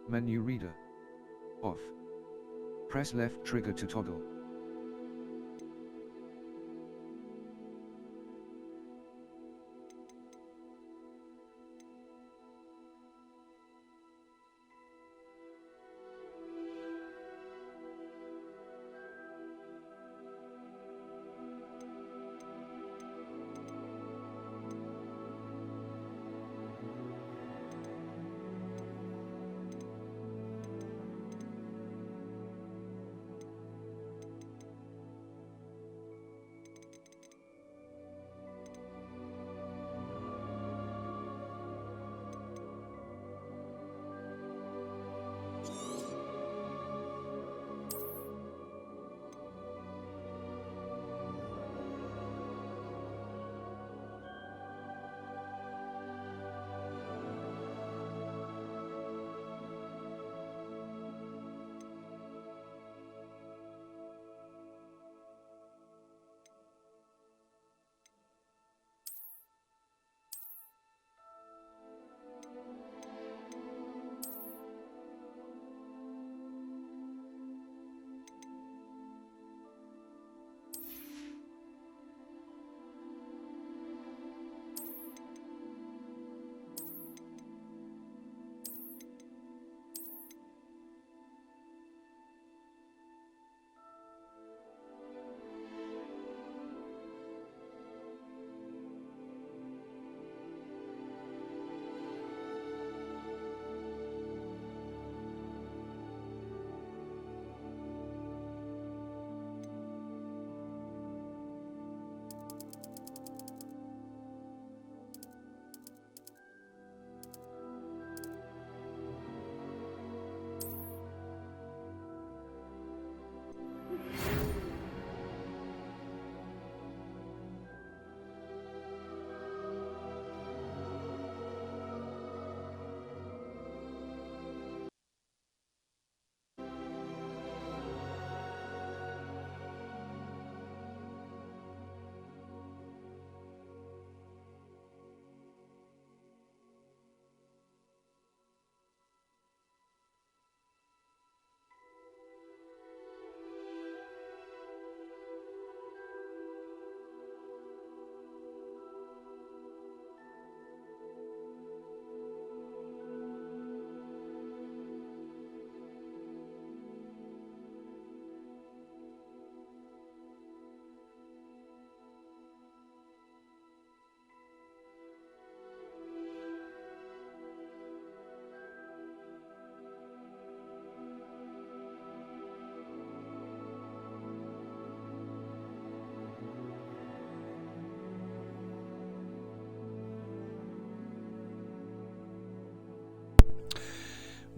Menu reader. Off. Press left trigger to toggle.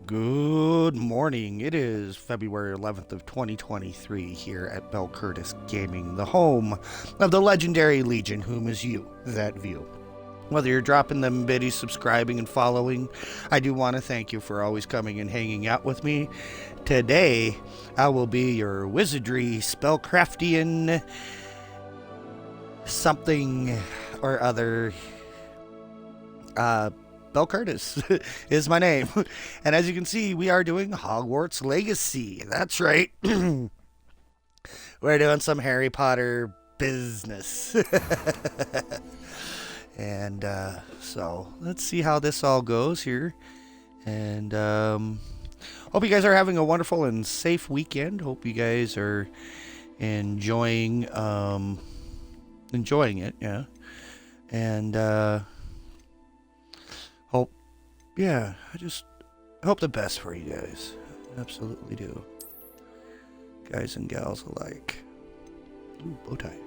Good morning. It is February 11th of 2023 here at Bell Curtis Gaming, the home of the legendary Legion, whom is you, that view. Whether you're dropping them biddies, subscribing, and following, I do want to thank you for always coming and hanging out with me. Today, I will be your wizardry, spellcraftian, something or other, Bell Curtis is my name. And as you can see, we are doing Hogwarts Legacy. That's right. We're doing some Harry Potter business. And so let's see how this all goes here. And hope you guys are having a wonderful and safe weekend. Hope you guys are enjoying it, yeah. And I just hope the best for you guys. Absolutely do. Guys and gals alike. Ooh, bow tie.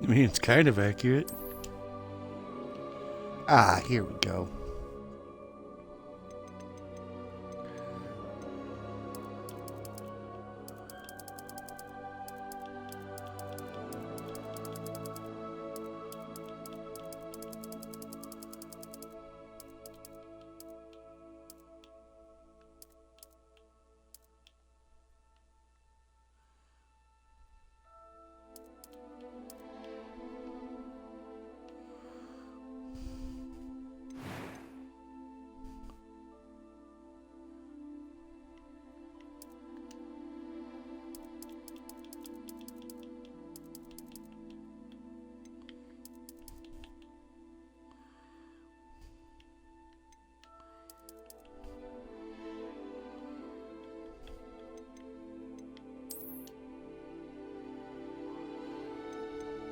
I mean, it's kind of accurate. Ah, here we go.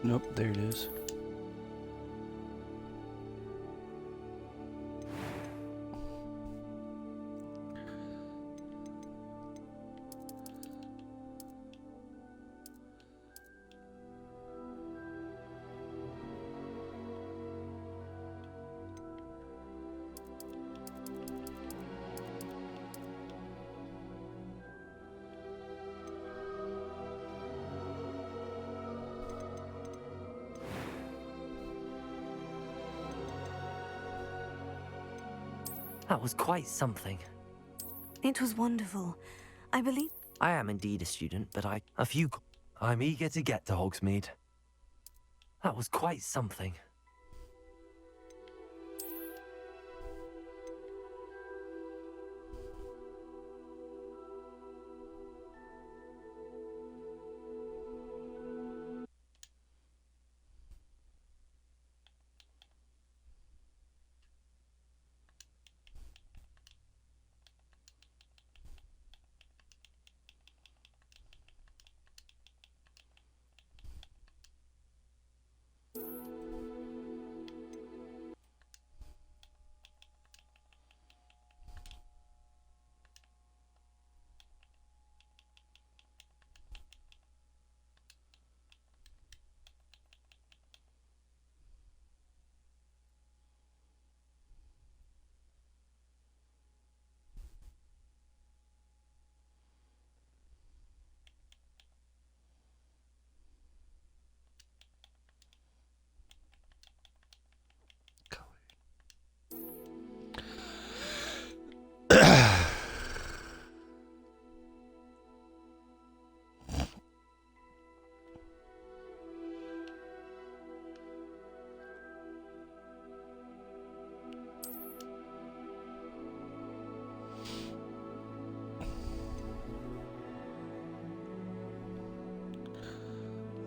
Nope, there it is. That was quite something. It was wonderful. I believe... I am indeed a student, but I'm eager to get to Hogsmeade. That was quite something.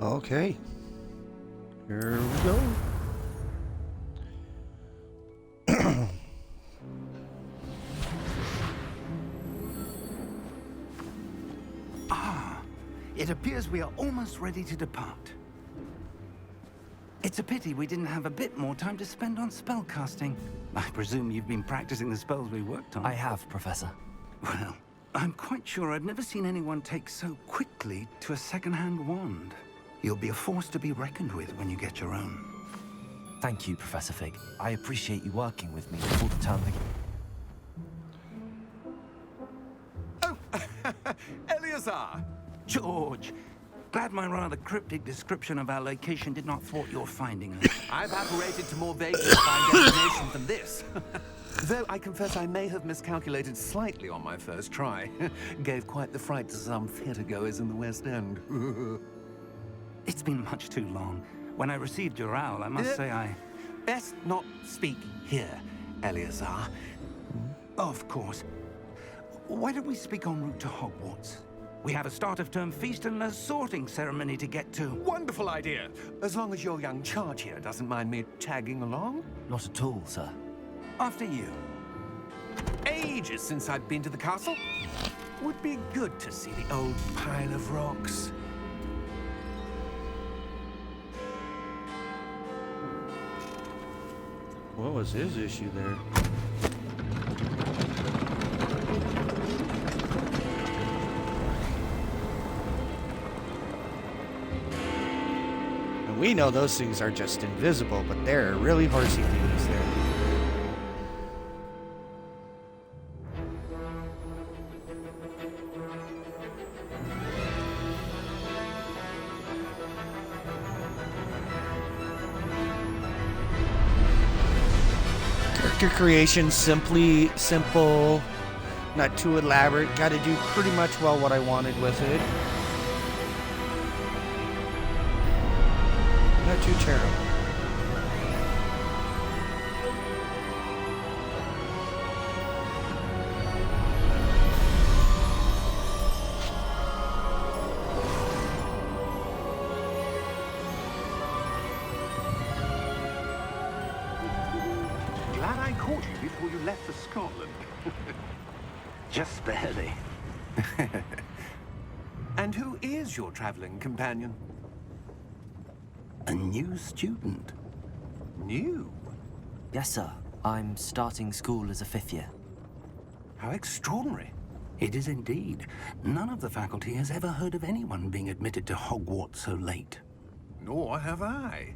Okay. Here we go. It appears we are almost ready to depart. It's a pity we didn't have a bit more time to spend on spellcasting. I presume you've been practicing the spells we worked on. I have, Professor. Well, I'm quite sure I've never seen anyone take so quickly to a second-hand wand. You'll be a force to be reckoned with when you get your own. Thank you, Professor Fig. I appreciate you working with me before the term begins. Oh, Eleazar! George! Glad my rather cryptic description of our location did not thwart your finding us. I've apparated to more vaguely defined destinations than this. Though I confess I may have miscalculated slightly on my first try. Gave quite the fright to some theatergoers in the West End. It's been much too long. When I received your owl, I must say I... Best not speak here, Eleazar. Of course. Why don't we speak en route to Hogwarts? We have a start-of-term feast and a sorting ceremony to get to. Wonderful idea. As long as your young charge here doesn't mind me tagging along. Not at all, sir. After you. Ages since I've been to the castle. Would be good to see the old pile of rocks. What was his issue there? And we know those things are just invisible, but they're really horsey things there. Character creation, simple, not too elaborate. Got to do pretty much well what I wanted with it. Not too terrible. Glad I caught you before you left for Scotland. Just barely. And who is your traveling companion? A new student. New? Yes, sir. I'm starting school as a 5th year. How extraordinary. It is indeed. None of the faculty has ever heard of anyone being admitted to Hogwarts so late. Nor have I.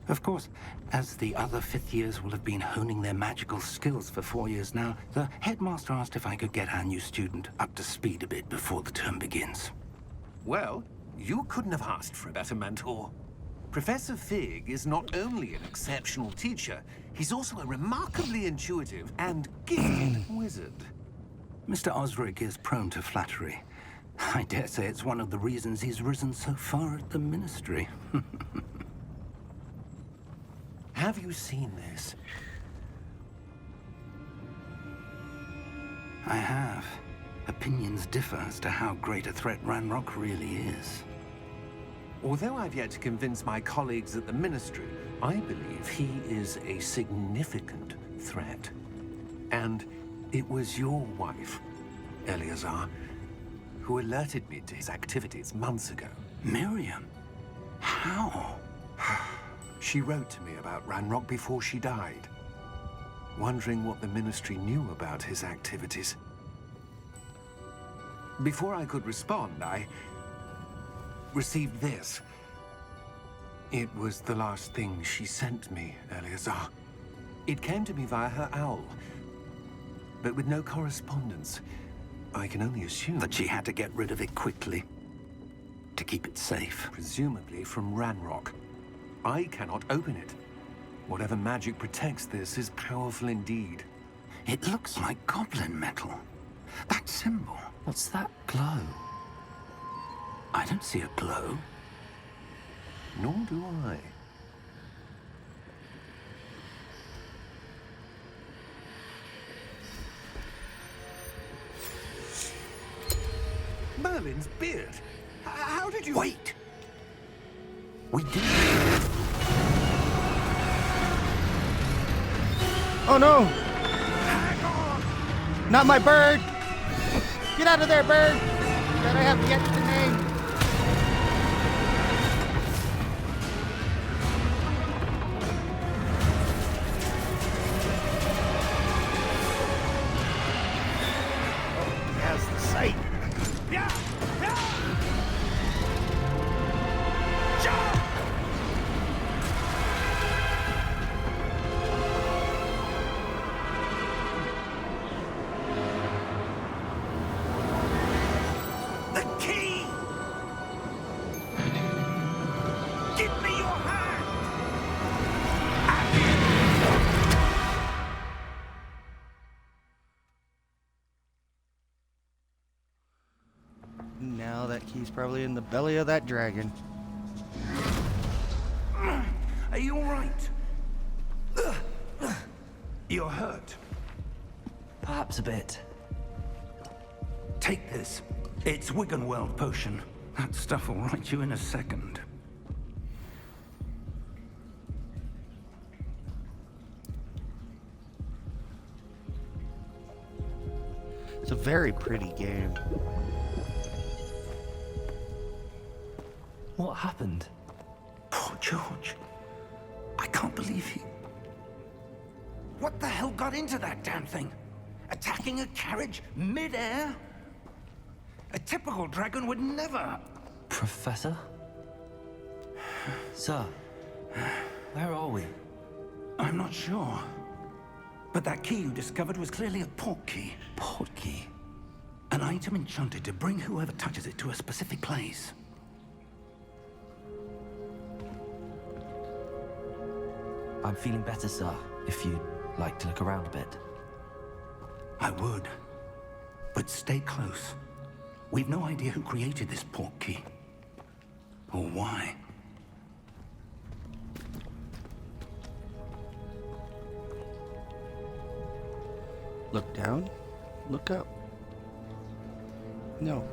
Of course, as the other 5th years will have been honing their magical skills for 4 years now, the headmaster asked if I could get our new student up to speed a bit before the term begins. Well, you couldn't have asked for a better mentor. Professor Fig is not only an exceptional teacher, he's also a remarkably intuitive and gifted wizard. Mr. Osric is prone to flattery. I dare say it's one of the reasons he's risen so far at the ministry. Have you seen this? I have. Opinions differ as to how great a threat Ranrock really is. Although I've yet to convince my colleagues at the Ministry, I believe he is a significant threat. And it was your wife, Eleazar, who alerted me to his activities months ago. Miriam? How? She wrote to me about Ranrock before she died, wondering what the Ministry knew about his activities. Before I could respond, I received this. It was the last thing she sent me, Eleazar. It came to me via her owl, but with no correspondence. I can only assume That she had to get rid of it quickly, to keep it safe. presumably from Ranrock. I cannot open it. Whatever magic protects this is powerful indeed. It looks like goblin metal. That symbol. What's that glow? I don't see a glow. Nor do I. Merlin's beard. How did you... Wait! We did. Oh no! Not my bird! Get out of there, bird! That I have yet to name. Oh, he has the sight. The key! Give me your hand! Now that key's probably in the belly of that dragon. Are you all right? You're hurt. Perhaps a bit. Take this. It's Wiggenweld potion. That stuff will right you in a second. It's a very pretty game. What happened? Poor George. I can't believe he... What the hell got into that damn thing? Attacking a carriage mid-air? A typical dragon would never... Professor? Sir, Where are we? I'm not sure. But that key you discovered was clearly a port key. Port key? An item enchanted to bring whoever touches it to a specific place. I'm feeling better, sir. If you'd like to look around a bit. I would. But stay close. We've no idea who created this port key. Or why. Look down, look up. No.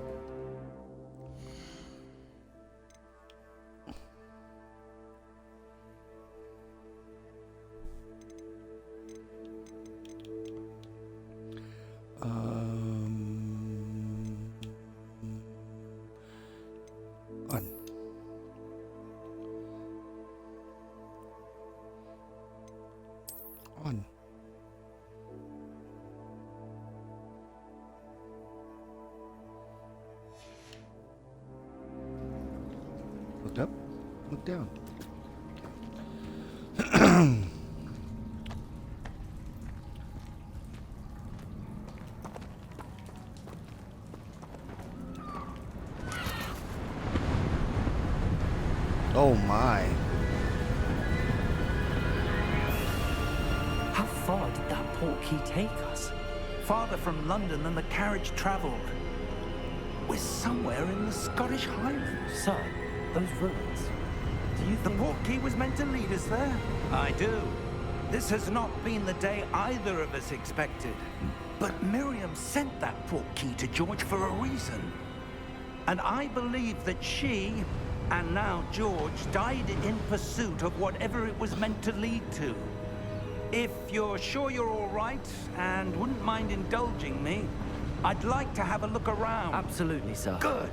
On. On. Look up, look down. Oh my. How far did that port key take us? Farther from London than the carriage traveled. We're somewhere in the Scottish Highlands. Sir, those ruins. Do you The think... port key was meant to lead us there? I do. This has not been the day either of us expected. But Miriam sent that port key to George for a reason. And I believe that she, and now George, died in pursuit of whatever it was meant to lead to. If you're sure you're all right, and wouldn't mind indulging me, I'd like to have a look around. Absolutely, sir. Good.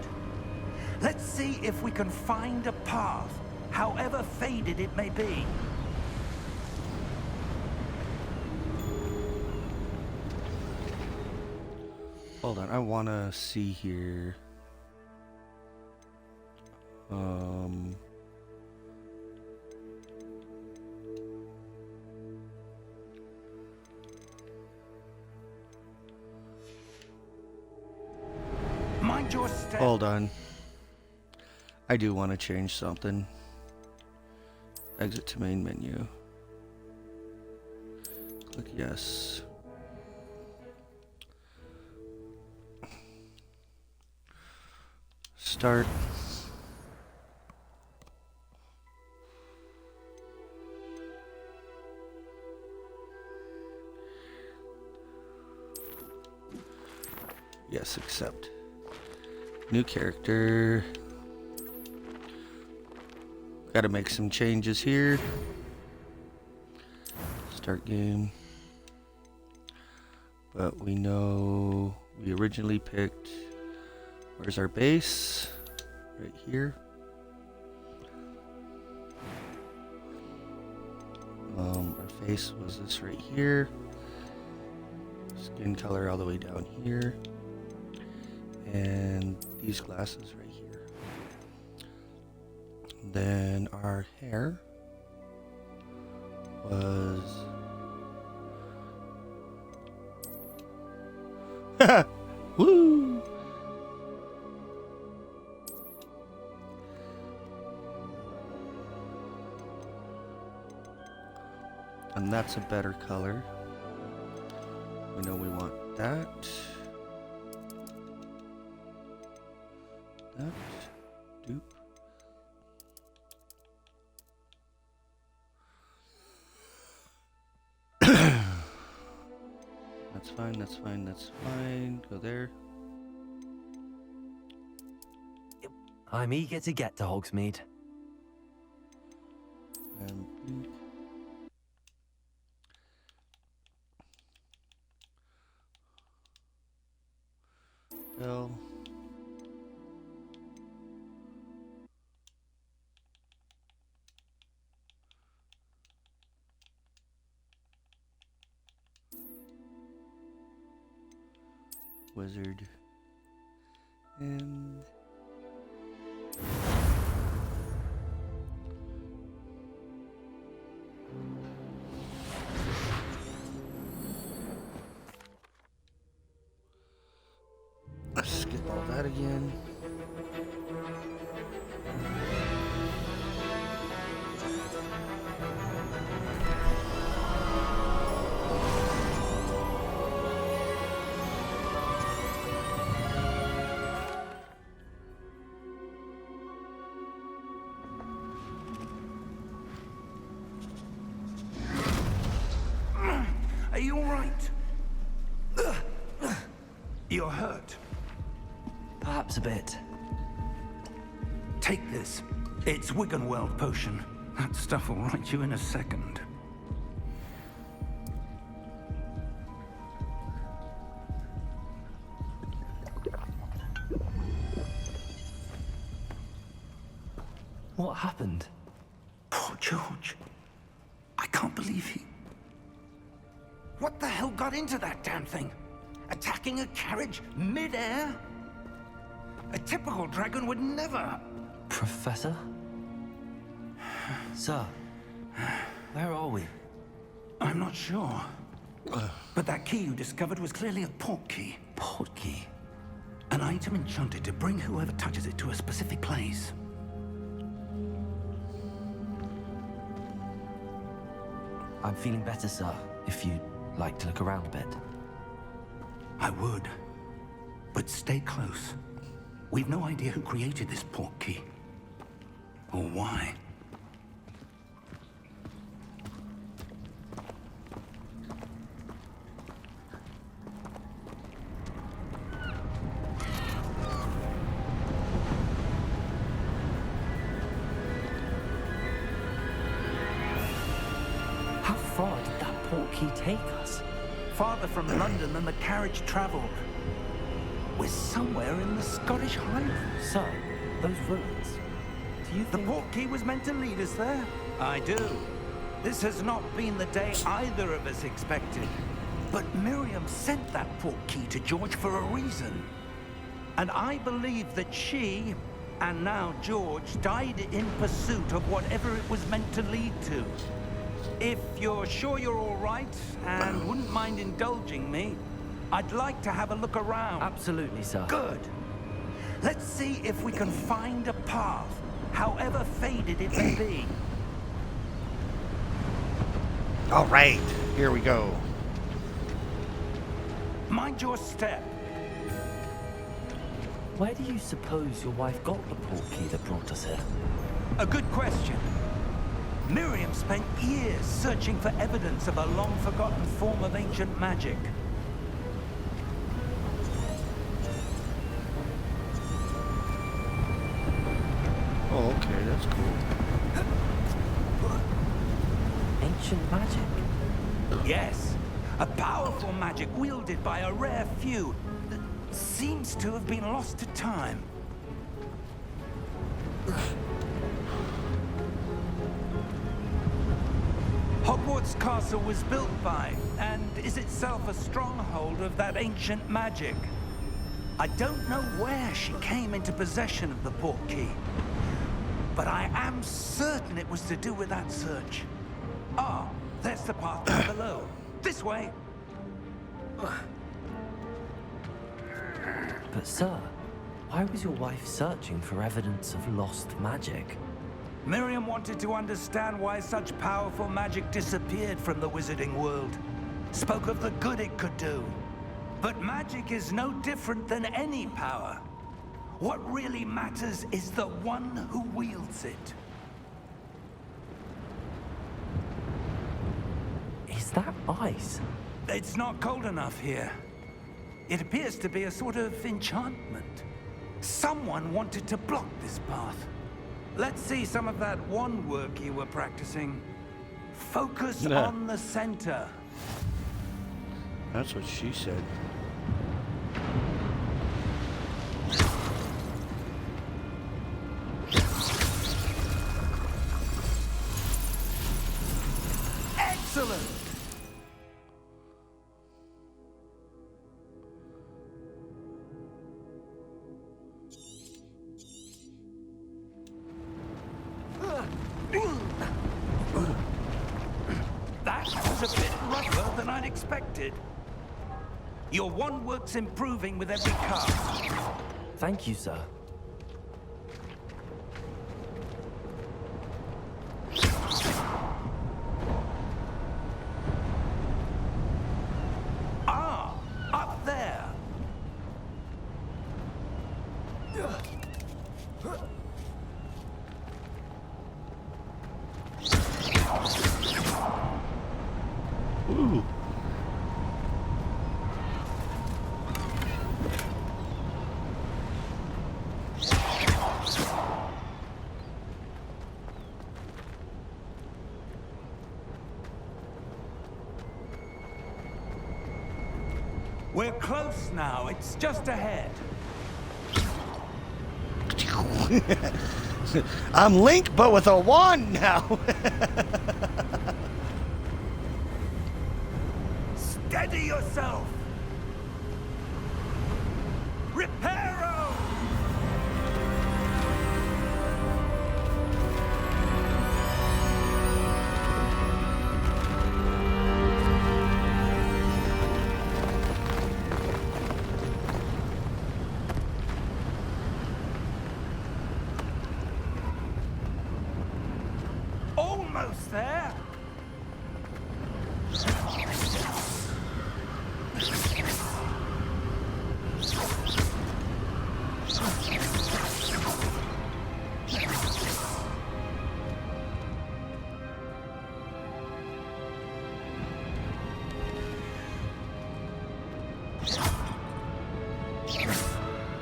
Let's see if we can find a path, however faded it may be. Hold on, I want to see here. Mind your step. Hold on. I do want to change something. Exit to main menu. Click yes. Start. Yes, accept. New character. Gotta make some changes here. Start game. But we know we originally picked. Where's our base? Right here. Our face was this right here. Skin color all the way down here. And these glasses right here. Then our hair was woo. And that's a better color. We know we want that. That. Dupe. That's fine, that's fine, that's fine. Go there. I'm eager to get to Hogsmeade. And blink. Bell. Wizard. And skip all that again. Are you all right? You're hurt. Perhaps a bit. Take this. It's Wiggenweld potion. That stuff will right you in a second. What happened? Poor George. I can't believe he... What the hell got into that damn thing? Attacking a carriage mid-air? A typical dragon would never... Professor? Sir, where are we? I'm not sure. But that key you discovered was clearly a port key. Port key? An item enchanted to bring whoever touches it to a specific place. I'm feeling better, sir, if you'd like to look around a bit. I would. But stay close. We've no idea who created this port key. Or why. How far did that port key take us? Farther from London than the carriage traveled. We're somewhere in the Scottish Highlands. Sir, those ruins. Do you The think... port key was meant to lead us there? I do. This has not been the day either of us expected. But Miriam sent that port key to George for a reason. And I believe that she, and now George, died in pursuit of whatever it was meant to lead to. If you're sure you're all right, and wouldn't mind indulging me, I'd like to have a look around. Absolutely, sir. Good. Let's see if we can find a path, however faded it may be. All right, here we go. Mind your step. Where do you suppose your wife got the port key that brought us here? A good question. Miriam spent years searching for evidence of a long-forgotten form of ancient magic. Oh, okay, that's cool. Ancient magic? Yes, a powerful magic wielded by a rare few that seems to have been lost to time. Hogwarts Castle was built by, and is itself a stronghold of that ancient magic. I don't know where she came into possession of the port key, but I am certain it was to do with that search. Ah, there's the path down below. This way. But sir, why was your wife searching for evidence of lost magic? Miriam wanted to understand why such powerful magic disappeared from the wizarding world. Spoke of the good it could do. But magic is no different than any power. What really matters is the one who wields it. Is that ice? It's not cold enough here. It appears to be a sort of enchantment. Someone wanted to block this path. Let's see some of that wand work you were practicing. Focus on the center. That's what she said. Excellent! That was a bit rougher than I'd expected. Your wand works improving with every cast. Thank you, sir. Ah, up there. Ooh. We're close now. It's just ahead. I'm Link, but with a wand now. Steady yourself. Reparo! Almost there.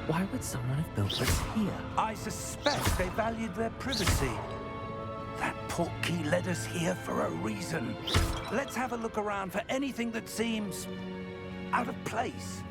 Why would someone have built this here? I suspect they valued their privacy. That portkey led us here for a reason. Let's have a look around for anything that seems out of place.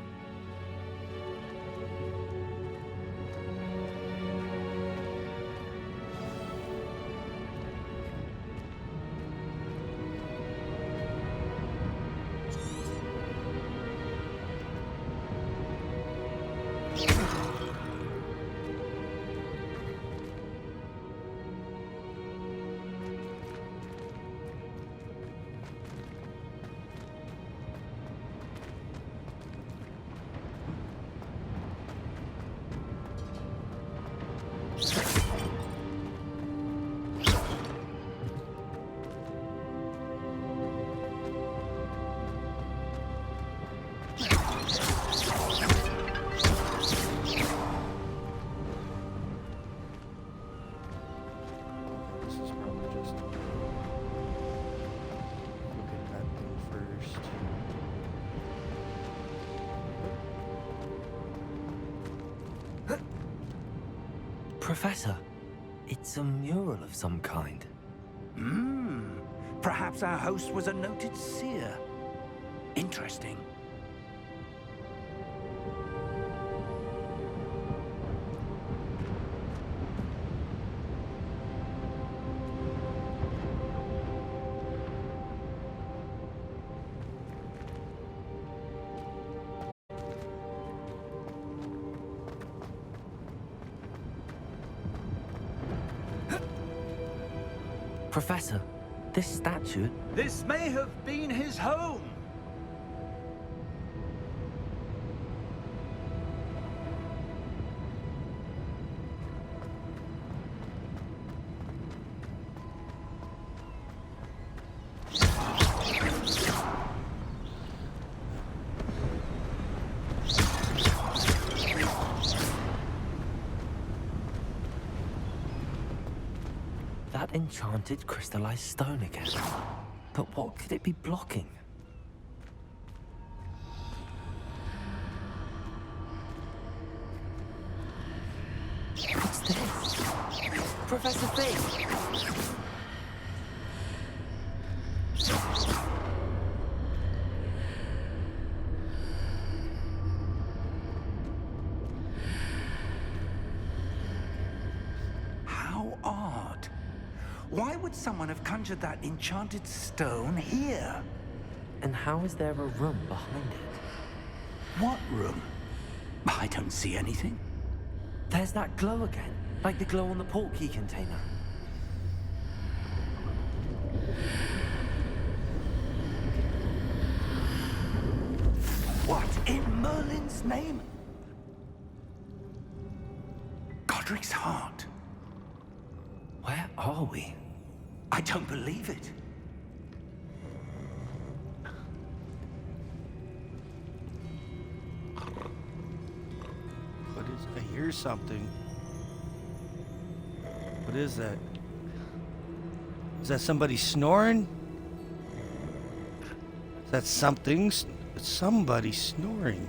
This is probably just look at that thing first. Professor, it's a mural of some kind. Perhaps our host was a noted seer. Interesting. Professor, this statue... This may have been his home. That enchanted crystallized stone again. But what could it be blocking? What's this? Professor Fig! How odd. Why would someone have conjured that enchanted stone here? And how is there a room behind it? What room? I don't see anything. There's that glow again, like the glow on the portkey container. What his name? Godric's heart. Where are we? I don't believe it. What is... I hear something. What is that? Is that somebody snoring? Is that something? Somebody snoring.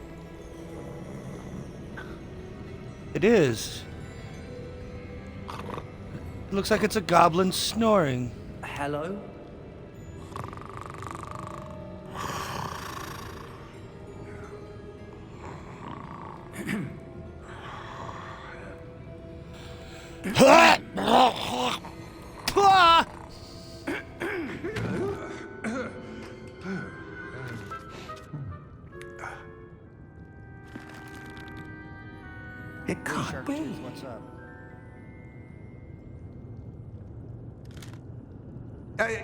It is. It looks like it's a goblin snoring. Hello? It can't be. What's up?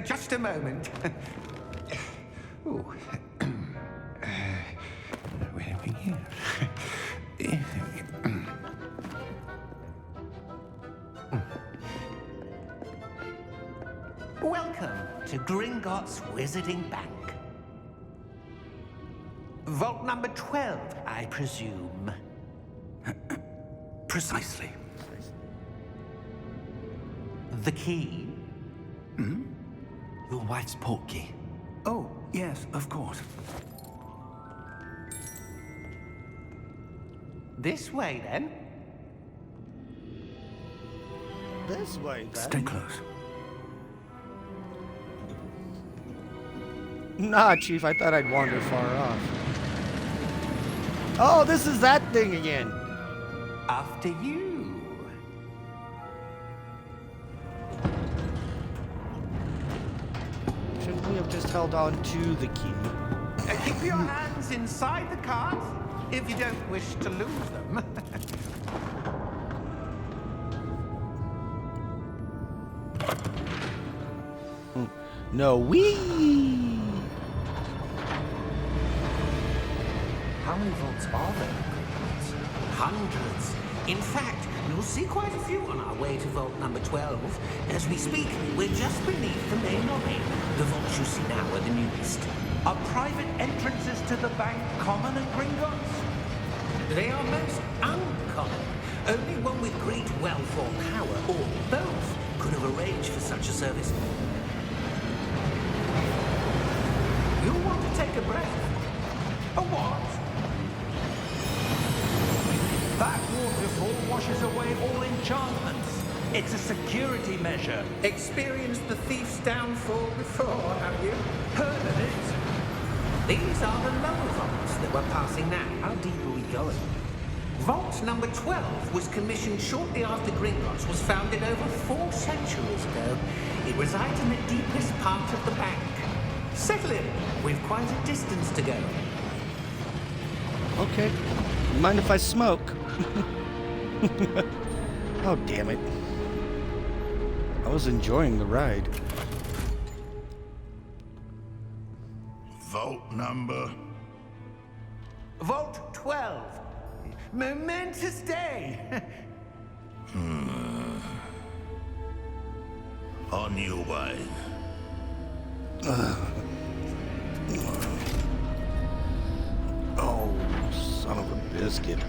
Just a moment. Ooh. Where are we here? Welcome to Gringotts Wizarding Bank. Vault number 12, I presume. Precisely. The key? Your wife's portkey. Oh, yes, of course. This way, then. This way, then. Stay close. Nah, Chief, I thought I'd wander far off. Oh, this is that thing again. After you. Shouldn't we have just held on to the key? Keep your hands inside the cart if you don't wish to lose them. No, we. How many vaults are there? Hundreds. In fact, you'll see quite a few on our way to vault number 12. As we speak, we're just beneath the main lobby. The vaults you see now are the newest. Are private entrances to the bank common at Gringotts? They are most uncommon. Only one with great wealth or power, or both, could have arranged for such a service. You'll want to take a breath. A what? That waterfall washes away all enchantments. It's a security measure. Experienced the thief's downfall before, have you? Heard of it? These are the lower vaults that we're passing now. How deep are we going? Vault number 12 was commissioned shortly after Gringotts was founded over 4 centuries ago. It resides in the deepest part of the bank. Settle in. We've quite a distance to go. Okay. Mind if I smoke? Oh, damn it. I was enjoying the ride. Vault number. Vault 12. Momentous day. On your way. Oh, son of a biscuit.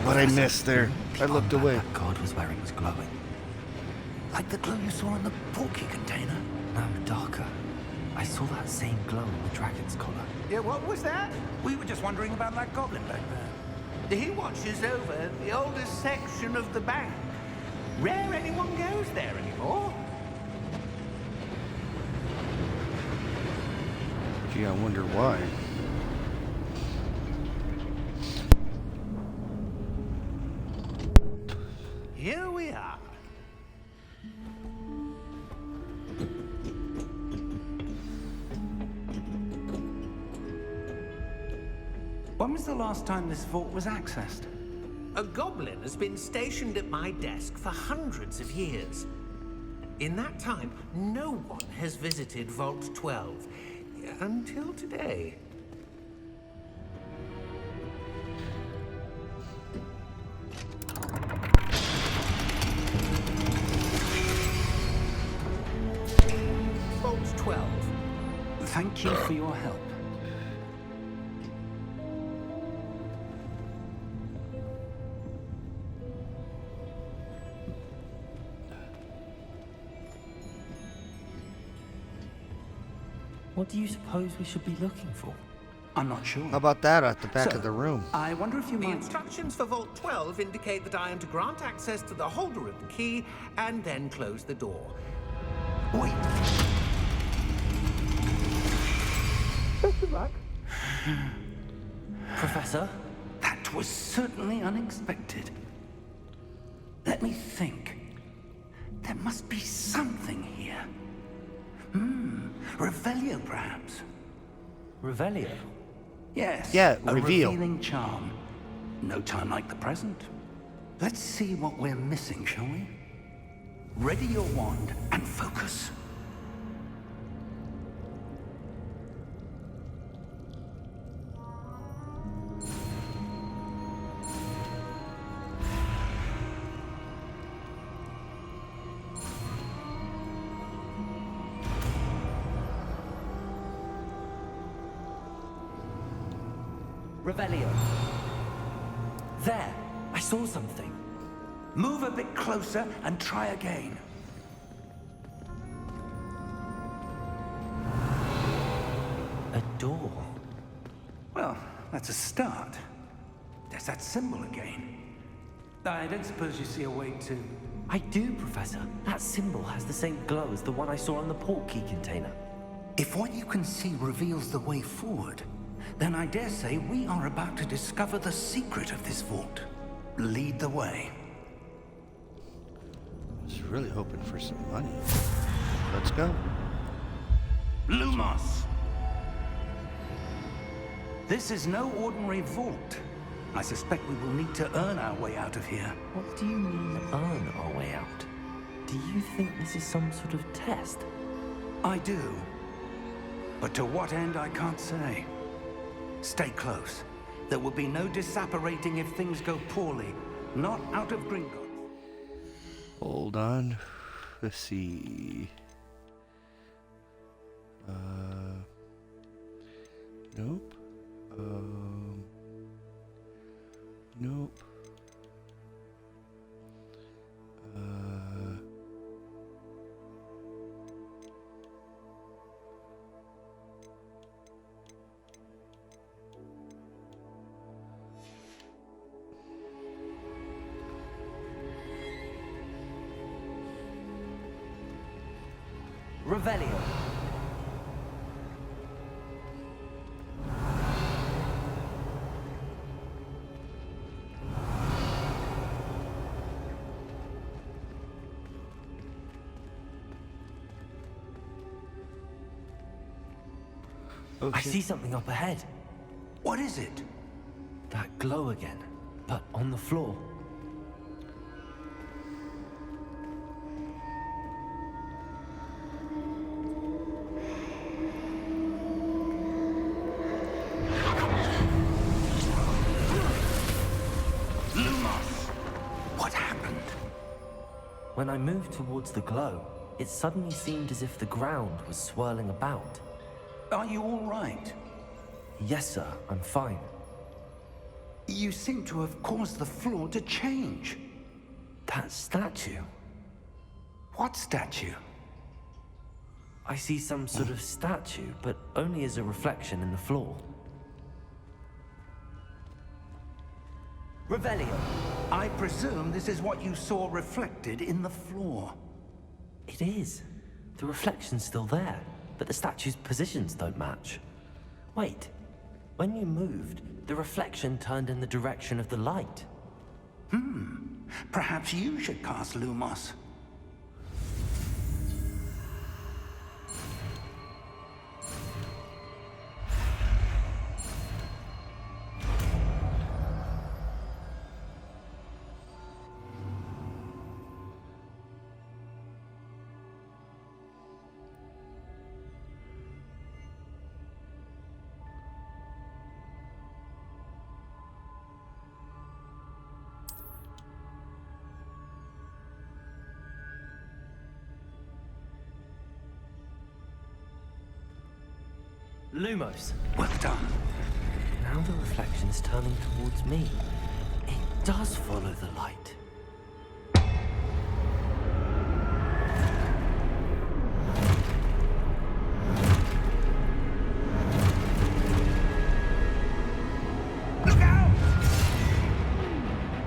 What'd I miss there? I looked away. That god was wearing was glowing. Like the glow you saw in the porky container. No, darker. I saw that same glow on the dragon's collar. Yeah, what was that? We were just wondering about that goblin back there. He watches over the oldest section of the bank. Rare anyone goes there anymore. Gee, I wonder why. Here we are. When was the last time this vault was accessed? A goblin has been stationed at my desk for hundreds of years. In that time, no one has visited Vault 12. Until today. Vault 12. Thank you for your help. What do you suppose we should be looking for? I'm not sure. How about that at the back So, of the room? I wonder if you The might... instructions for Vault 12 indicate that I am to grant access to the holder of the key and then close the door. Wait. Best of luck. Professor? That was certainly unexpected. Let me think. There must be something here. Revelio, perhaps. Revelio? Yes. Yeah, a reveal. revealing charm. No time like the present. Let's see what we're missing, shall we? Ready your wand and focus. Revelio. There! I saw something. Move a bit closer and try again. A door. Well, that's a start. There's that symbol again. I don't suppose you see a way to... I do, Professor. That symbol has the same glow as the one I saw on the port key container. If what you can see reveals the way forward, then I dare say we are about to discover the secret of this vault. Lead the way. I was really hoping for some money. Let's go. Lumos! This is no ordinary vault. I suspect we will need to earn our way out of here. What do you mean, earn our way out? Do you think this is some sort of test? I do. But to what end, I can't say. Stay close. There will be no disapparating if things go poorly. Not out of Gringotts. Hold on. Let's see. Nope. Nope. Revelio. Oh, I shit. see something up ahead. What is it? That glow again, but on the floor. Lumos! What happened? When I moved towards the glow, it suddenly seemed as if the ground was swirling about. Are you all right? Yes, sir, I'm fine. You seem to have caused the floor to change. That statue. What statue? I see some sort of statue, but only as a reflection in the floor. Revelio. I presume this is what you saw reflected in the floor. It is. The reflection's still there, but the statue's positions don't match. Wait. When you moved, the reflection turned in the direction of the light. Perhaps you should cast Lumos. Lumos. Well done. Now the reflection's turning towards me. It does follow the light. Look out!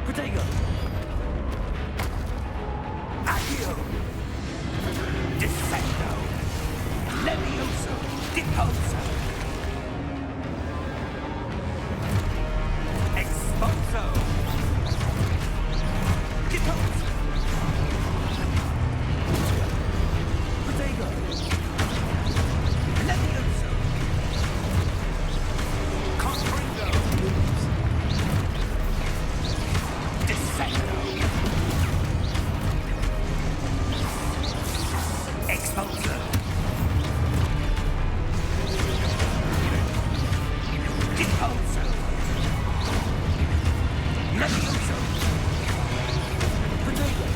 Protego! Accio! Descendo! Levioso! Deposo! Exposo! Deposo! Protego! Levioso! Confringo! Descendo! Exposo! Deposo! Levioso! Protego!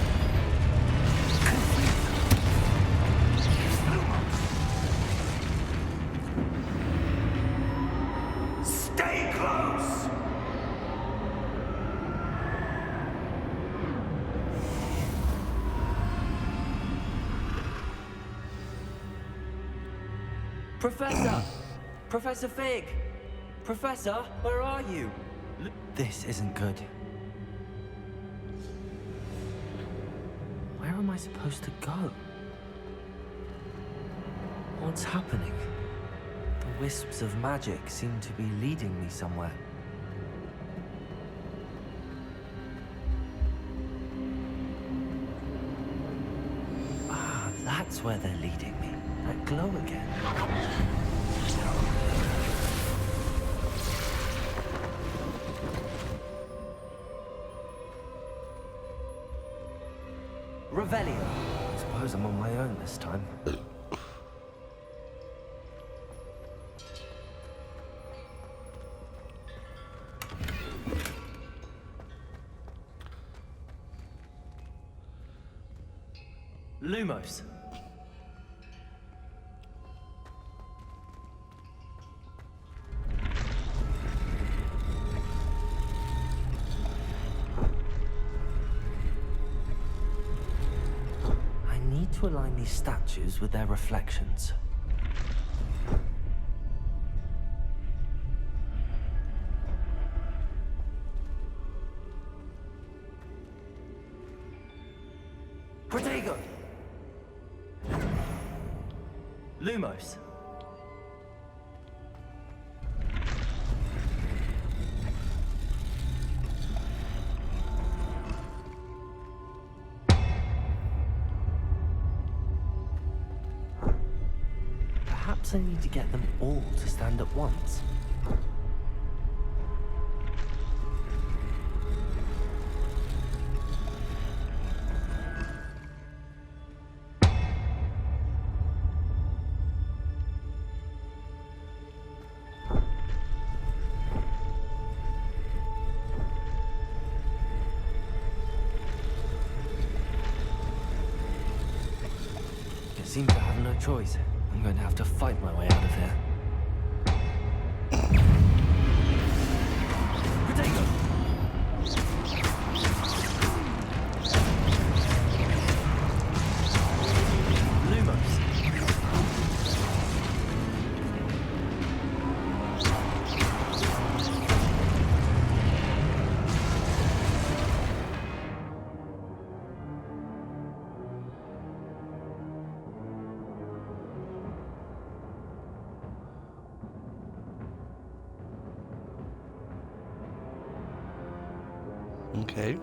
Stay close! Professor! Professor Fig! Professor, where are you? This isn't good. Where am I supposed to go? What's happening? The wisps of magic seem to be leading me somewhere. Ah, that's where they're leading me. That glow again. Revelio. I suppose I'm on my own this time. Lumos. I need to align these statues with their reflections. Protego! Lumos. Perhaps I need to get them all to stand at once. I seem to have no choice. I'm going to have to fight my way out of here. Protego! Lumos. Okay.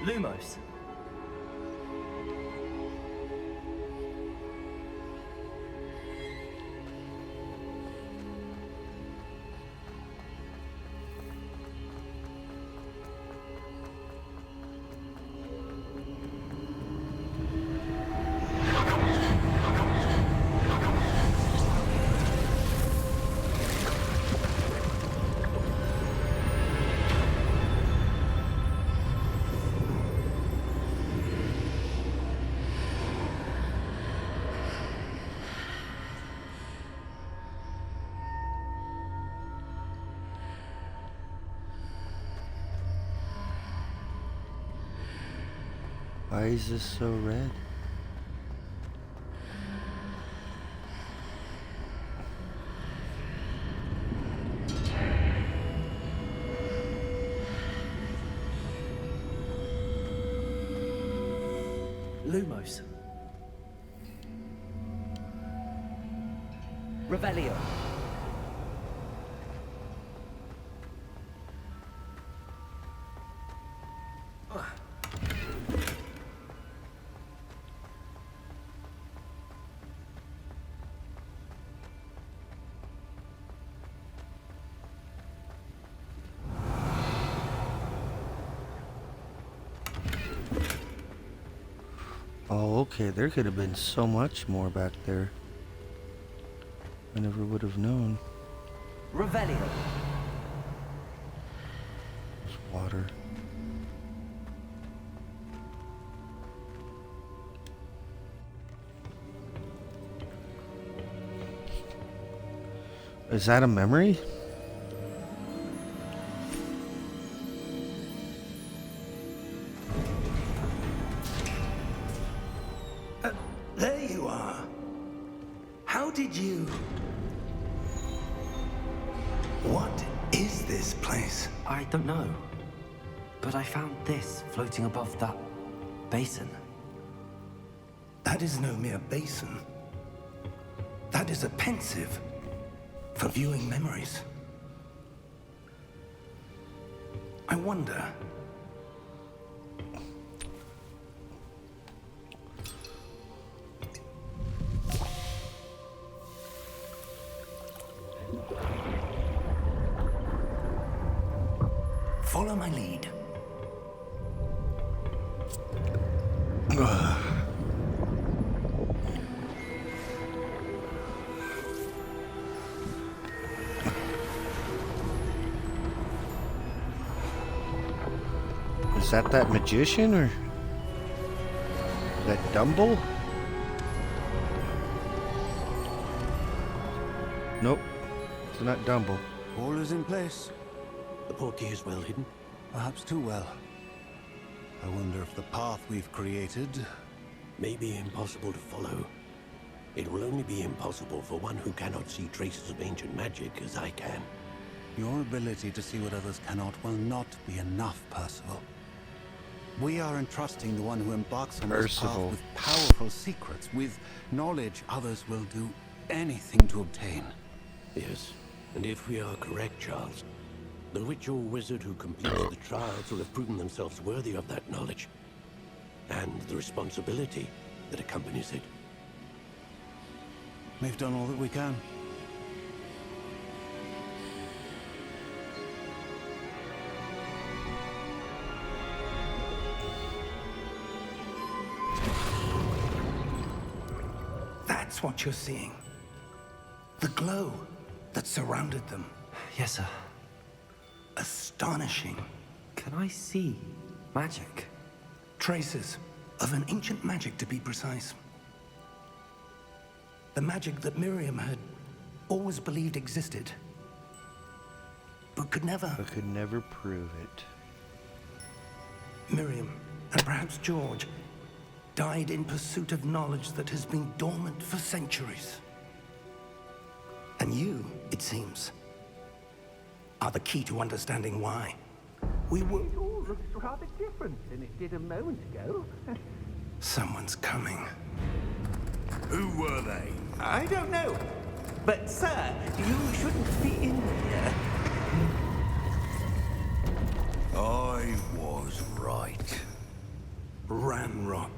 Lumos. Why is this so red? Lumos. Revelio. Oh, okay, there could have been so much more back there. I never would have known. Revelio. There's water. Is that a memory? There you are. How did you... What is this place? I don't know. But I found this floating above that basin. That is no mere basin. That is a pensive for viewing memories. I wonder... Follow my lead. Is that magician or that Dumble? Nope, it's not Dumble. All is in place. The portkey is well hidden. Perhaps too well. I wonder if the path we've created... may be impossible to follow. It will only be impossible for one who cannot see traces of ancient magic as I can. Your ability to see what others cannot will not be enough, Percival. We are entrusting the one who embarks on this path with powerful secrets, with knowledge others will do anything to obtain. Yes, and if we are correct, Charles, the witch or wizard who completes the trials will have proven themselves worthy of that knowledge, and the responsibility that accompanies it. We've done all that we can. That's what you're seeing. The glow that surrounded them. Yes, sir. Astonishing. Can I see magic? Traces of an ancient magic, to be precise. The magic that Miriam had always believed existed, but could never prove it. Miriam, and perhaps George, died in pursuit of knowledge that has been dormant for centuries. And you, it seems, are the key to understanding why. We were... It all looks rather different than it did a moment ago. Someone's coming. Who were they? I don't know. But, sir, you shouldn't be in here. I was right. Ranrock.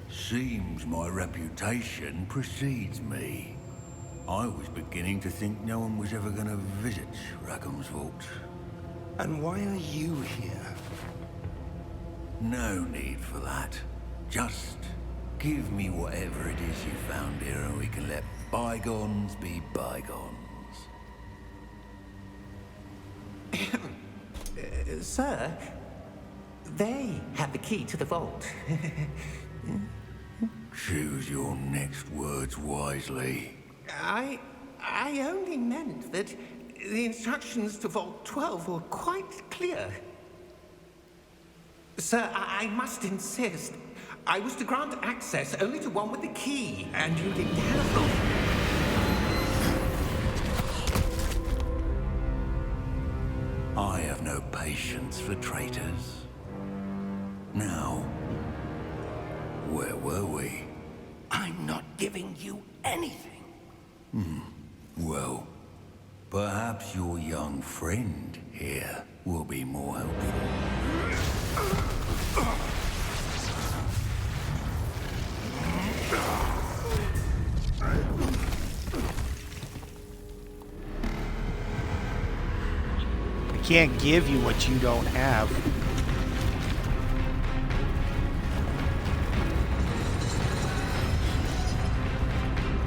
Seems my reputation precedes me. I was beginning to think no one was ever going to visit Rackham's vault. And why are you here? No need for that. Just give me whatever it is you found here and we can let bygones be bygones. Sir, they have the key to the vault. Choose your next words wisely. I only meant that the instructions to Vault 12 were quite clear. Sir, I must insist. I was to grant access only to one with the key, and you didn't have them. I have no patience for traitors. Now, where were we? I'm not giving you anything. Well, perhaps your young friend here will be more helpful. I can't give you what you don't have.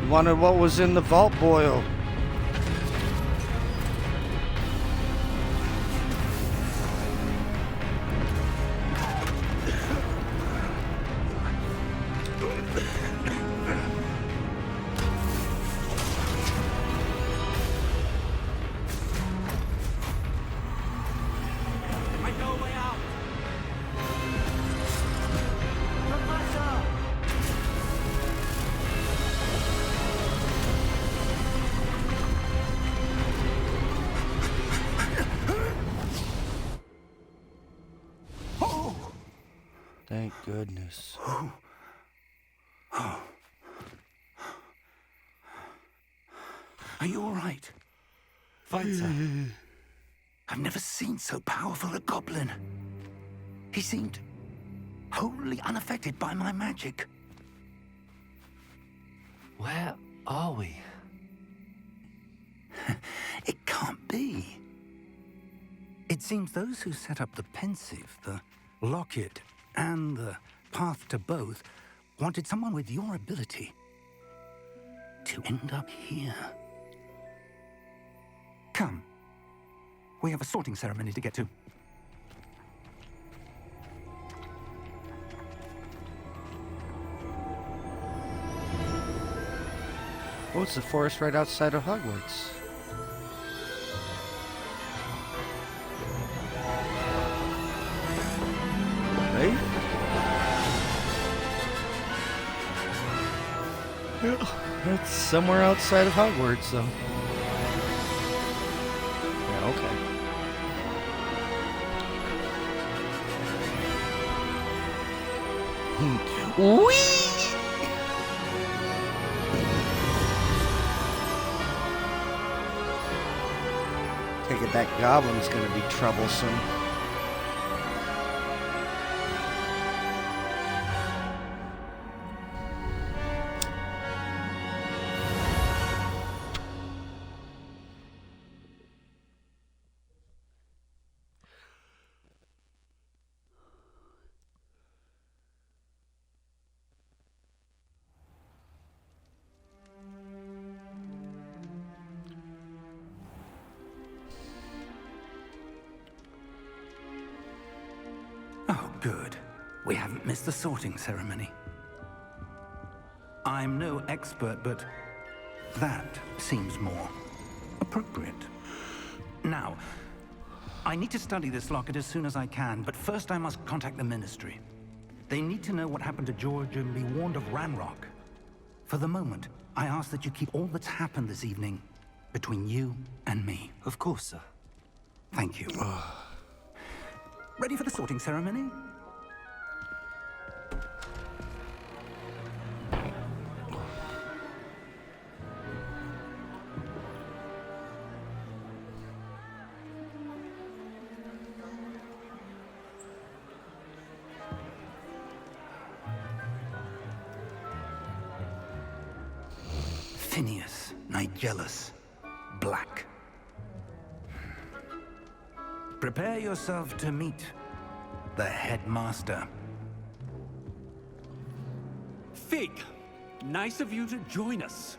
You wanted what was in the vault, Boyle. Thank goodness. Are you all right? Fine, sir. I've never seen so powerful a goblin. He seemed wholly unaffected by my magic. Where are we? It can't be. It seems those who set up the pensive, the locket, and the path to both wanted someone with your ability to end up here. Come. We have a sorting ceremony to get to. Oh, it's the forest right outside of Hogwarts. Right? Yeah, that's somewhere outside of Hogwarts, though. Yeah, okay. Whee! Take it, that goblin's gonna be troublesome. Oh, good. We haven't missed the sorting ceremony. I'm no expert, but that seems more appropriate. Now, I need to study this locket as soon as I can, but first I must contact the Ministry. They need to know what happened to George and be warned of Ranrock. For the moment, I ask that you keep all that's happened this evening between you and me. Of course, sir. Thank you. Ready for the sorting ceremony? Phineas, Nigellus, Black. Prepare yourself to meet the headmaster. Fig, nice of you to join us.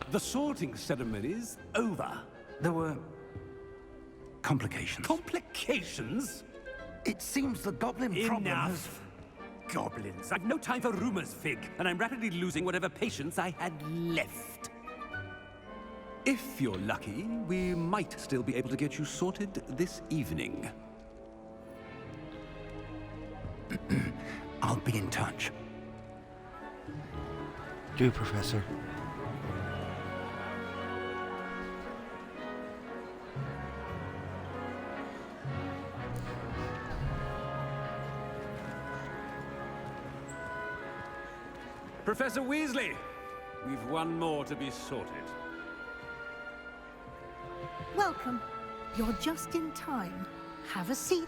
The sorting ceremony's over. There were complications. Complications? It seems the goblin problem has... Enough! Goblins. I've no time for rumors, Fig, and I'm rapidly losing whatever patience I had left. If you're lucky, we might still be able to get you sorted this evening. I'll be in touch. Do, Professor. Professor Weasley, we've one more to be sorted. Welcome. You're just in time. Have a seat.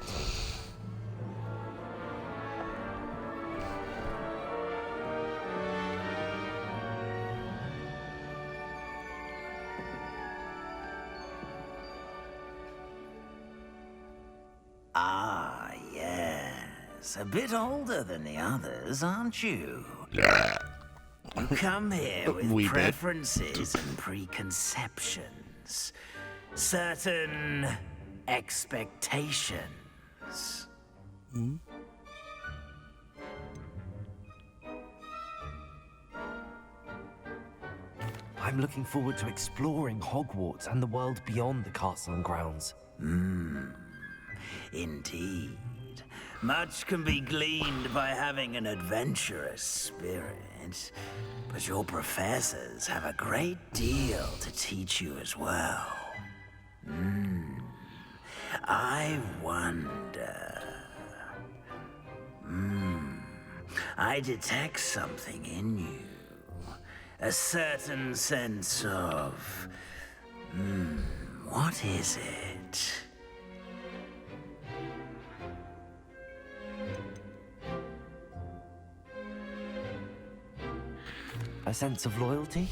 Ah, yes. A bit older than the others, aren't you? You come here with preferences and preconceptions. Certain expectations. Hmm? I'm looking forward to exploring Hogwarts and the world beyond the castle and grounds. Indeed. Much can be gleaned by having an adventurous spirit, but your professors have a great deal to teach you as well. I wonder... I detect something in you. A certain sense of... what is it? A sense of loyalty?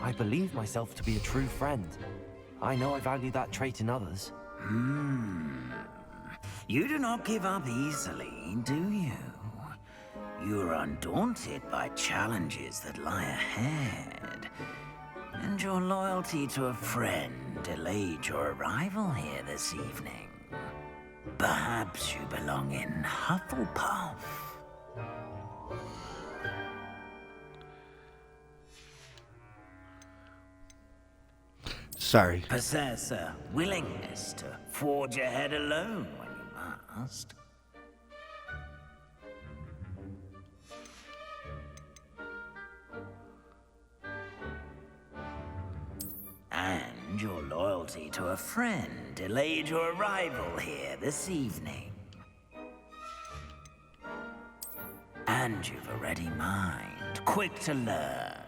I believe myself to be a true friend. I know I value that trait in others. You do not give up easily, do you? You are undaunted by challenges that lie ahead. And your loyalty to a friend delayed your arrival here this evening. Perhaps you belong in Hufflepuff. Sorry. Possess a willingness to forge ahead alone when you must. And your loyalty to a friend delayed your arrival here this evening. And you've a ready mind, quick to learn.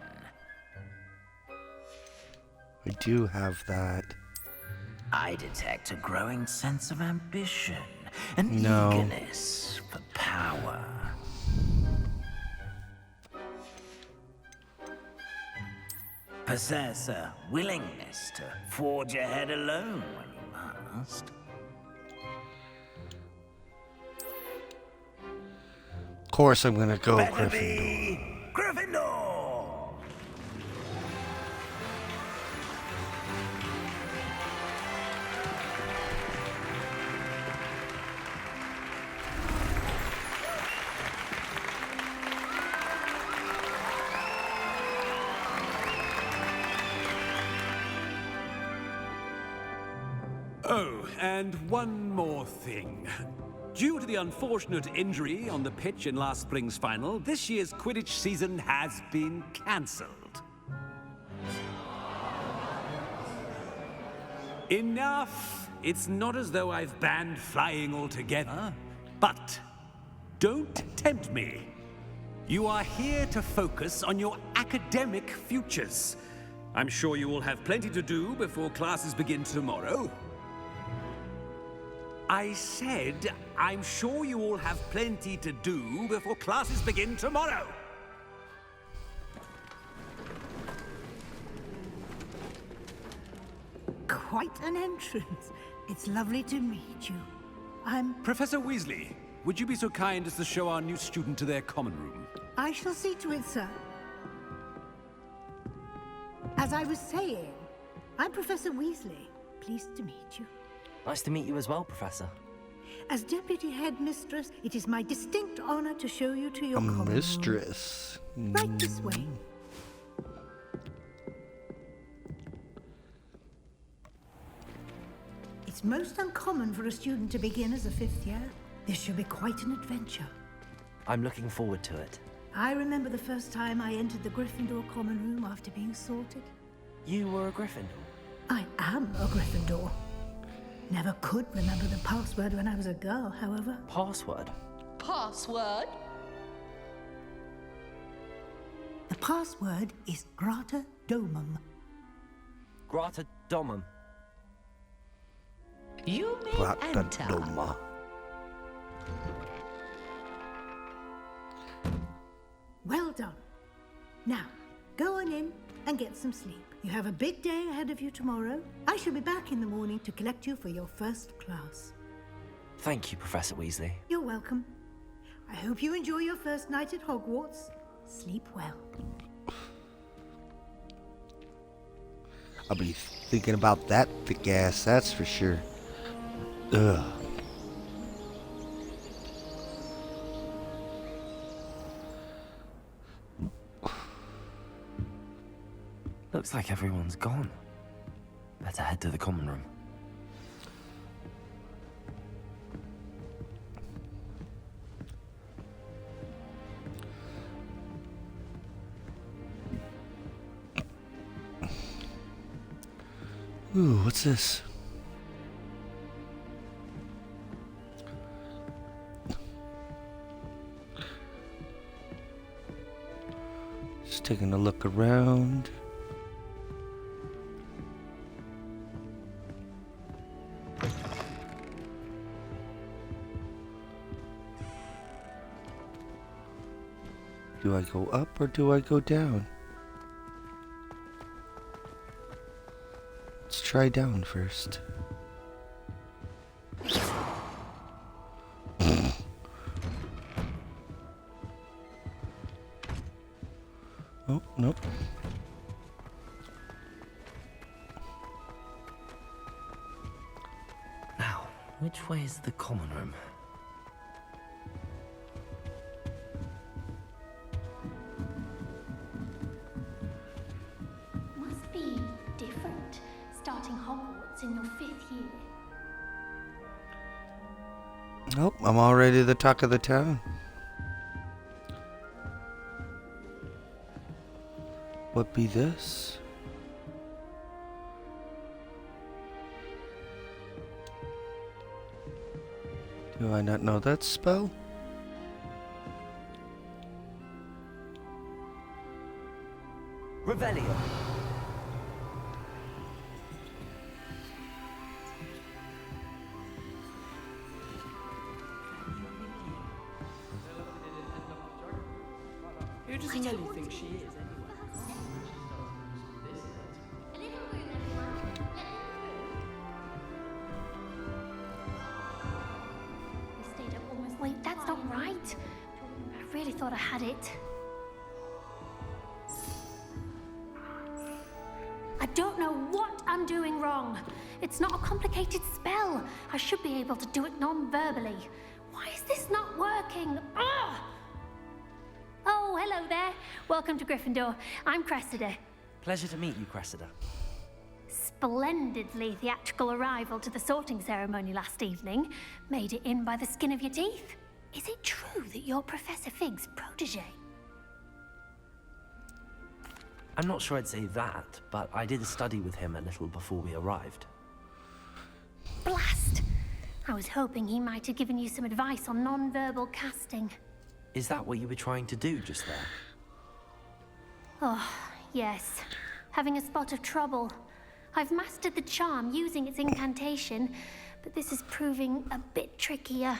I do have that. I detect a growing sense of ambition and eagerness for power. Possess a willingness to forge ahead alone when you must. Of course I'm gonna go Better Gryffindor. be Gryffindor! Oh, and one more thing. Due to the unfortunate injury on the pitch in last spring's final, this year's Quidditch season has been cancelled. Enough! It's not as though I've banned flying altogether, but don't tempt me. You are here to focus on your academic futures. I'm sure you will have plenty to do before classes begin tomorrow. I said, I'm sure you all have plenty to do before classes begin tomorrow. quite an entrance. It's lovely to meet you. I'm... Professor Weasley, would you be so kind as to show our new student to their common room? I shall see to it, sir. As I was saying, I'm Professor Weasley. Pleased to meet you. Nice to meet you as well, Professor. As Deputy Headmistress, it is my distinct honor to show you to your common room. Mistress. Right this way. It's most uncommon for a student to begin as a 5th year. This should be quite an adventure. I'm looking forward to it. I remember the first time I entered the Gryffindor common room after being sorted. You were a Gryffindor? I am a Gryffindor. Never could remember the password when I was a girl, however. Password? Password? The password is Grata Domum. Grata Domum. You may Grata enter. Doma. Well done. Now, go on in and get some sleep. You have a big day ahead of you tomorrow. I shall be back in the morning to collect you for your first class. Thank you, Professor Weasley. You're welcome. I hope you enjoy your first night at Hogwarts. Sleep well. I'll be thinking about that thick ass, that's for sure. Ugh. Looks like everyone's gone. Better head to the common room. Ooh, what's this? Just taking a look around. Do I go up or do I go down? Let's try down first. Oh, nope. Now, which way is the common room? Must be different, starting Hogwarts in your 5th year. Nope, I'm already the talk of the town. What be this? Do I not know that spell? Revelio. Who does Melly think she is, Wait, that's not right. I really thought I had it. I don't know what I'm doing wrong. It's not a complicated spell. I should be able to do it non-verbally. Why is this not working? Ugh! Oh, hello there. Welcome to Gryffindor. I'm Cressida. Pleasure to meet you, Cressida. Splendidly theatrical arrival to the sorting ceremony last evening. Made it in by the skin of your teeth. Is it true that you're Professor Fig's protege? I'm not sure I'd say that, but I did study with him a little before we arrived. Blast! I was hoping he might have given you some advice on non-verbal casting. Is that what you were trying to do just there? Oh, yes. Having a spot of trouble. I've mastered the charm using its incantation, but this is proving a bit trickier.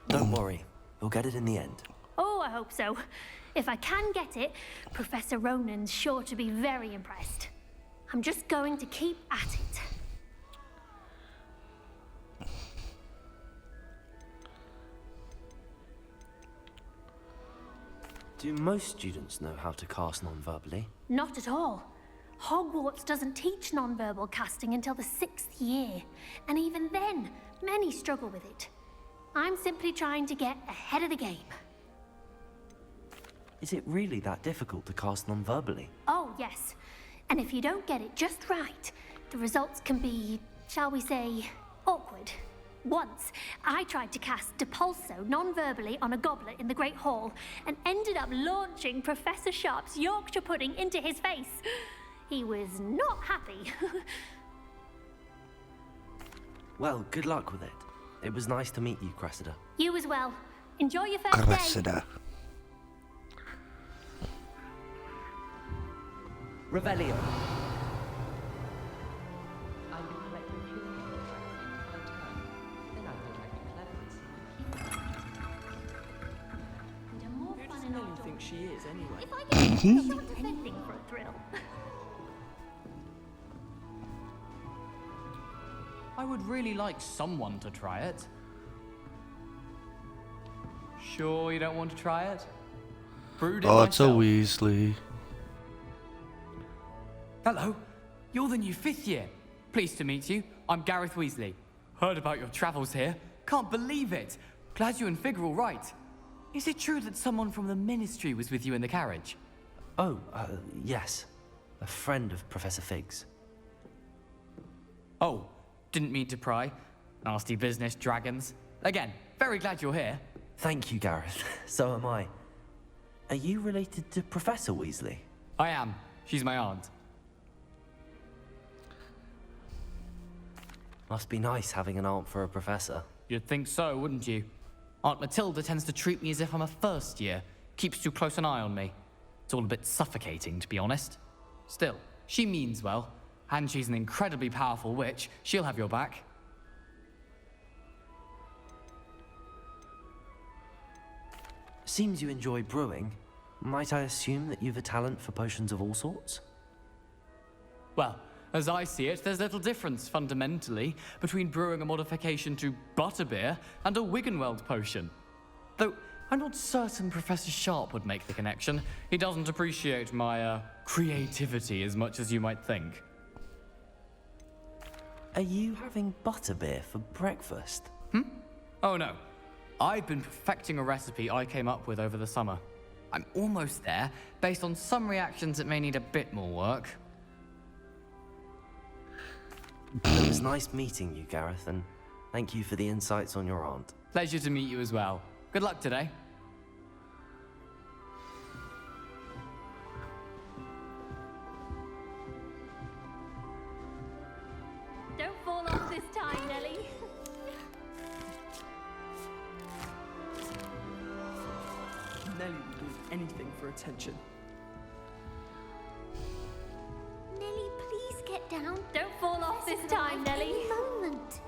Don't worry, you'll get it in the end. Oh, I hope so. If I can get it, Professor Ronan's sure to be very impressed. I'm just going to keep at it. Do most students know how to cast non-verbally? Not at all. Hogwarts doesn't teach non-verbal casting until the 6th year, and even then, many struggle with it. I'm simply trying to get ahead of the game. Is it really that difficult to cast non-verbally? Oh, yes. And if you don't get it just right, the results can be, shall we say, awkward. Once, I tried to cast Depulso non-verbally on a goblet in the Great Hall and ended up launching Professor Sharp's Yorkshire pudding into his face. He was not happy. Well, good luck with it. It was nice to meet you, Cressida. You as well. Enjoy your first day. Cressida. Revelio. She is anyway. If I get not defending for a thrill. I would really like someone to try it. Sure you don't want to try it? Brewed it Oh, it's a myself. Weasley. Hello, you're the new 5th year. Pleased to meet you. I'm Gareth Weasley. Heard about your travels here. Can't believe it. Glad you and Fig are all right. Is it true that someone from the Ministry was with you in the carriage? Oh, yes. A friend of Professor Fig's. Oh, didn't mean to pry. Nasty business, dragons. Again, very glad you're here. Thank you, Gareth. So am I. Are you related to Professor Weasley? I am. She's my aunt. Must be nice having an aunt for a professor. You'd think so, wouldn't you? Aunt Matilda tends to treat me as if I'm a first year. Keeps too close an eye on me. It's all a bit suffocating, to be honest. Still, she means well. And she's an incredibly powerful witch. She'll have your back. Seems you enjoy brewing. Might I assume that you've a talent for potions of all sorts? Well, as I see it, there's little difference, fundamentally, between brewing a modification to butterbeer and a Wiggenweld potion. Though, I'm not certain Professor Sharp would make the connection. He doesn't appreciate my, creativity as much as you might think. Are you having butterbeer for breakfast? Oh no. I've been perfecting a recipe I came up with over the summer. I'm almost there, based on some reactions that may need a bit more work. It was nice meeting you, Gareth, and thank you for the insights on your aunt. Pleasure to meet you as well. Good luck today. Don't fall off this time, Nellie. Nellie would do anything for attention. Nellie, please get down. Don't fall off this time, Nellie. Any moment.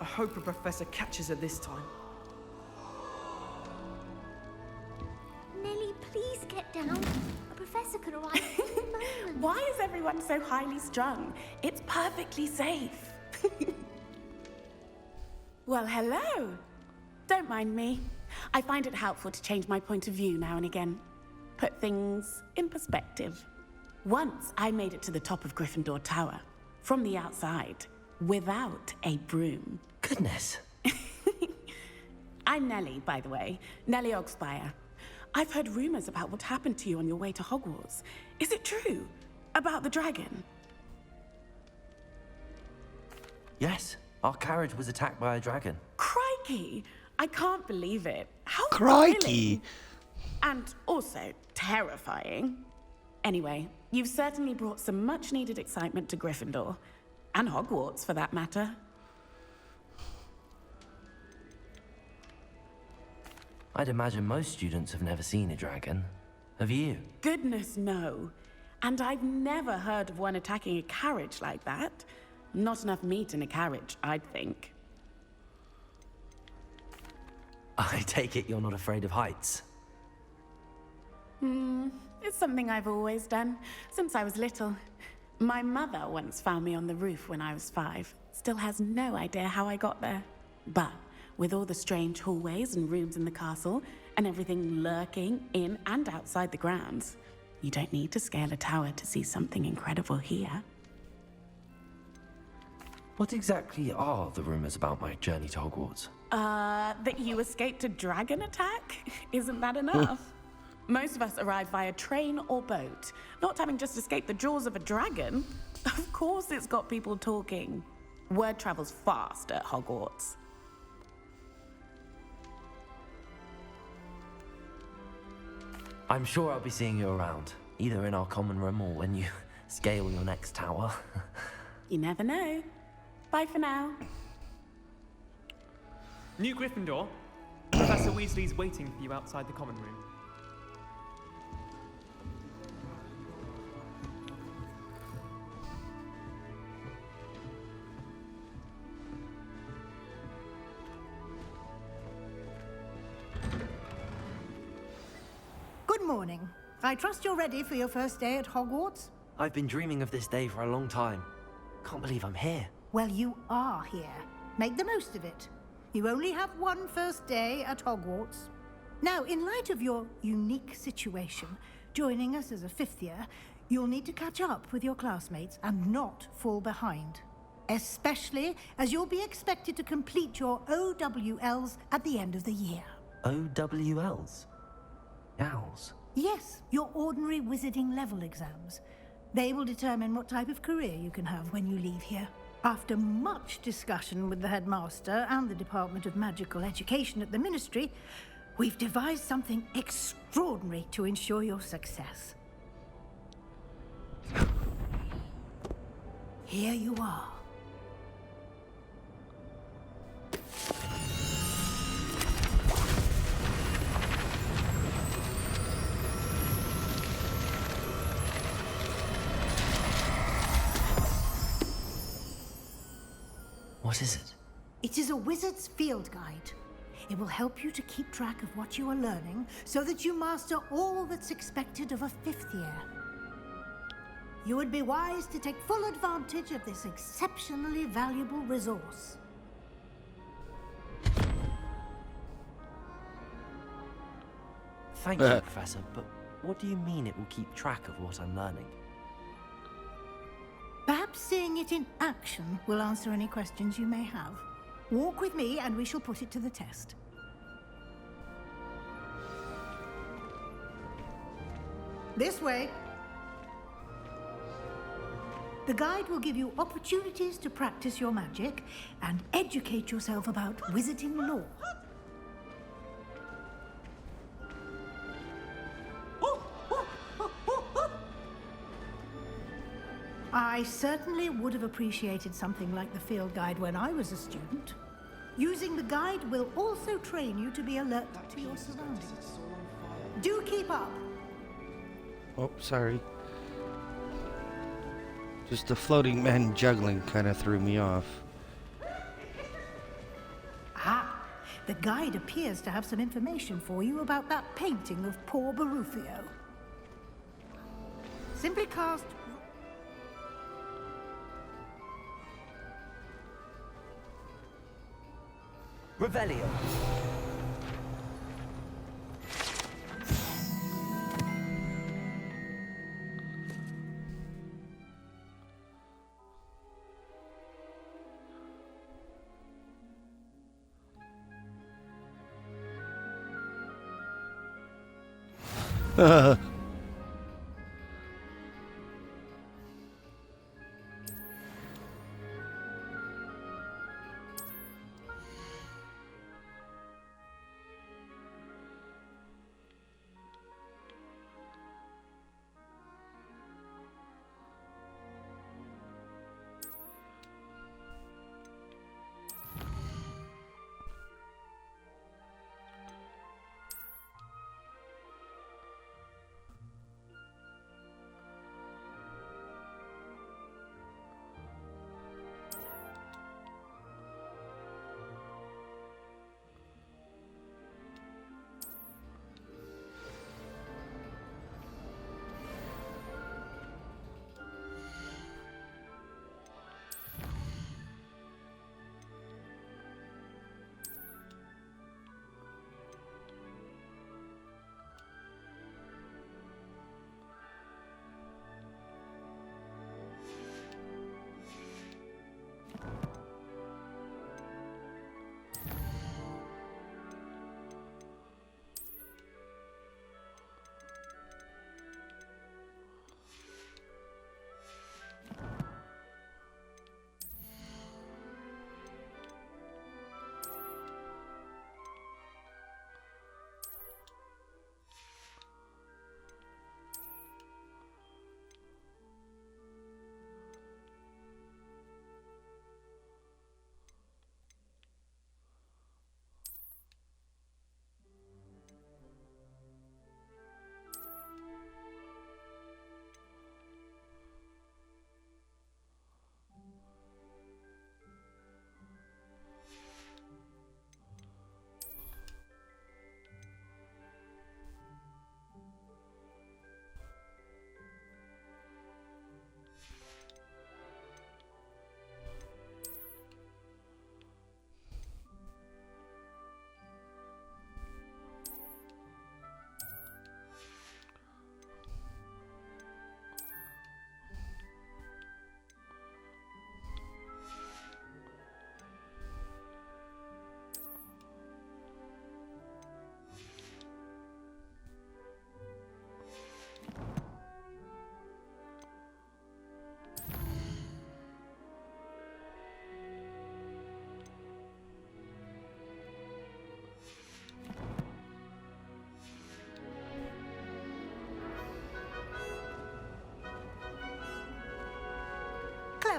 I hope a professor catches her this time. Nellie, please get down. A professor could arrive at any moment. Why is everyone so highly strung? It's perfectly safe. Well, hello. Don't mind me. I find it helpful to change my point of view now and again. Put things in perspective. Once I made it to the top of Gryffindor Tower, from the outside, without a broom. Goodness. I'm Nellie, by the way. Nellie Ogspire. I've heard rumors about what happened to you on your way to Hogwarts. Is it true? About the dragon? Yes, our carriage was attacked by a dragon. Crikey! I can't believe it. How Crikey! thrilling. And also terrifying. Anyway, you've certainly brought some much-needed excitement to Gryffindor. And Hogwarts, for that matter. I'd imagine most students have never seen a dragon. Have you? Goodness, no. And I've never heard of one attacking a carriage like that. Not enough meat in a carriage, I'd think. I take it you're not afraid of heights. It's something I've always done, since I was little. My mother once found me on the roof when I was 5. Still has no idea how I got there. But with all the strange hallways and rooms in the castle, and everything lurking in and outside the grounds, you don't need to scale a tower to see something incredible here. What exactly are the rumors about my journey to Hogwarts? That you escaped a dragon attack? Isn't that enough? Most of us arrive via train or boat, not having just escaped the jaws of a dragon. Of course it's got people talking. Word travels fast at Hogwarts. I'm sure I'll be seeing you around, either in our common room or when you scale your next tower. You never know. Bye for now. New Gryffindor. Professor Weasley's waiting for you outside the common room. Good morning. I trust you're ready for your first day at Hogwarts? I've been dreaming of this day for a long time. Can't believe I'm here. Well, you are here. Make the most of it. You only have one first day at Hogwarts. Now, in light of your unique situation, joining us as a 5th year, you'll need to catch up with your classmates and not fall behind. Especially as you'll be expected to complete your OWLs at the end of the year. OWLs? Owls? Yes, your ordinary wizarding level exams. They will determine what type of career you can have when you leave here. After much discussion with the headmaster and the Department of Magical Education at the Ministry, we've devised something extraordinary to ensure your success. Here you are. What is it? It is a wizard's field guide. It will help you to keep track of what you are learning so that you master all that's expected of a 5th year. You would be wise to take full advantage of this exceptionally valuable resource. Thank you, Professor, but what do you mean it will keep track of what I'm learning? Perhaps seeing it in action will answer any questions you may have. Walk with me and we shall put it to the test. This way. The guide will give you opportunities to practice your magic and educate yourself about wizarding lore. I certainly would have appreciated something like the field guide when I was a student. Using the guide will also train you to be alert to your surroundings. Do keep up! Oh, sorry. Just the floating men juggling kind of threw me off. Ah, the guide appears to have some information for you about that painting of poor Barufio. Simply cast... Revelio.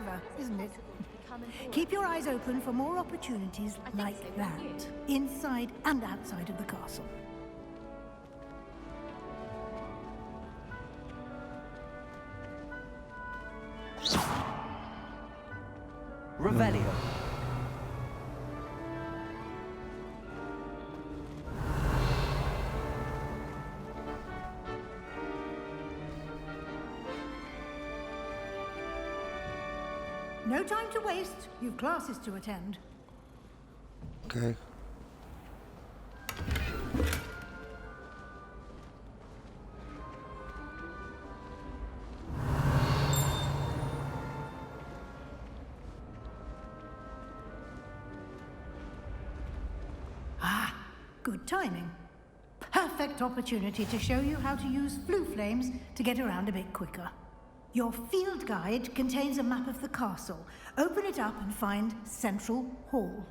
clever, isn't it? Keep your eyes open for more opportunities like that, inside and outside of the castle. Revelio. No time to waste. You've classes to attend. Okay. Ah, good timing. Perfect opportunity to show you how to use flue flames to get around a bit quicker. Your field guide contains a map of the castle. Open it up and find Central Hall.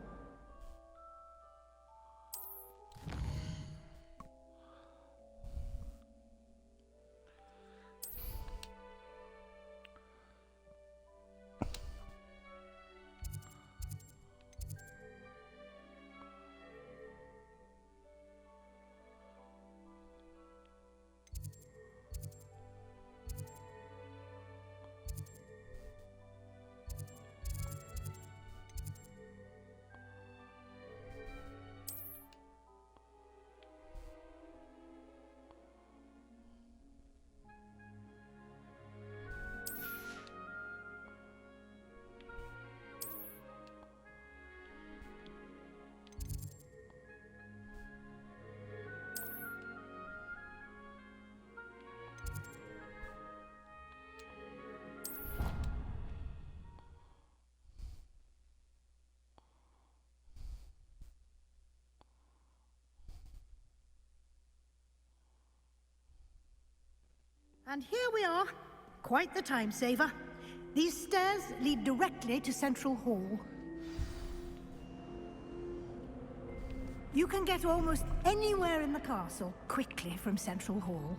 And here we are. Quite the time saver. These stairs lead directly to Central Hall. You can get almost anywhere in the castle quickly from Central Hall.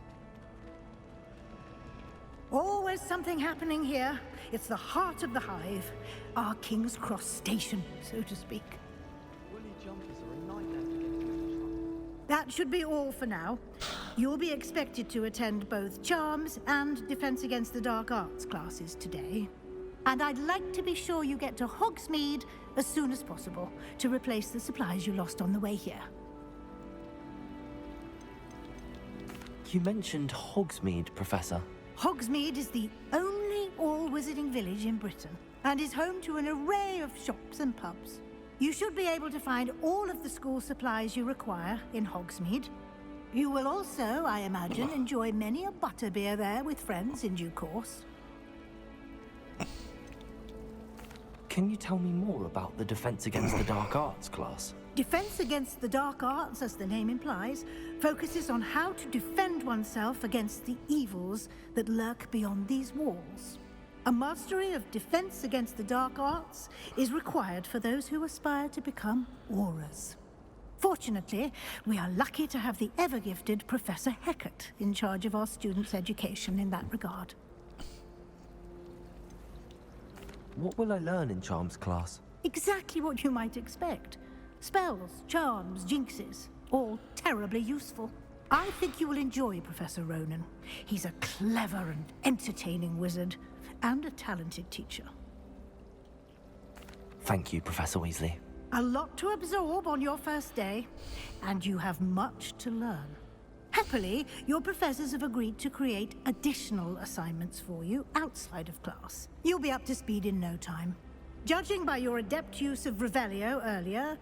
Always something happening here. It's the heart of the hive. Our King's Cross station, so to speak. That should be all for now. You'll be expected to attend both Charms and Defense Against the Dark Arts classes today. And I'd like to be sure you get to Hogsmeade as soon as possible to replace the supplies you lost on the way here. You mentioned Hogsmeade, Professor. Hogsmeade is the only all-wizarding village in Britain and is home to an array of shops and pubs. You should be able to find all of the school supplies you require in Hogsmeade. You will also, I imagine, enjoy many a butterbeer there with friends in due course. Can you tell me more about the Defense Against the Dark Arts class? Defense Against the Dark Arts, as the name implies, focuses on how to defend oneself against the evils that lurk beyond these walls. A mastery of Defense Against the Dark Arts is required for those who aspire to become Aurors. Fortunately, we are lucky to have the ever-gifted Professor Hecat in charge of our students' education in that regard. What will I learn in Charms class? Exactly what you might expect. Spells, charms, jinxes, all terribly useful. I think you will enjoy Professor Ronan. He's a clever and entertaining wizard, and a talented teacher. Thank you, Professor Weasley. A lot to absorb on your first day, and you have much to learn. Happily, your professors have agreed to create additional assignments for you outside of class. You'll be up to speed in no time. Judging by your adept use of Revelio earlier,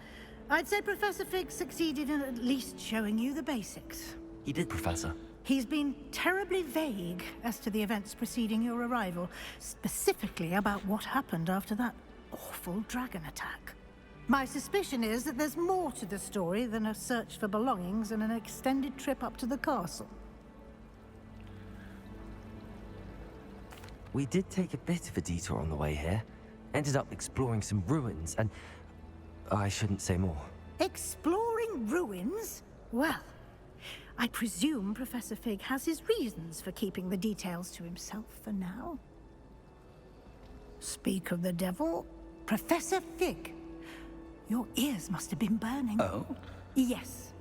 I'd say Professor Fig succeeded in at least showing you the basics. He did, Professor. He's been terribly vague as to the events preceding your arrival, specifically about what happened after that awful dragon attack. My suspicion is that there's more to the story than a search for belongings and an extended trip up to the castle. We did take a bit of a detour on the way here. Ended up exploring some ruins and... I shouldn't say more. Exploring ruins? Well, I presume Professor Fig has his reasons for keeping the details to himself for now. Speak of the devil, Professor Fig. Your ears must have been burning. Oh? Yes.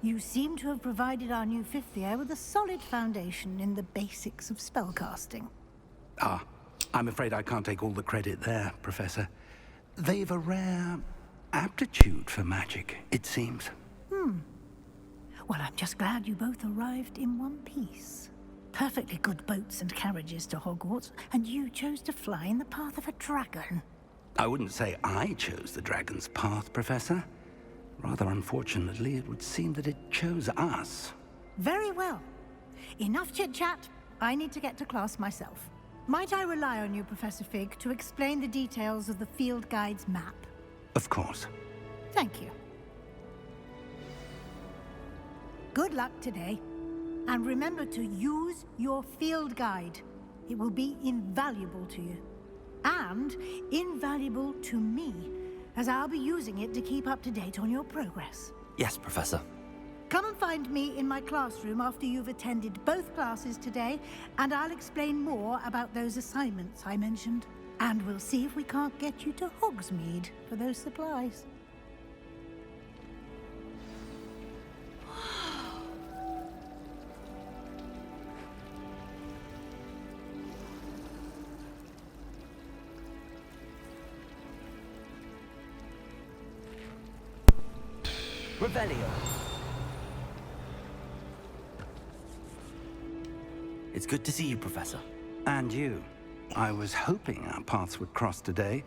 You seem to have provided our new fifth year with a solid foundation in the basics of spellcasting. Ah, I'm afraid I can't take all the credit there, Professor. They've a rare aptitude for magic, it seems. Well, I'm just glad you both arrived in one piece. Perfectly good boats and carriages to Hogwarts, and you chose to fly in the path of a dragon. I wouldn't say I chose the dragon's path, Professor. Rather unfortunately, it would seem that it chose us. Very well. Enough chit-chat. I need to get to class myself. Might I rely on you, Professor Fig, to explain the details of the field guide's map? Of course. Thank you. Good luck today. And remember to use your field guide. It will be invaluable to you. And invaluable to me, as I'll be using it to keep up to date on your progress. Yes, Professor. Come and find me in my classroom after you've attended both classes today, and I'll explain more about those assignments I mentioned. And we'll see if we can't get you to Hogsmeade for those supplies. Revelio. It's good to see you, Professor. And you. I was hoping our paths would cross today,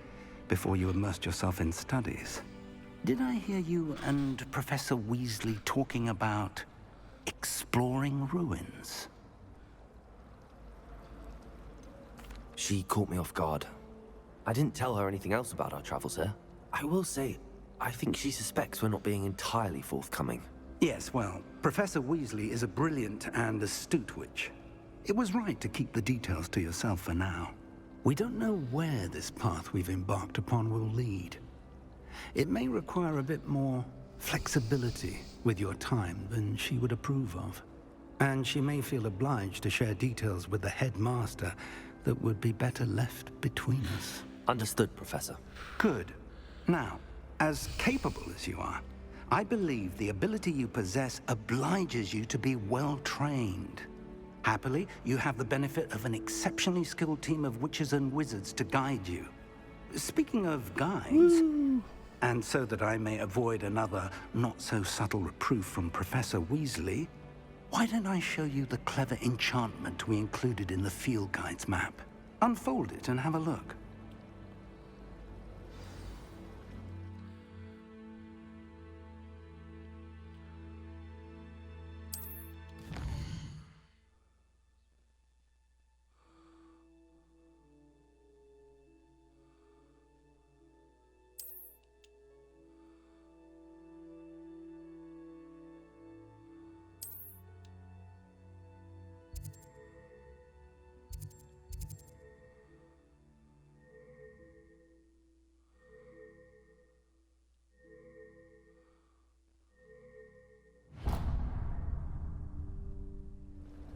before you immersed yourself in studies. Did I hear you and Professor Weasley talking about exploring ruins? She caught me off guard. I didn't tell her anything else about our travels here. I will say, I think she suspects we're not being entirely forthcoming. Yes, well, Professor Weasley is a brilliant and astute witch. It was right to keep the details to yourself for now. We don't know where this path we've embarked upon will lead. It may require a bit more flexibility with your time than she would approve of. And she may feel obliged to share details with the headmaster that would be better left between us. Understood, Professor. Good. Now, as capable as you are, I believe the ability you possess obliges you to be well trained. Happily, you have the benefit of an exceptionally skilled team of witches and wizards to guide you. Speaking of guides, and so that I may avoid another not-so-subtle reproof from Professor Weasley, why don't I show you the clever enchantment we included in the field guide's map? Unfold it and have a look.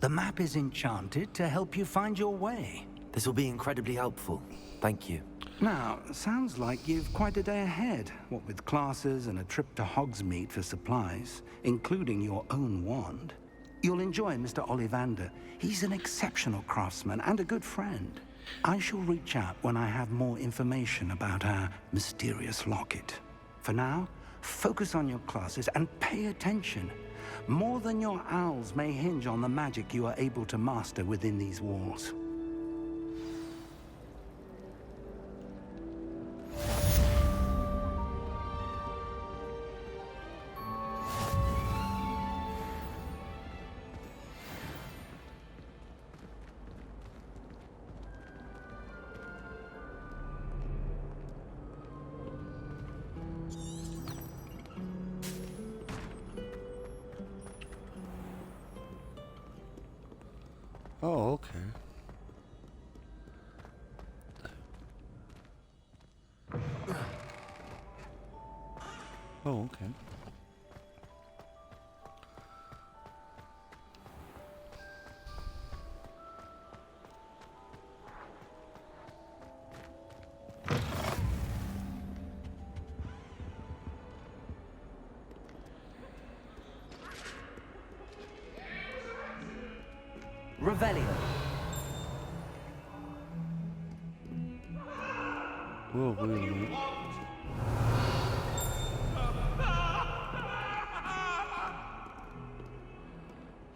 The map is enchanted to help you find your way. This will be incredibly helpful. Thank you. Now, sounds like you've quite a day ahead, what with classes and a trip to Hogsmeade for supplies, including your own wand. You'll enjoy Mr. Ollivander. He's an exceptional craftsman and a good friend. I shall reach out when I have more information about our mysterious locket. For now, focus on your classes and pay attention. More than your owls may hinge on the magic you are able to master within these walls. Oh, okay. Oh, okay. Revelio. Whoa, wait a minute.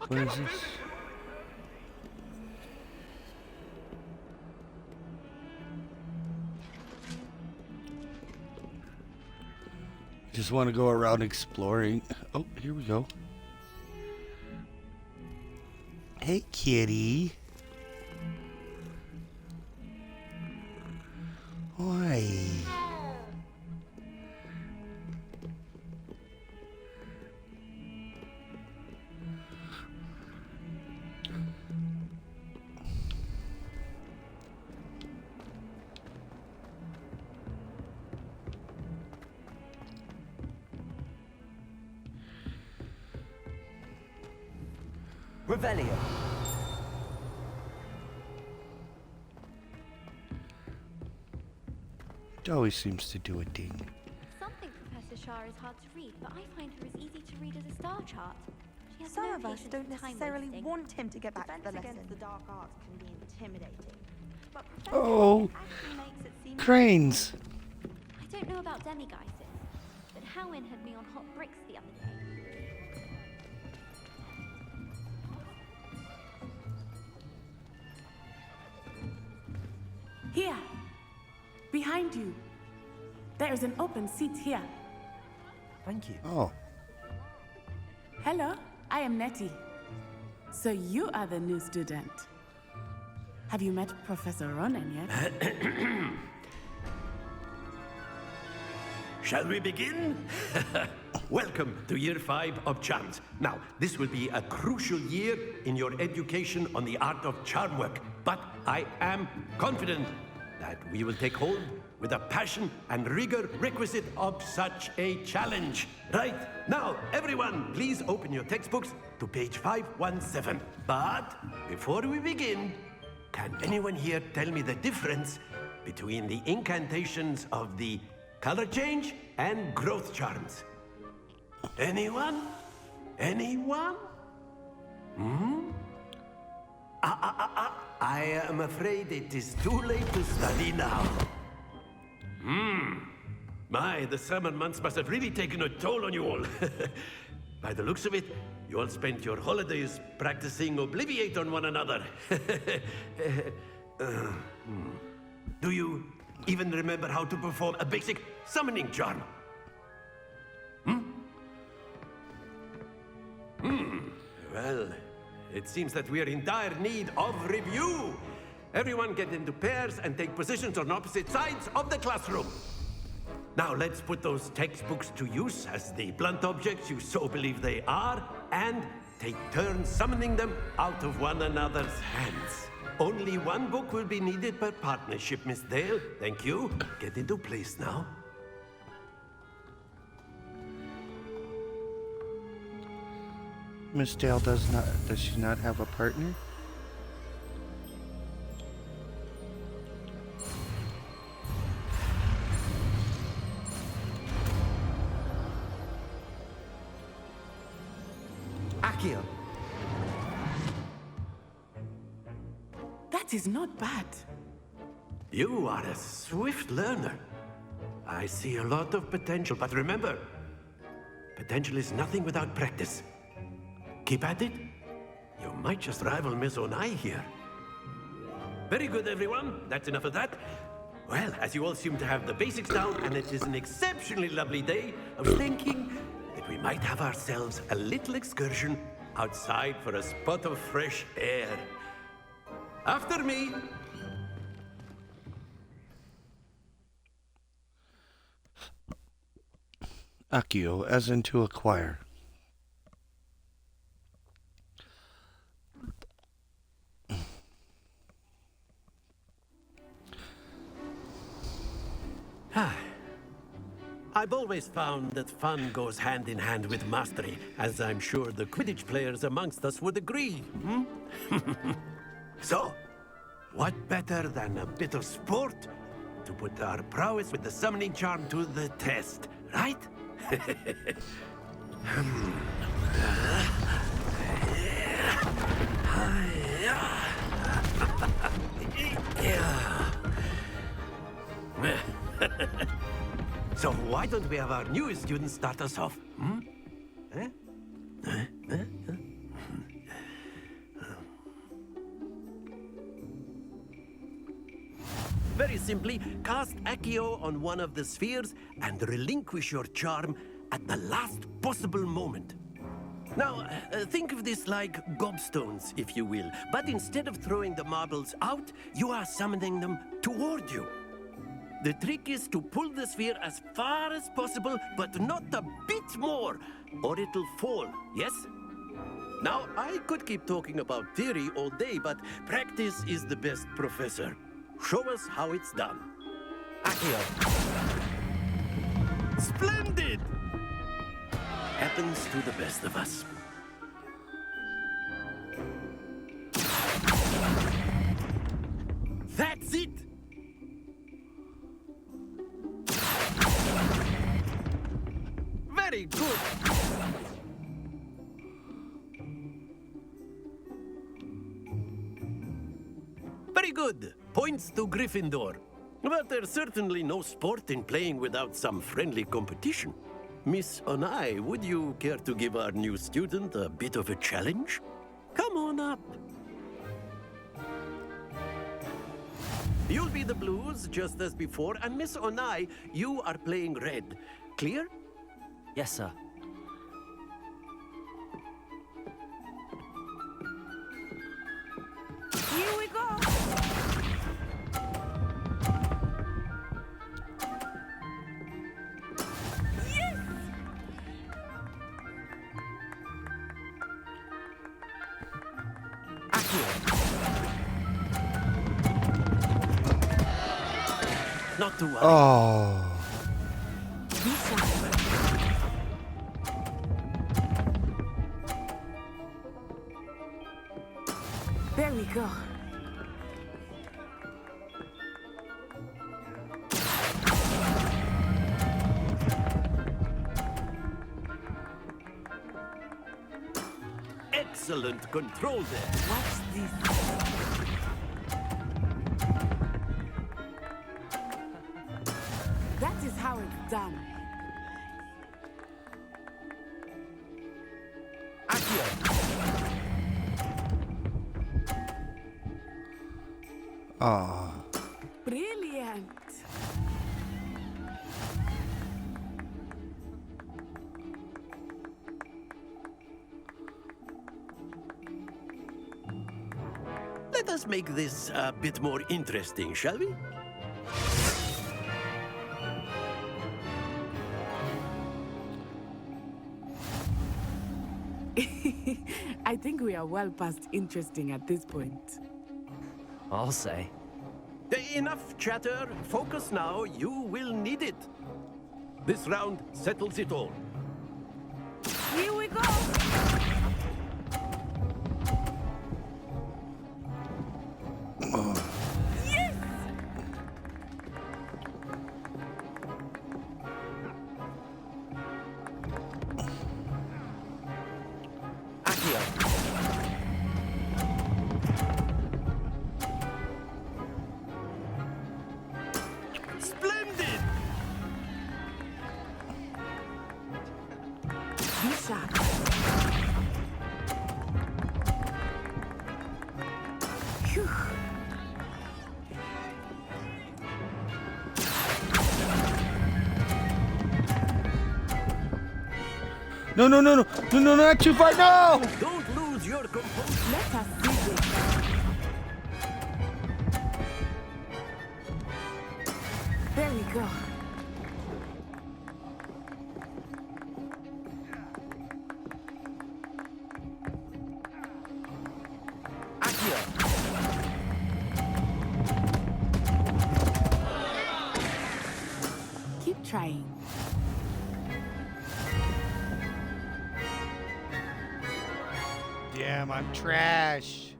What is this? Just want to go around exploring. Oh, here we go. Hey, kitty. Why? Revelio. It always seems to do a ding. Some think Professor Shah is hard to read, but I find her as easy to read as a star chart. She has Some no of us patience don't with time necessarily wasting. want him to get back to the Defense lesson. against the dark arts can be intimidating. But Oh, actually makes it seem cranes. I don't know about demiguises, but Howin had me on hot bricks the other day. Here, behind you. There is an open seat here. Thank you. Oh. Hello, I am Nettie. So you are the new student. Have you met Professor Ronan yet? Shall we begin? Welcome to Year 5 of Charms. Now, this will be a crucial year in your education on the art of charm work, but I am confident that we will take hold with the passion and rigor requisite of such a challenge. Right, now, everyone, please open your textbooks to page 517. But before we begin, can anyone here tell me the difference between the incantations of the color change and growth charms? Anyone? Anyone? I am afraid it is too late to study now. My, the summer months must have really taken a toll on you all. By the looks of it, you all spent your holidays practicing Obliviate on one another. Do you even remember how to perform a basic summoning charm? Well, it seems that we are in dire need of review. Everyone get into pairs and take positions on opposite sides of the classroom. Now let's put those textbooks to use as the blunt objects you so believe they are, and take turns summoning them out of one another's hands. Only one book will be needed per partnership, Miss Dale. Thank you. Get into place now. Miss Dale does she not have a partner? Accio. That is not bad. You are a swift learner. I see a lot of potential, but remember, potential is nothing without practice. Keep at it. You might just rival Miss Onai here. Very good, everyone. That's enough of that. Well, as you all seem to have the basics down, and it is an exceptionally lovely day, I was thinking that we might have ourselves a little excursion outside for a spot of fresh air. After me. Accio, as in to acquire. I've always found that fun goes hand in hand with mastery, as I'm sure the Quidditch players amongst us would agree. So, what better than a bit of sport to put our prowess with the summoning charm to the test, right? don't we have our newest student start us off? Hmm? Eh? Very simply, cast Accio on one of the spheres and relinquish your charm at the last possible moment. Now, think of this like gobstones, if you will, but instead of throwing the marbles out, you are summoning them toward you. The trick is to pull the sphere as far as possible, but not a bit more, or it'll fall, yes? Now, I could keep talking about theory all day, but practice is the best professor. Show us how it's done. Accio. Splendid! Happens to the best of us. That's it! Very good! Very good! Points to Gryffindor. But there's certainly no sport in playing without some friendly competition. Miss Onai, would you care to give our new student a bit of a challenge? Come on up. You'll be the blues, just as before, and Miss Onai, you are playing red. Clear? Yes, sir. Here we go! Yes! Not to worry. Oh. There we go. Excellent control there. Watch this. That is how it's done. Ah. Brilliant. Let us make this a bit more interesting, shall we? I think we are well past interesting at this point. I'll say. Enough chatter. Focus now. You will need it. This round settles it all. Here we go! Yes! Splendid! Lisa. Phew. No, no, no, no, no, no, not too far, no! Don't lose your composure. Let us see this. There we go. Keep trying. Damn, I'm trash.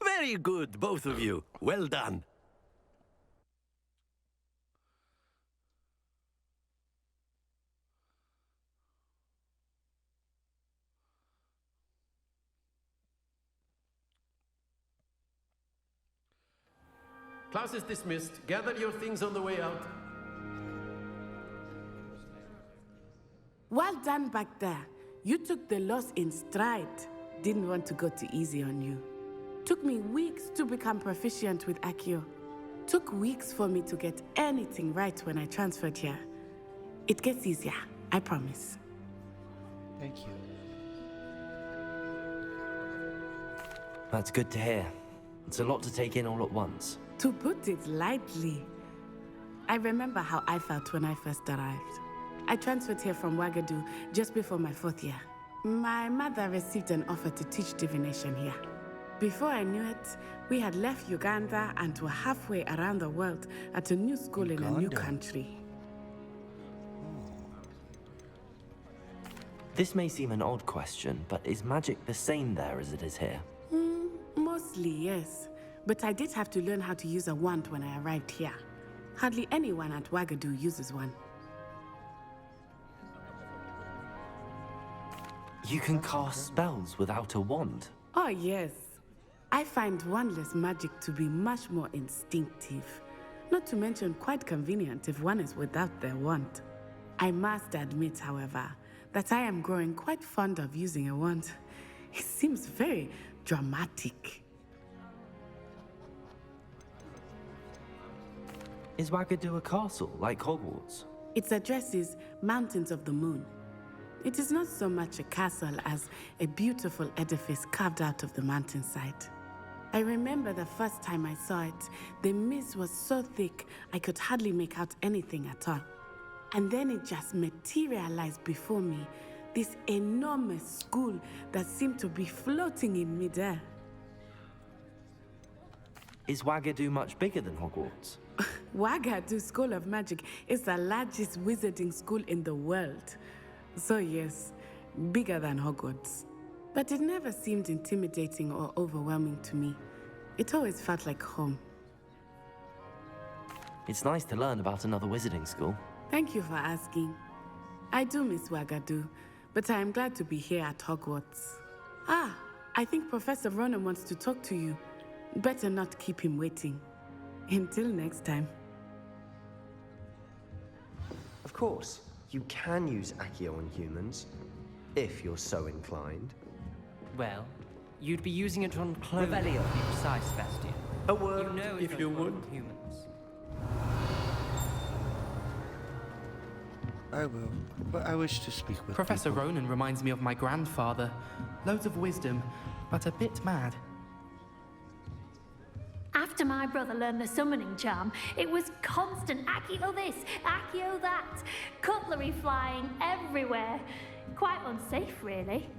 Very good, both of you. Well done. Class is dismissed. Gather your things on the way out. done back there. You took the loss in stride. Didn't want to go too easy on you. Took me weeks to become proficient with Accio. Took weeks for me to get anything right when I transferred here. It gets easier, I promise. Thank you. That's good to hear. It's a lot to take in all at once. To put it lightly, I remember how I felt when I first arrived. I transferred here from Ouagadougou just before my 4th year. My mother received an offer to teach divination here. Before I knew it, we had left Uganda and were halfway around the world at a new school in a new country. This may seem an odd question, but is magic the same there as it is here? Mostly, yes. But I did have to learn how to use a wand when I arrived here. Hardly anyone at Ouagadougou uses one. You can cast spells without a wand? Oh, yes. I find wandless magic to be much more instinctive. Not to mention quite convenient if one is without their wand. I must admit, however, that I am growing quite fond of using a wand. It seems very dramatic. Is Ouagadougou a castle, like Hogwarts? Its address is Mountains of the Moon. It is not so much a castle as a beautiful edifice carved out of the mountainside. I remember the first time I saw it, the mist was so thick I could hardly make out anything at all. And then it just materialized before me, this enormous school that seemed to be floating in midair. Is Ouagadougou much bigger than Hogwarts? Ouagadougou School of Magic is the largest wizarding school in the world. So yes, bigger than Hogwarts. But it never seemed intimidating or overwhelming to me. It always felt like home. It's nice to learn about another wizarding school. Thank you for asking. I do miss Ouagadougou, but I am glad to be here at Hogwarts. Ah, I think Professor Ronan wants to talk to you. Better not keep him waiting. Until next time. Of course, you can use Accio on humans, if you're so inclined. Well, you'd be using it on clones. Revelio, to be precise, Sebastian. A word, you know if you would. Humans. I will, but I wish to speak with Professor people. Ronan reminds me of my grandfather. Loads of wisdom, but a bit mad. After my brother learned the summoning charm, it was constant Accio this, Accio that. Cutlery flying everywhere. Quite unsafe, really.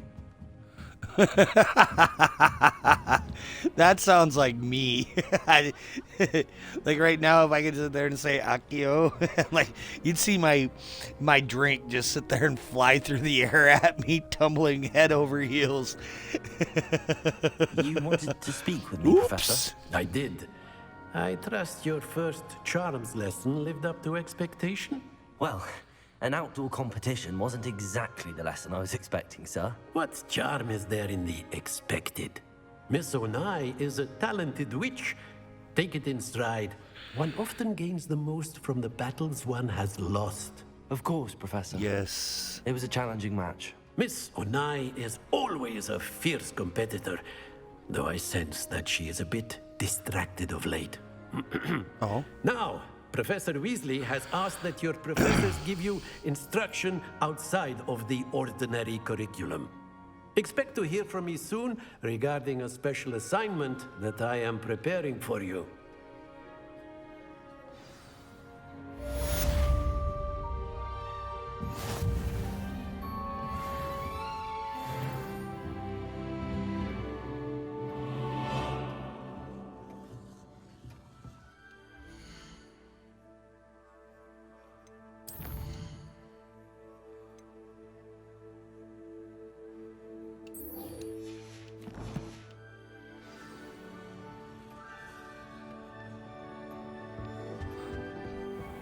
That sounds like me. Like right now, if I could sit there and say Accio, like you'd see my drink just sit there and fly through the air at me, tumbling head over heels. You wanted to speak with me, Professor? I did. I trust your first charms lesson lived up to expectation? Well, an outdoor competition wasn't exactly the lesson I was expecting, sir. What charm is there in the expected? Miss Onai is a talented witch. Take it in stride. One often gains the most from the battles one has lost. Of course, Professor. Yes. It was a challenging match. Miss Onai is always a fierce competitor, though I sense that she is a bit distracted of late. Oh? Now, Professor Weasley has asked that your professors give you instruction outside of the ordinary curriculum. Expect to hear from me soon regarding a special assignment that I am preparing for you.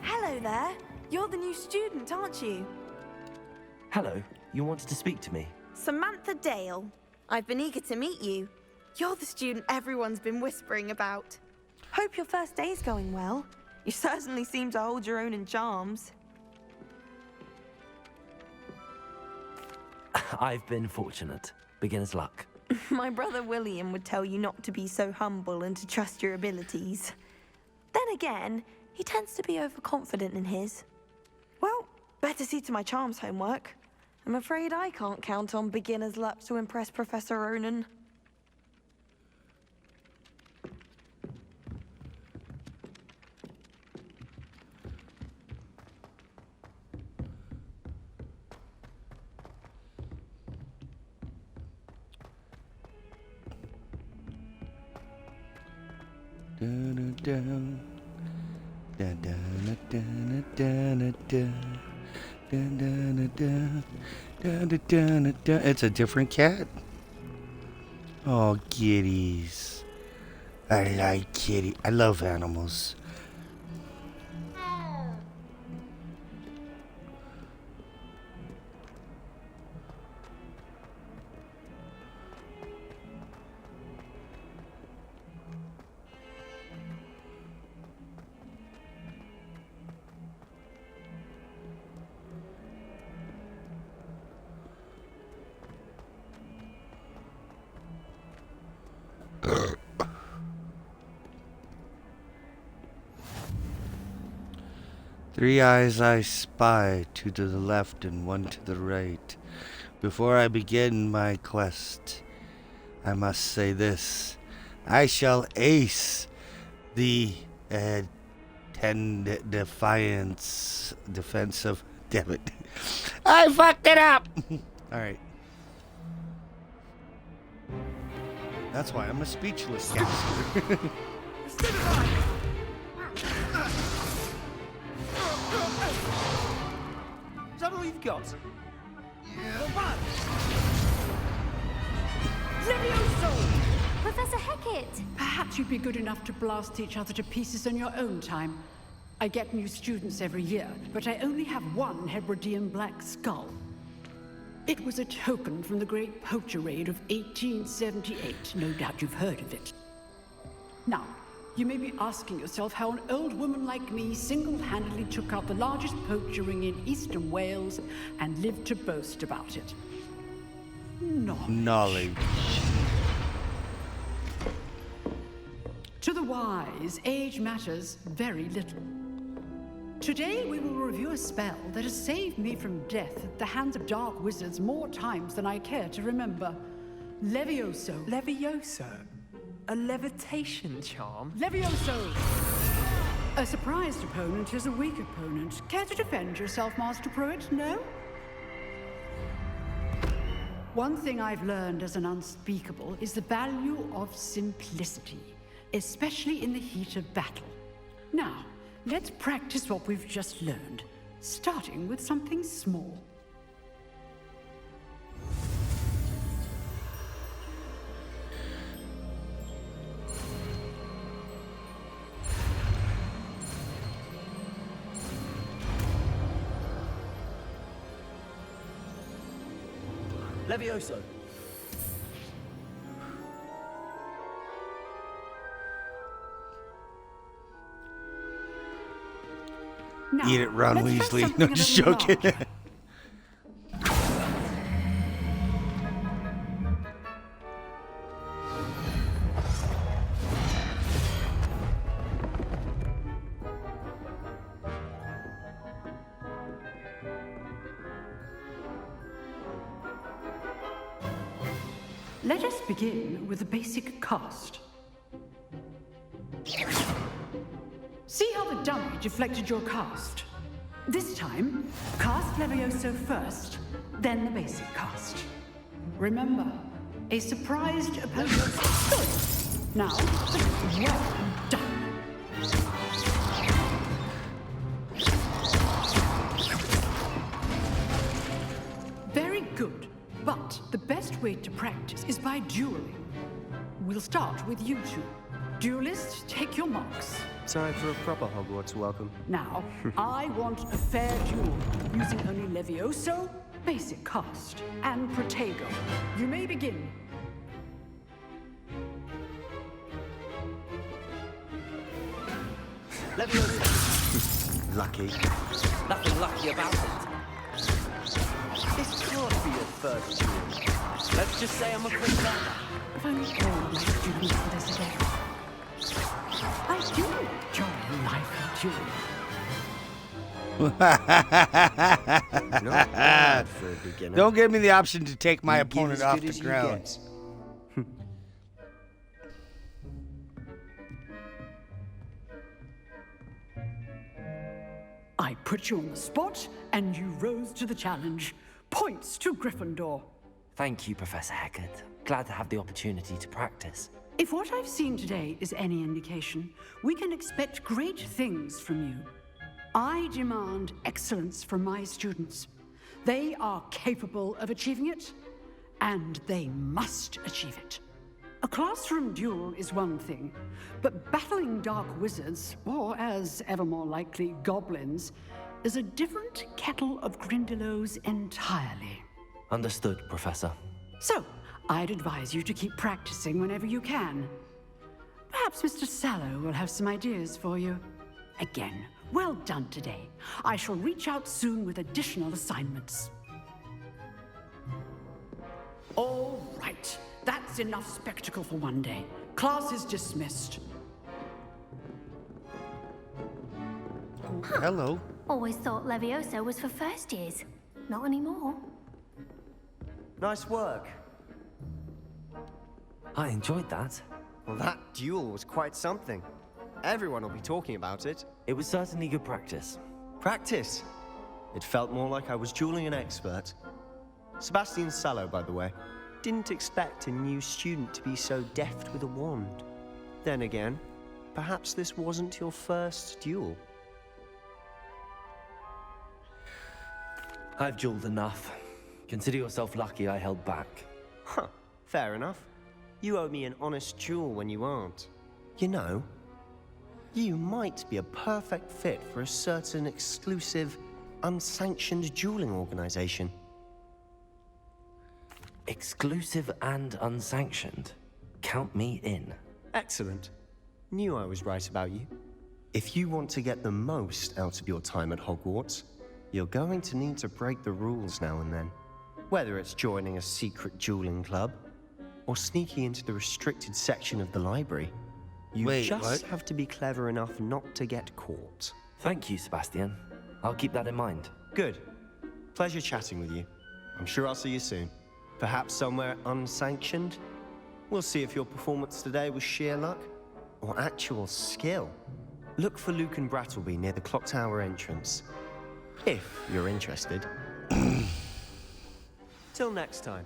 Hello there. You're the new student, aren't you? Hello, you wanted to speak to me? Samantha Dale. I've been eager to meet you. You're the student everyone's been whispering about. Hope your first day's going well. You certainly seem to hold your own in charms. I've been fortunate. Beginner's luck. My brother William would tell you not to be so humble and to trust your abilities. Then again, he tends to be overconfident in his. Well, better see to my charms homework. I'm afraid I can't count on beginner's luck to impress Professor Ronan. It's a different cat. Oh, kitties. I like kitty. I love animals. Three eyes I spy, two to the left and one to the right. Before I begin my quest, I must say this. I shall ace the defense of... Damn it. I fucked it up! Alright. That's why I'm a speechless caster. Is that all you've got? Yeah. Professor Hecat! Perhaps you'd be good enough to blast each other to pieces on your own time. I get new students every year, but I only have one Hebridean black skull. It was a token from the Great Poacher Raid of 1878. No doubt you've heard of it. Now, you may be asking yourself how an old woman like me single-handedly took out the largest poacher ring in eastern Wales and lived to boast about it. Knowledge. To the wise, age matters very little. Today we will review a spell that has saved me from death at the hands of dark wizards more times than I care to remember. Levioso. Levioso? A levitation charm? Levioso! A surprised opponent is a weak opponent. Care to defend yourself, Master Pruitt? No? One thing I've learned as an unspeakable is the value of simplicity, especially in the heat of battle. Now, let's practice what we've just learned, starting with something small. Levioso. Now, eat it, Ron Weasley. No, just joking. Let us begin with a basic cast. See how the dummy deflected your cast? This time, cast Levioso first, then the basic cast. Remember, a surprised opponent. Good. Now, well done. Very good. But the best way to practice is by dueling. We'll start with you two. Duelists, take your marks. Time for a proper Hogwarts welcome. Now, I want a fair duel, using only Levioso, basic cast, and Protego. You may begin. Levioso. Lucky. Nothing lucky about it. This can't be a first duel. Let's just say I'm a quick learner. If only all my students were this again. I do enjoy life and dueling. Not bad for a beginner. Don't give me the option to take my You give opponent as off good the as you ground. get. I put you on the spot, and you rose to the challenge. Points to Gryffindor. Thank you, Professor Hecat. Glad to have the opportunity to practice. If what I've seen today is any indication, we can expect great things from you. I demand excellence from my students. They are capable of achieving it, and they must achieve it. A classroom duel is one thing, but battling dark wizards, or as ever more likely, goblins, is a different kettle of Grindylows entirely. Understood, Professor. So, I'd advise you to keep practicing whenever you can. Perhaps Mr. Sallow will have some ideas for you. Again, well done today. I shall reach out soon with additional assignments. All right. That's enough spectacle for one day. Class is dismissed. Hello. Always thought Levioso was for first years. Not anymore. Nice work. I enjoyed that. Well, that duel was quite something. Everyone will be talking about it. It was certainly good practice. Practice? It felt more like I was dueling an expert. Sebastian Sallow, by the way. Didn't expect a new student to be so deft with a wand. Then again, perhaps this wasn't your first duel. I've dueled enough. Consider yourself lucky I held back. Huh, fair enough. You owe me an honest duel when you aren't. You know, you might be a perfect fit for a certain exclusive, unsanctioned dueling organization. Exclusive and unsanctioned. Count me in. Excellent. Knew I was right about you. If you want to get the most out of your time at Hogwarts, you're going to need to break the rules now and then. Whether it's joining a secret dueling club, or sneaking into the restricted section of the library, you just have to be clever enough not to get caught. Thank you, Sebastian. I'll keep that in mind. Good. Pleasure chatting with you. I'm sure I'll see you soon. Perhaps somewhere unsanctioned? We'll see if your performance today was sheer luck or actual skill. Look for Luke and Brattleby near the clock tower entrance. If you're interested. Till next time.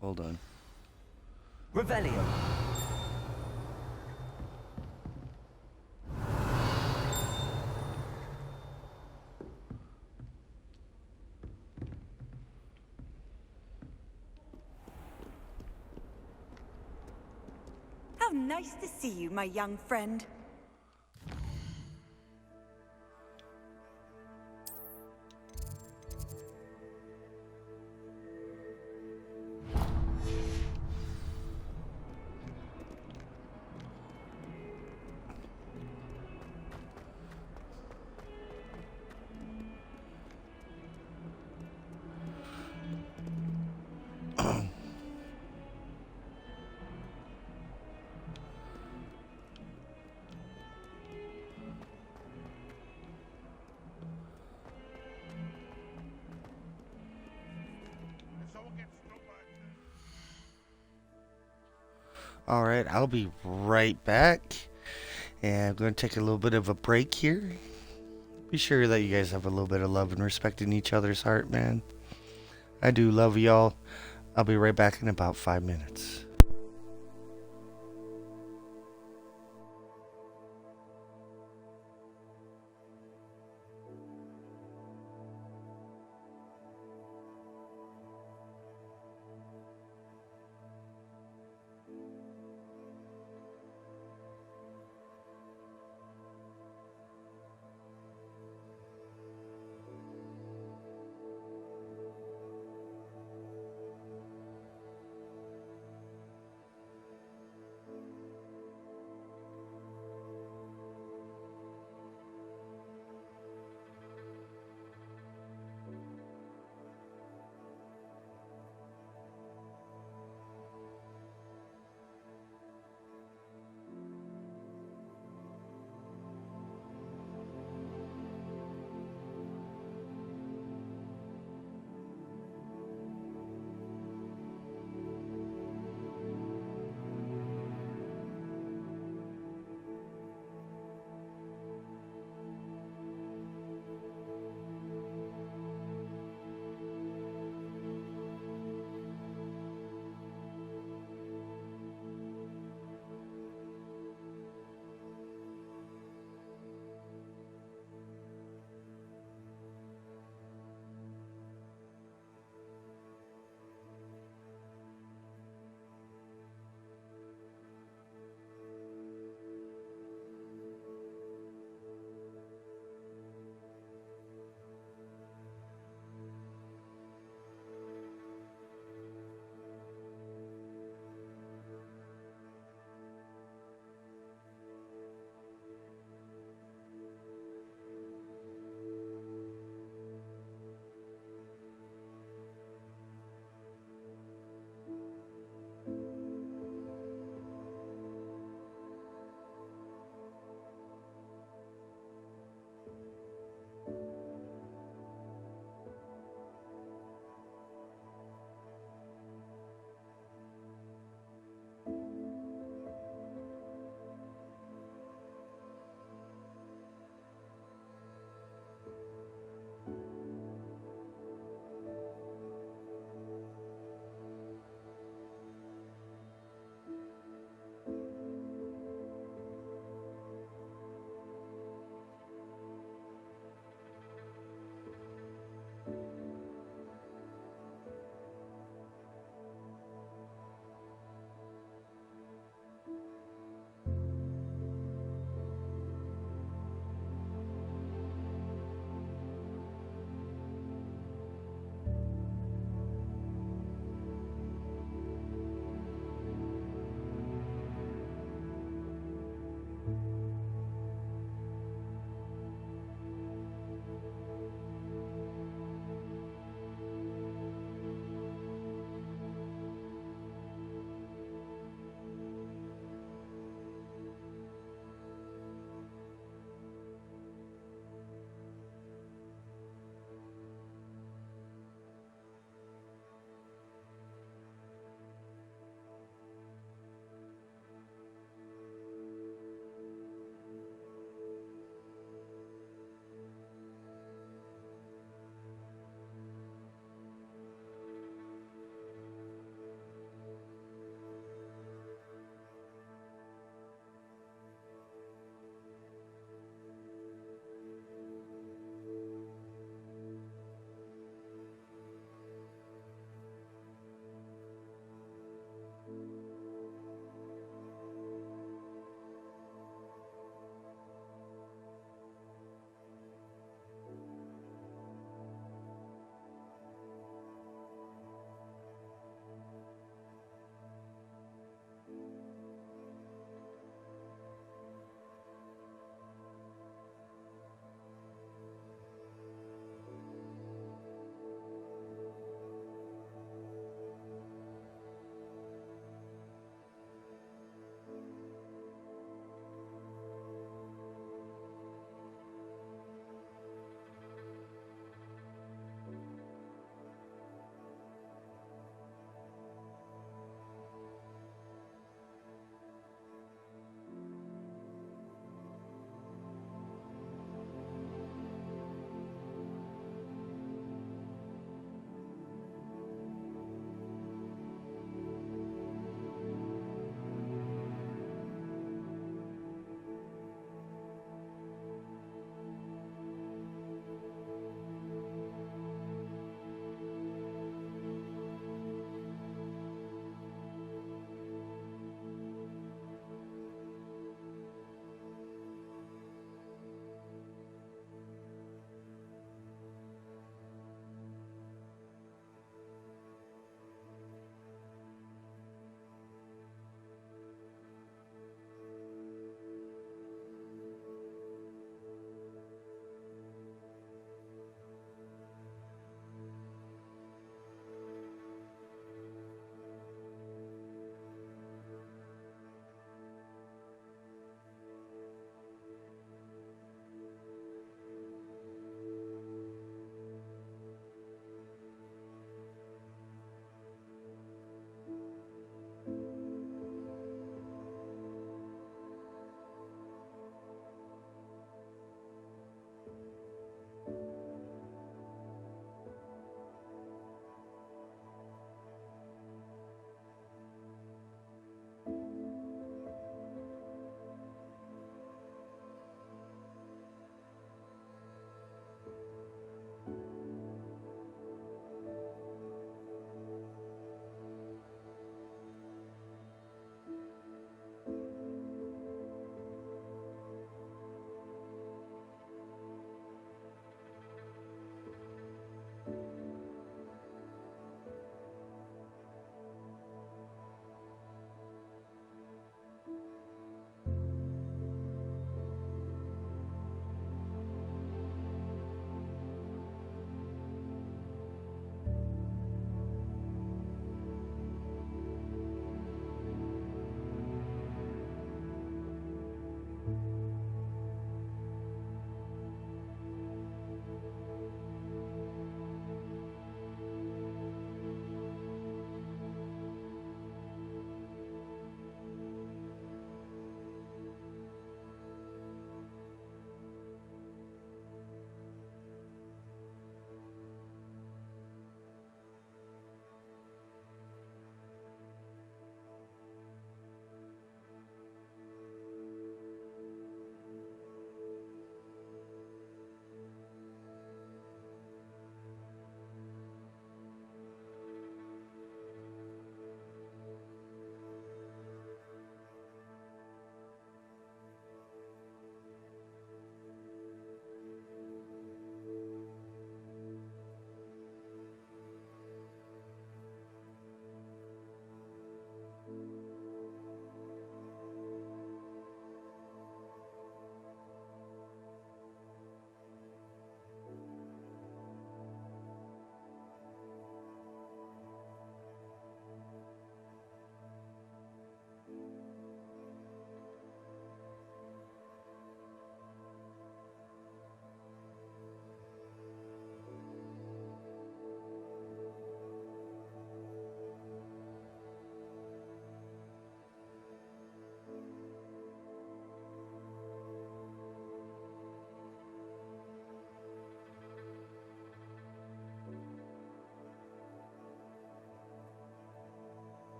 Hold on. Revelio. How nice to see you, my young friend. Alright, I'll be right back. And I'm going to take a little bit of a break here. Be sure that you guys have a little bit of love and respect in each other's heart, man. I do love y'all. I'll be right back in about 5 minutes.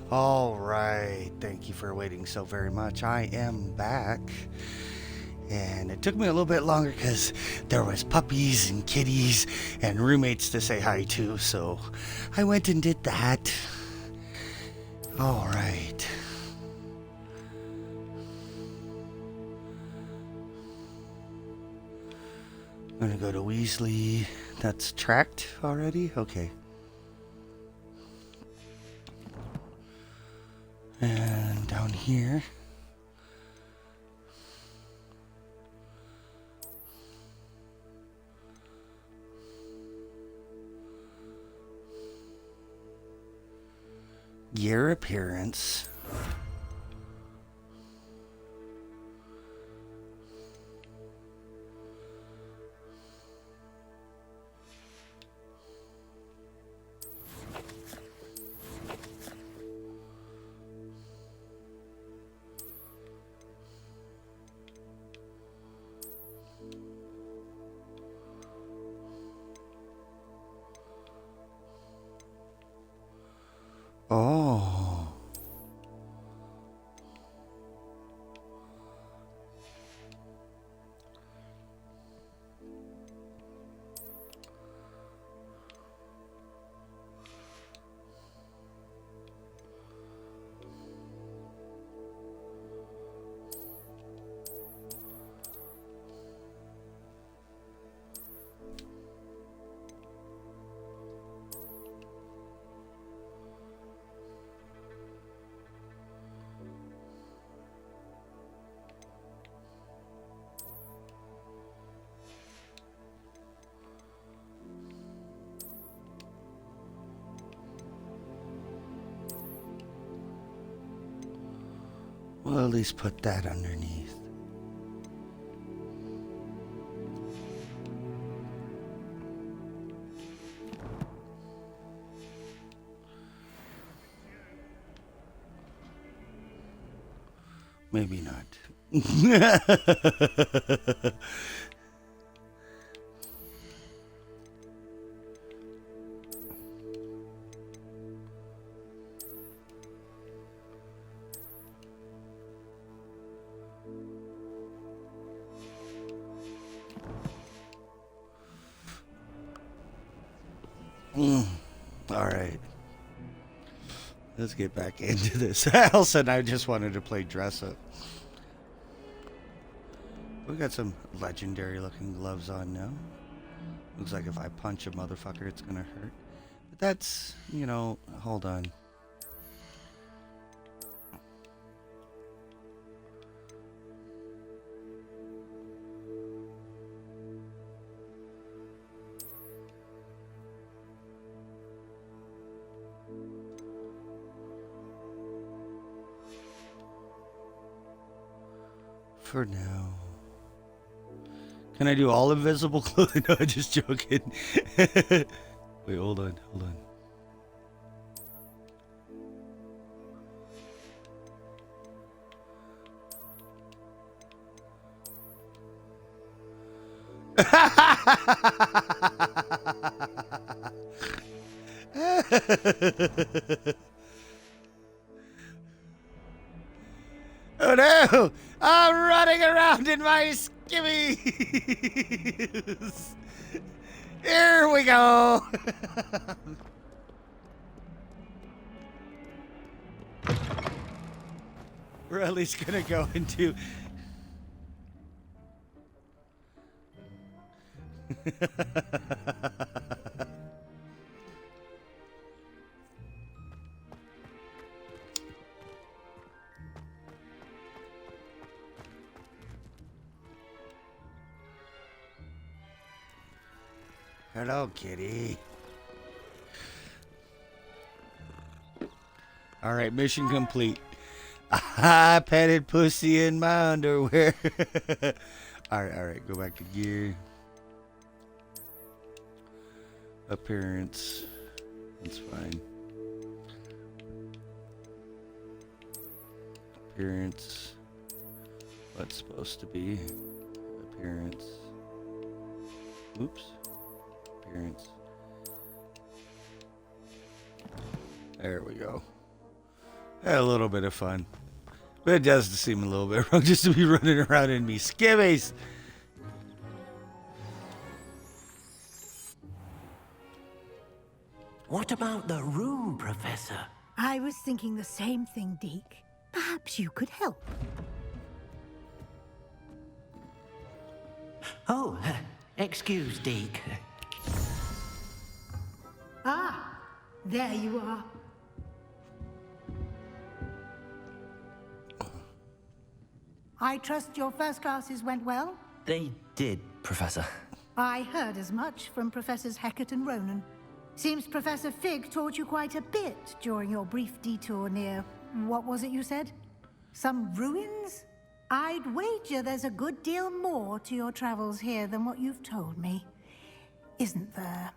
All right. Thank you for waiting so very much. I am back. And it took me a little bit longer because there was puppies and kitties and roommates to say hi to. So I went and did that. All right. I'm going to go to Weasley. That's tracked already? Okay. And down here. Your appearance. Oh. Well, at least put that underneath. Maybe not. All right. Let's get back into this. All of a sudden, I just wanted to play dress up. We got some legendary looking gloves on now. Looks like if I punch a motherfucker, it's gonna hurt. But that's, you know, hold on. For now. Can I do all invisible clothing? No, just joking. Wait, hold on, hold on. Oh no! I'm running around in my skivvies! Here we go! We're at least gonna go into... Hello, kitty. All right, mission complete. I petted pussy in my underwear. all right, go back to gear. Appearance. That's fine. Appearance. What's supposed to be? Appearance. Oops. Appearance. There we go. A little bit of fun. But it does seem a little bit wrong just to be running around in me skivvies. What about the room, Professor? I was thinking the same thing, Deke. Perhaps you could help. Oh, excuse, Deke. Ah, there you are. I trust your first classes went well? They did, Professor. I heard as much from Professors Hecat and Ronan. Seems Professor Fig taught you quite a bit during your brief detour near... what was it you said? Some ruins? I'd wager there's a good deal more to your travels here than what you've told me. Isn't there?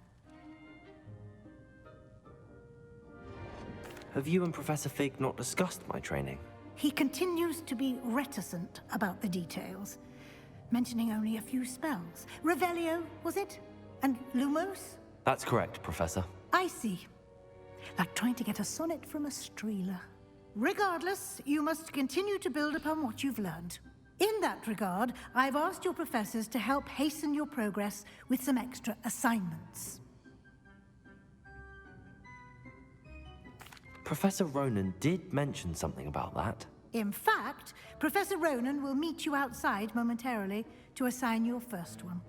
Have you and Professor Fig not discussed my training? He continues to be reticent about the details, mentioning only a few spells. Revelio, was it? And Lumos? That's correct, Professor. I see. Like trying to get a sonnet from a streeler. Regardless, you must continue to build upon what you've learned. In that regard, I've asked your professors to help hasten your progress with some extra assignments. Professor Ronan did mention something about that. In fact, Professor Ronan will meet you outside momentarily to assign your first one.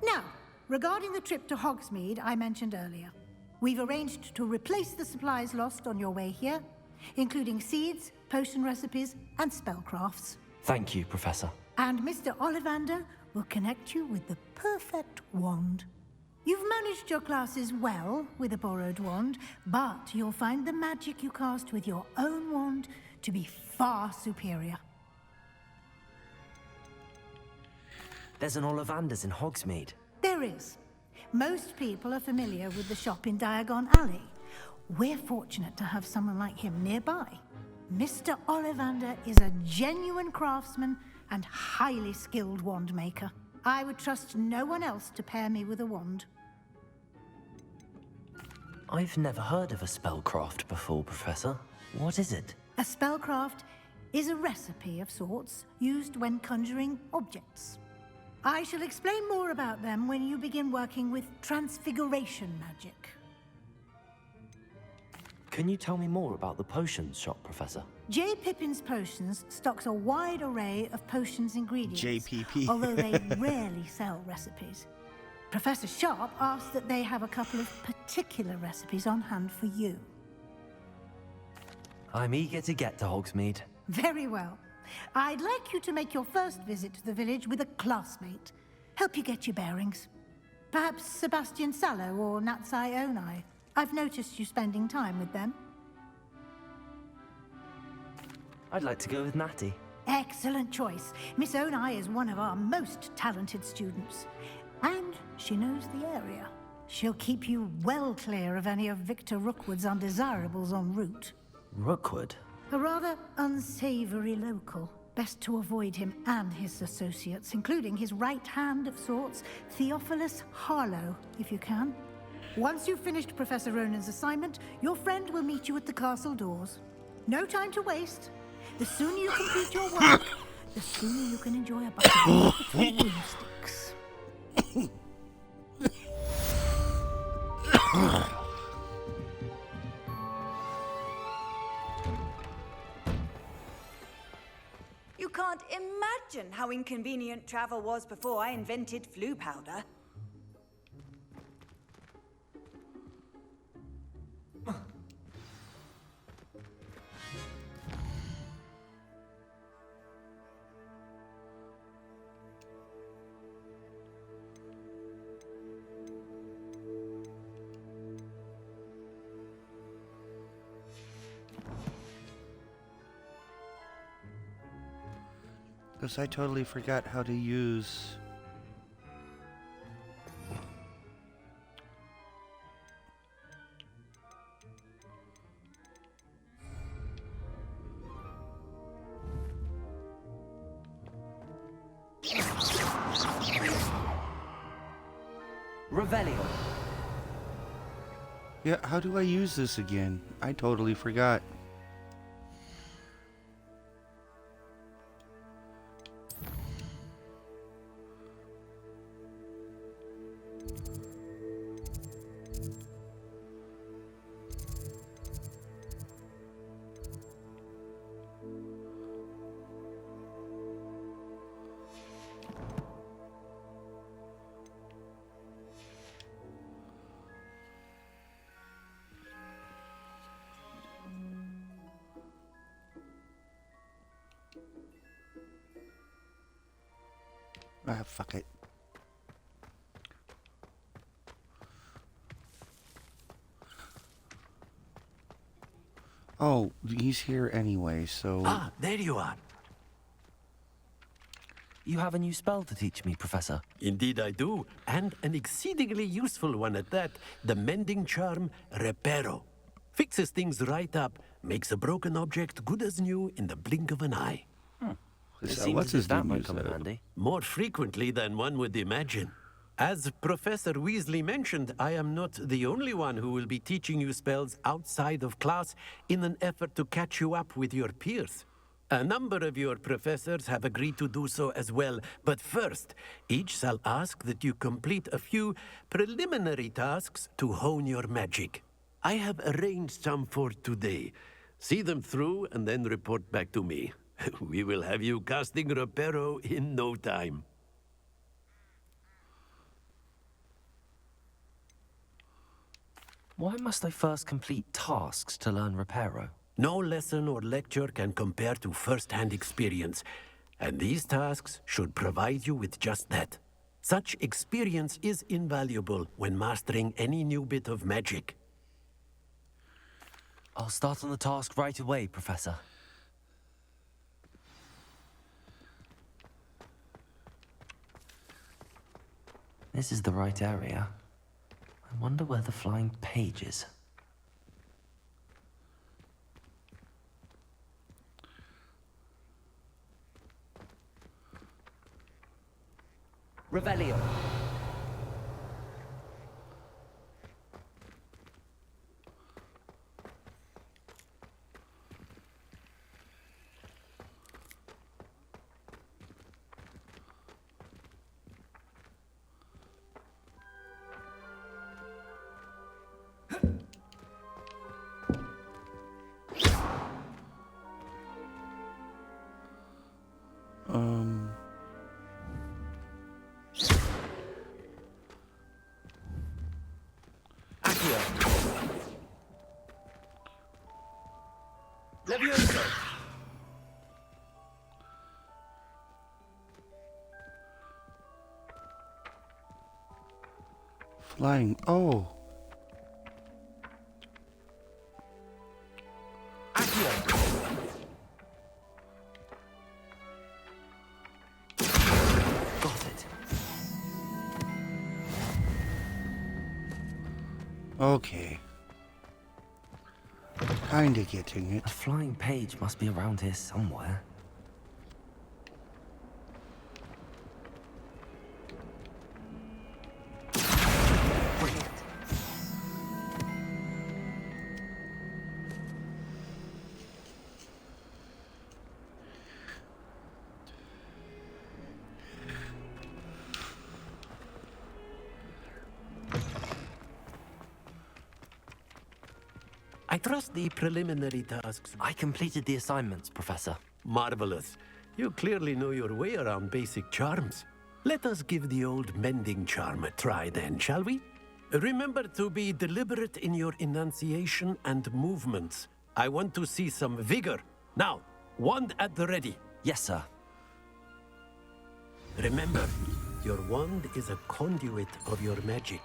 Now, regarding the trip to Hogsmeade I mentioned earlier, we've arranged to replace the supplies lost on your way here, including seeds, potion recipes, and spellcrafts. Thank you, Professor. And Mr. Ollivander will connect you with the perfect wand. You've managed your classes well with a borrowed wand, but you'll find the magic you cast with your own wand to be far superior. There's an Ollivander's in Hogsmeade. There is. Most people are familiar with the shop in Diagon Alley. We're fortunate to have someone like him nearby. Mr. Ollivander is a genuine craftsman and highly skilled wand maker. I would trust no one else to pair me with a wand. I've never heard of a spellcraft before, Professor. What is it? A spellcraft is a recipe of sorts used when conjuring objects. I shall explain more about them when you begin working with transfiguration magic. Can you tell me more about the potions shop, Professor? J. Pippin's Potions stocks a wide array of potions ingredients, JPP. although they rarely sell recipes. Professor Sharp asked that they have a couple of particular recipes on hand for you. I'm eager to get to Hogsmeade. Very well. I'd like you to make your first visit to the village with a classmate. Help you get your bearings. Perhaps Sebastian Sallow or Natsai Onai. I've noticed you spending time with them. I'd like to go with Natty. Excellent choice. Miss Onai is one of our most talented students. And she knows the area. She'll keep you well clear of any of Victor Rookwood's undesirables en route. Rookwood? A rather unsavory local. Best to avoid him and his associates, including his right hand of sorts, Theophilus Harlow, if you can. Once you've finished Professor Ronan's assignment, your friend will meet you at the castle doors. No time to waste. The sooner you complete your work, the sooner you can enjoy a bite of wonderful broomsticks. You can't imagine how inconvenient travel was before I invented flu powder. Because I totally forgot how to use... Revelio. Yeah, how do I use this again? I totally forgot. Ah, fuck it. Oh, he's here anyway, so... Ah, there you are. You have a new spell to teach me, Professor. Indeed I do, and an exceedingly useful one at that. The mending charm, Reparo. Fixes things right up, makes a broken object good as new in the blink of an eye. It seems as if that might come in handy. More frequently than one would imagine. As Professor Weasley mentioned, I am not the only one who will be teaching you spells outside of class in an effort to catch you up with your peers. A number of your professors have agreed to do so as well, but first, each shall ask that you complete a few preliminary tasks to hone your magic. I have arranged some for today. See them through and then report back to me. We will have you casting Reparo in no time. Why must I first complete tasks to learn Reparo? No lesson or lecture can compare to first-hand experience, and these tasks should provide you with just that. Such experience is invaluable when mastering any new bit of magic. I'll start on the task right away, Professor. This is the right area. I wonder where the flying page is. Revelio. Levioso! Flying. Oh. Got it. Okay. Kinda getting it. A flying page must be around here somewhere. Brilliant. I trust the preliminary tasks. I completed the assignments, Professor. Marvelous. You clearly know your way around basic charms. Let us give the old mending charm a try then, shall we? Remember to be deliberate in your enunciation and movements. I want to see some vigor. Now, wand at the ready. Yes, sir. Remember, your wand is a conduit of your magic.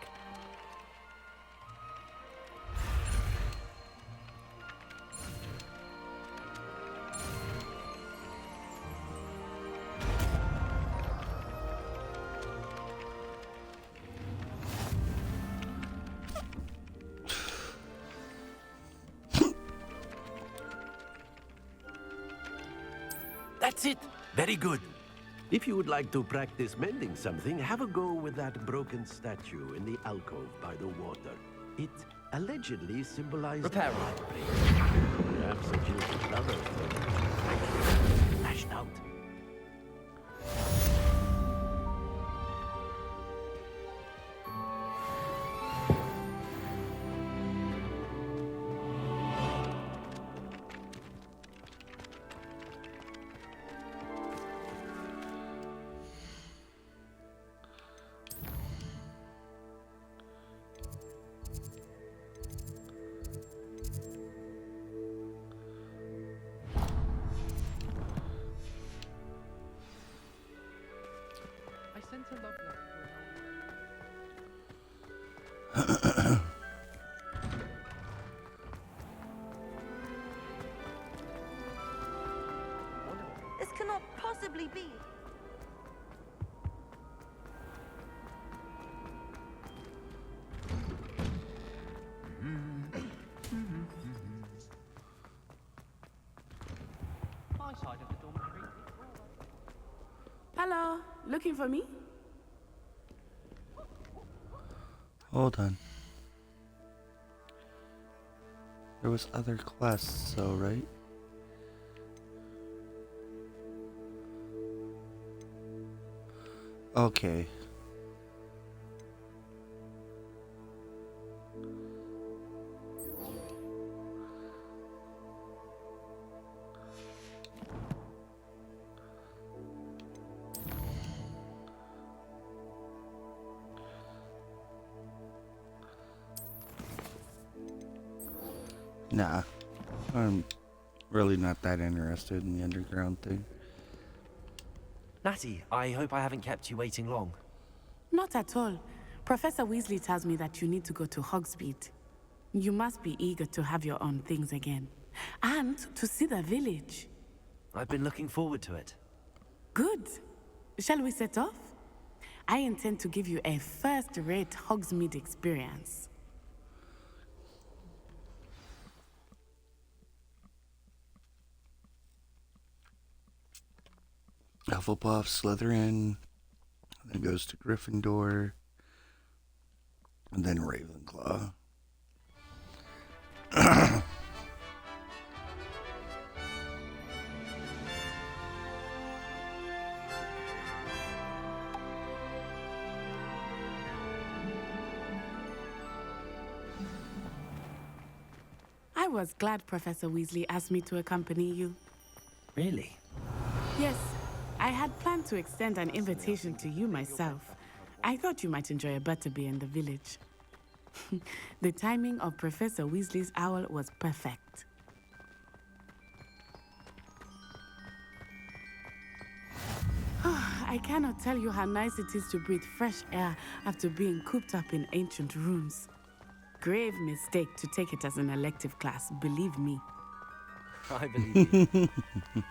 That's it! Very good. If you would like to practice mending something, have a go with that broken statue in the alcove by the water. It allegedly symbolized... Reparo. Perhaps a jilted lover. Lashed out. can't possibly be. My side of the dormitory. Hello, looking for me? Hold on. There was other quests, though, right? Okay. Nah, I'm really not that interested in the underground thing. Natty, I hope I haven't kept you waiting long. Not at all. Professor Weasley tells me that you need to go to Hogsmeade. You must be eager to have your own things again. And to see the village. I've been looking forward to it. Good. Shall we set off? I intend to give you a first-rate Hogsmeade experience. Hufflepuff, Slytherin, then goes to Gryffindor, and then Ravenclaw. I was glad Professor Weasley asked me to accompany you. Really? Yes, I had planned to extend an invitation to you myself. I thought you might enjoy a butterbeer in the village. The timing of Professor Weasley's owl was perfect. I cannot tell you how nice it is to breathe fresh air after being cooped up in ancient rooms. Grave mistake to take it as an elective class, believe me. I believe you.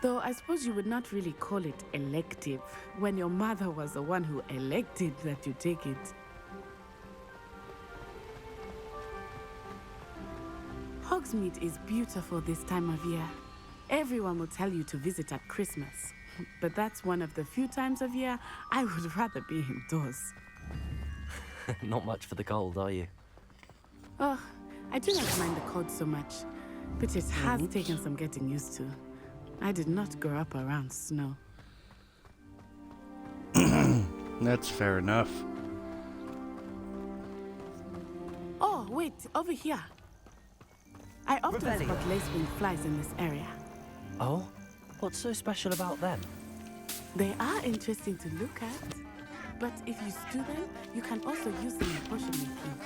Though I suppose you would not really call it elective when your mother was the one who elected that you take it. Hogsmeade is beautiful this time of year. Everyone will tell you to visit at Christmas, but that's one of the few times of year I would rather be indoors. Not much for the cold, are you? Oh, I do not mind the cold so much, but it has taken some getting used to. I did not grow up around snow. That's fair enough. Oh, wait, over here. I often spot lacewing flies in this area. Oh? What's so special about them? They are interesting to look at, but if you stew them, you can also use them in potion making.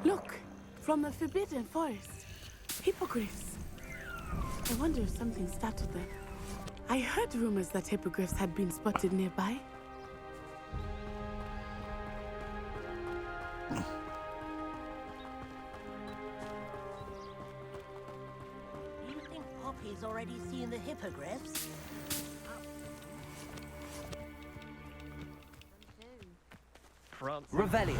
Look, from the Forbidden Forest. Hippogriffs. I wonder if something startled them. I heard rumors that hippogriffs had been spotted nearby. You think Poppy's already seen the hippogriffs? Revelio.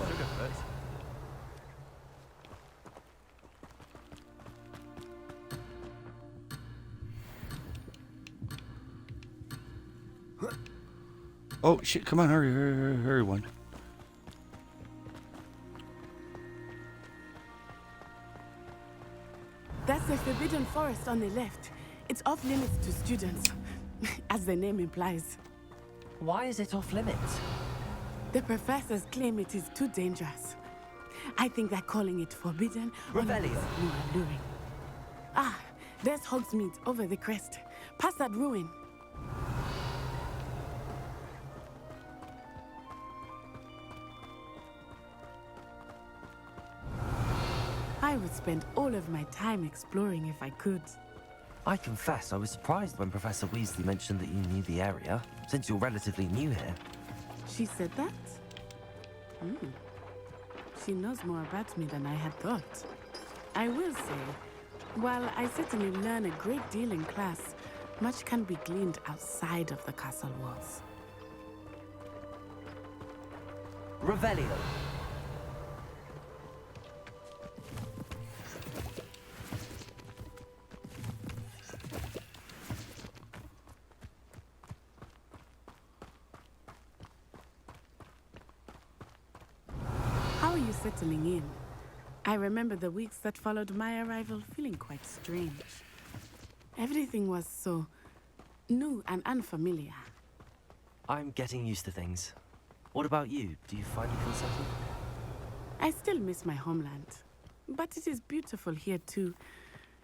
Oh shit, come on, hurry, hurry, hurry, hurry, one. That's the Forbidden Forest on the left. It's off limits to students, as the name implies. Why is it off limits? The professors claim it is too dangerous. I think that calling it forbidden only makes it more alluring. Ah, there's Hogsmeade over the crest. Past that ruin. I would spend all of my time exploring if I could. I confess I was surprised when Professor Weasley mentioned that you knew the area, since you're relatively new here. She said that? She knows more about me than I had thought. I will say, while I certainly learn a great deal in class, much can be gleaned outside of the castle walls. Revelio. How are you settling in? I remember the weeks that followed my arrival feeling quite strange. Everything was so new and unfamiliar. I'm getting used to things. What about you? Do you finally feel settled? I still miss my homeland, but it is beautiful here too.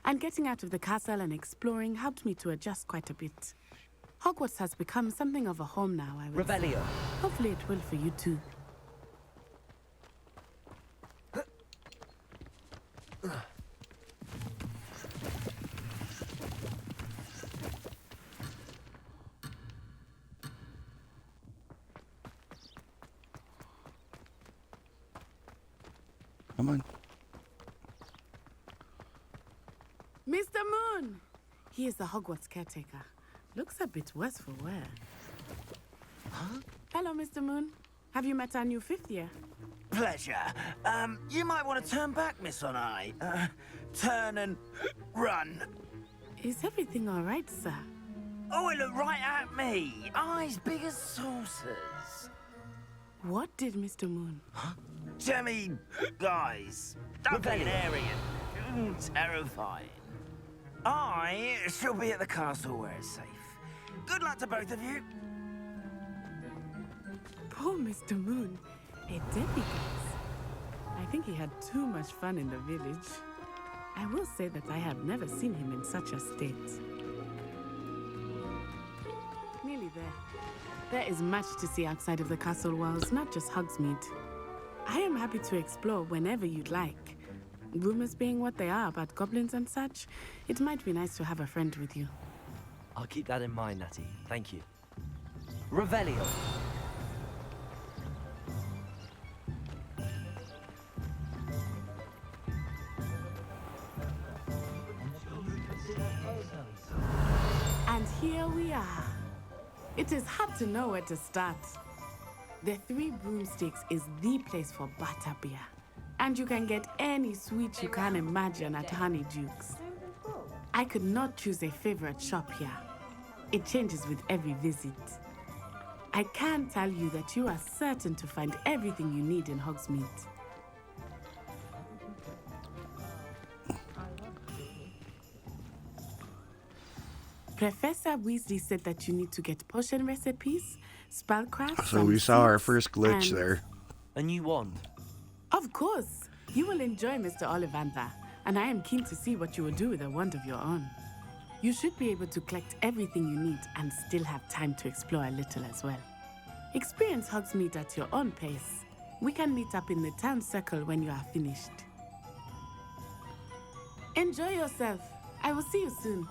And getting out of the castle and exploring helped me to adjust quite a bit. Hogwarts has become something of a home now, I would say. Revelio. Hopefully it will for you too. Come on. Mr. Moon! He is the Hogwarts caretaker. Looks a bit worse for wear. Huh? Hello, Mr. Moon. Have you met our new fifth year? Pleasure. You might want to turn back, Miss Onai. Turn and run. Is everything all right, sir? Oh, it looked right at me. Eyes big as saucers. What did Mr. Moon? Jemmy, guys, don't be an Aryan. Terrifying. I shall be at the castle where it's safe. Good luck to both of you. Poor Mr. Moon. A demigod. I think he had too much fun in the village. I will say that I have never seen him in such a state. Nearly there. There is much to see outside of the castle walls, not just Hogsmeade. I am happy to explore whenever you'd like. Rumors being what they are about goblins and such, it might be nice to have a friend with you. I'll keep that in mind, Natty. Thank you. Revelio. And here we are. It is hard to know where to start. The Three Broomsticks is the place for butterbeer. And you can get any sweet you can imagine at Honeyduke's. I could not choose a favorite shop here. It changes with every visit. I can tell you that you are certain to find everything you need in Hogsmeade. Professor Weasley said that you need to get potion recipes, spellcraft. So we saw our first glitch there. A new wand. Of course. You will enjoy Mr. Ollivander, and I am keen to see what you will do with a wand of your own. You should be able to collect everything you need and still have time to explore a little as well. Experience Hogsmeade at your own pace. We can meet up in the town circle when you are finished. Enjoy yourself. I will see you soon.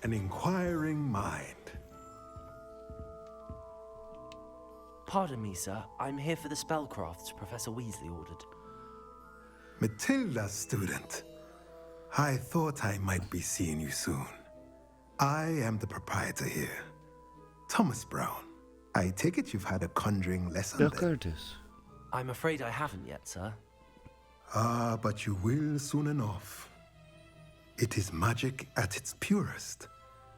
An inquiring mind. Pardon me, sir. I'm here for the spellcrafts Professor Weasley ordered. Matilda, student. I thought I might be seeing you soon. I am the proprietor here, Thomas Brown. I take it you've had a conjuring lesson then? Curtis. I'm afraid I haven't yet, sir. Ah, but you will soon enough. It is magic at its purest,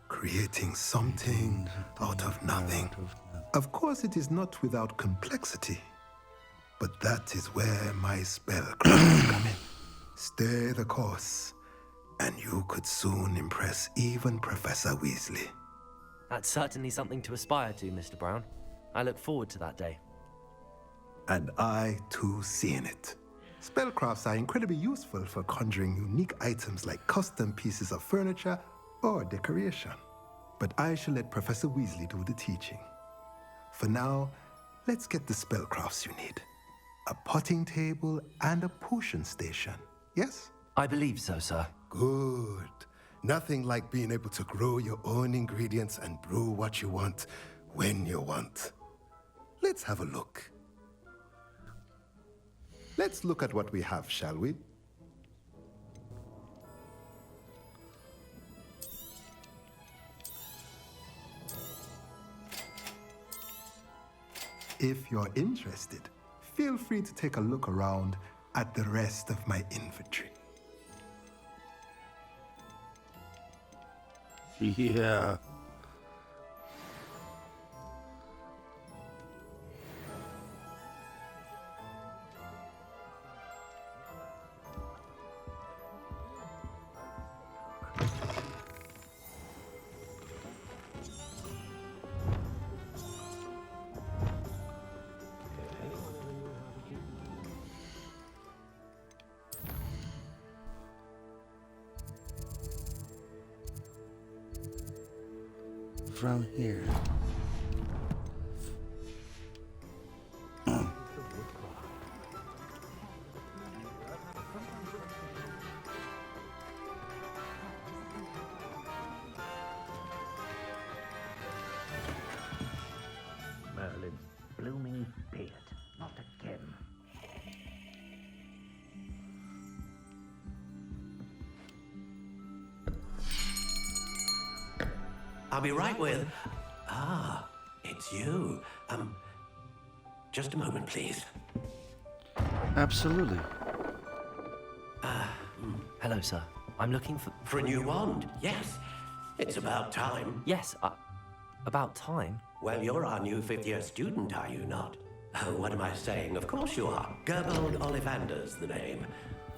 creating something out of nothing. Of course, it is not without complexity, but that is where my spellcraft come in. Stay the course, and you could soon impress even Professor Weasley. That's certainly something to aspire to, Mr. Brown. I look forward to that day. And I, too, see in it. Spellcrafts are incredibly useful for conjuring unique items like custom pieces of furniture or decoration. But I shall let Professor Weasley do the teaching. For now, let's get the spellcrafts you need. A potting table and a potion station, yes? I believe so, sir. Good. Nothing like being able to grow your own ingredients and brew what you want when you want. Let's have a look. Let's look at what we have, shall we? If you're interested, feel free to take a look around at the rest of my inventory. Yeah. From here. Merlin's blooming beard, not again. I'll be right with... Ah, it's you. Just a moment, please. Absolutely. Hello, sir. I'm looking for... For a new wand, yes. It's about time. Yes, about time? Well, you're our new fifth-year student, are you not? Oh, what am I saying? Of course you are. Gerbold Ollivander's the name.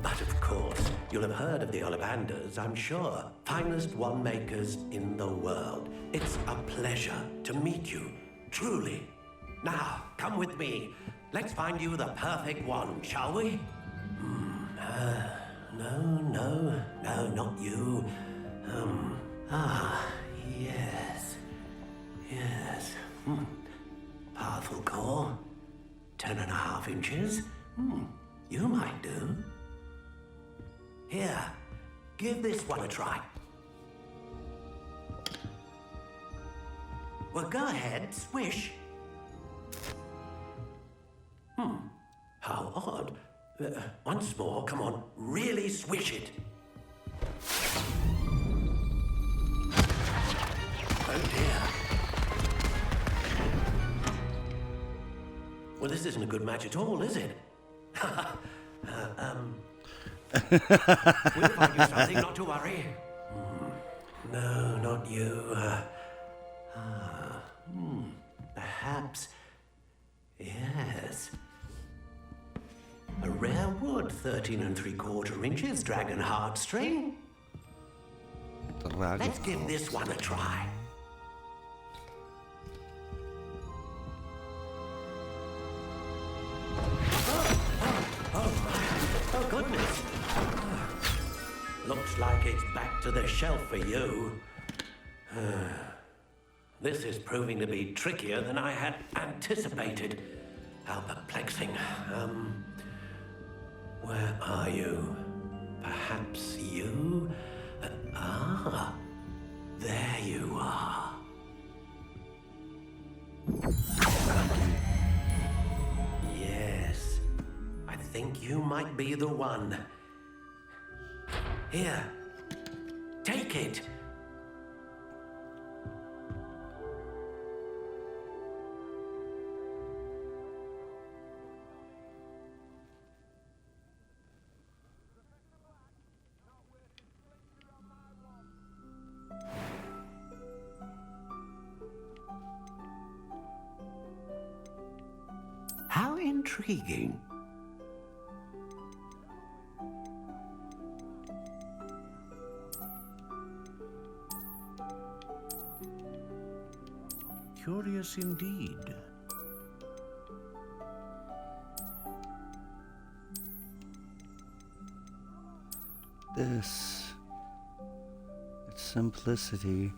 But of course, you'll have heard of the Ollivanders, I'm sure. Finest wand makers in the world. It's a pleasure to meet you, truly. Now, come with me. Let's find you the perfect wand, shall we? No, not you. Yes. Powerful core. 10.5 inches. You might do. Here, give this one a try. Well, go ahead, swish. How odd. Once more, come on, really swish it. Oh dear. Well, this isn't a good match at all, is it? We'll find you something, not to worry. No, not you. Perhaps. Yes. A rare wood, 13 3/4 inches, dragon heartstring. Let's give this one a try. Oh, goodness. Looks like it's back to the shelf for you. This is proving to be trickier than I had anticipated. How perplexing. Where are you? Perhaps you? There you are. Yes, I think you might be the one. Here, take it. intriguing. Curious indeed. This. Its simplicity.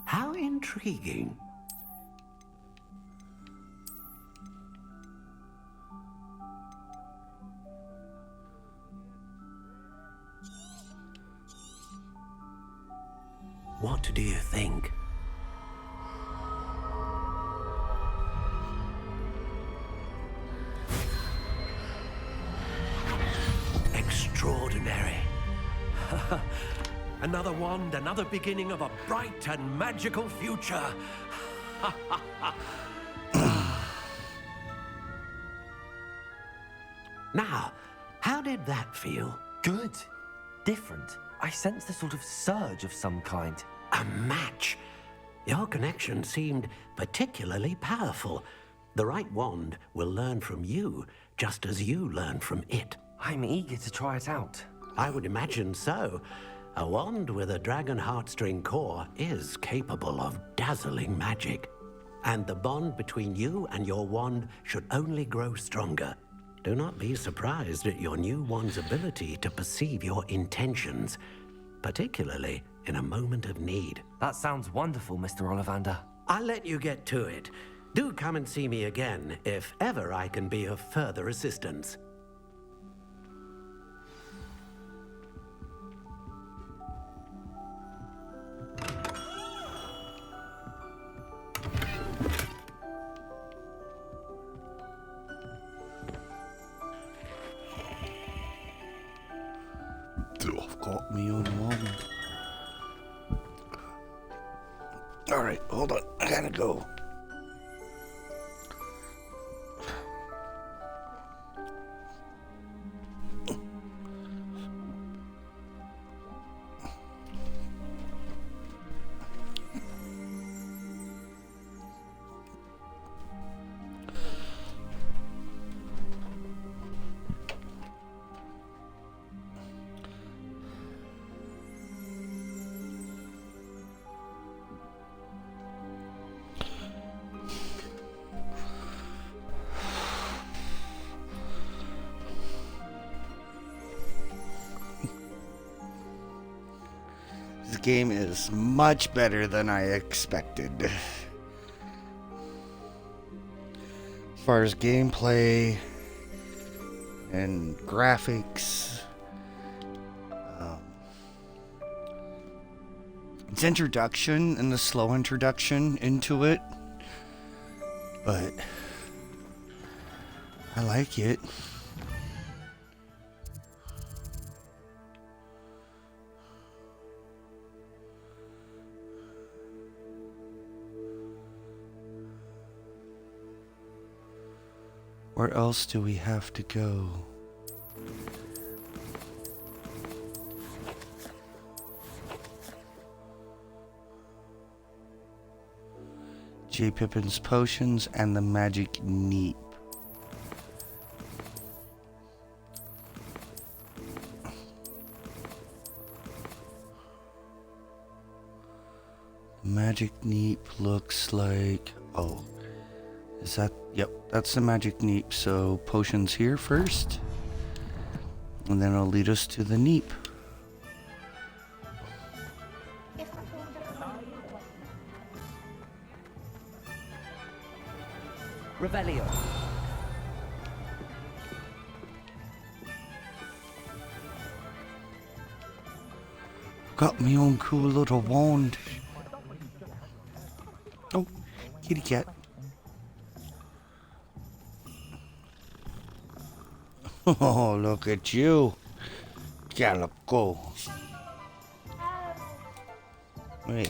How intriguing. What do you think? Extraordinary. Another wand, another beginning of a bright and magical future. Now, how did that feel? Good. Different. I sensed a sort of surge of some kind. A match. Your connection seemed particularly powerful. The right wand will learn from you, just as you learn from it. I'm eager to try it out. I would imagine so. A wand with a dragon heartstring core is capable of dazzling magic. And the bond between you and your wand should only grow stronger. Do not be surprised at your new wand's ability to perceive your intentions, particularly in a moment of need. That sounds wonderful, Mr. Ollivander. I'll let you get to it. Do come and see me again if ever I can be of further assistance. I've got me on one. Alright, hold on. I gotta go. This game is much better than I expected. As far as gameplay and graphics, its introduction and the slow introduction into it, but I like it. Where else do we have to go? J. Pippin's potions and the magic neep. Magic neep looks like... Oh. Is that... Yep, that's the magic neep. So potions here first. And then it'll lead us to the neep. Revelio. Got me own cool little wand. Oh, kitty cat. Oh, look at you. Gotta go. Hey.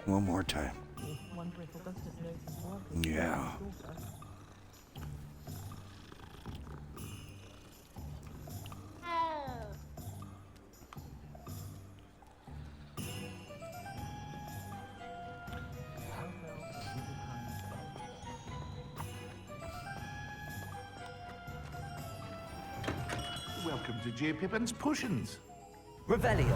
One more time. Yeah. Welcome to J. Pippin's Potions. Revelio.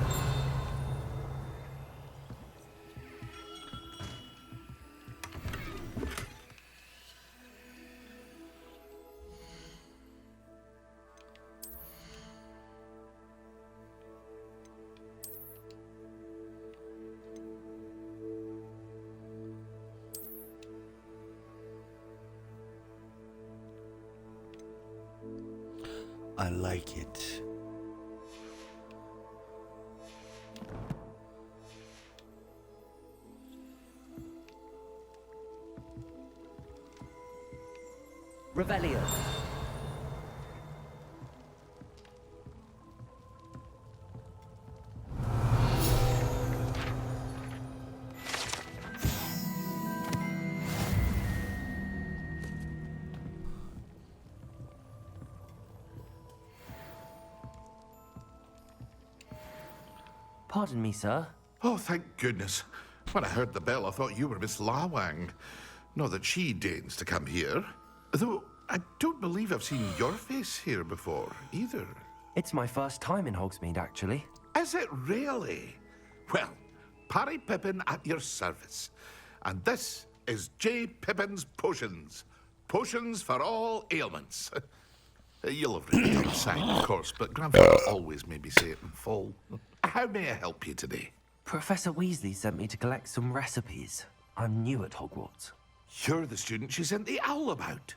I like it. Revelio. Pardon me, sir. Oh, thank goodness. When I heard the bell, I thought you were Miss Lawang. Not that she deigns to come here. Though I don't believe I've seen your face here before, either. It's my first time in Hogsmeade, actually. Is it really? Well, Parry Pippin at your service. And this is J. Pippin's Potions. Potions for all ailments. You'll have read it on the sign, of course, but Grandfather always made me say it in full. How may I help you today? Professor Weasley sent me to collect some recipes. I'm new at Hogwarts. You're the student she sent the owl about.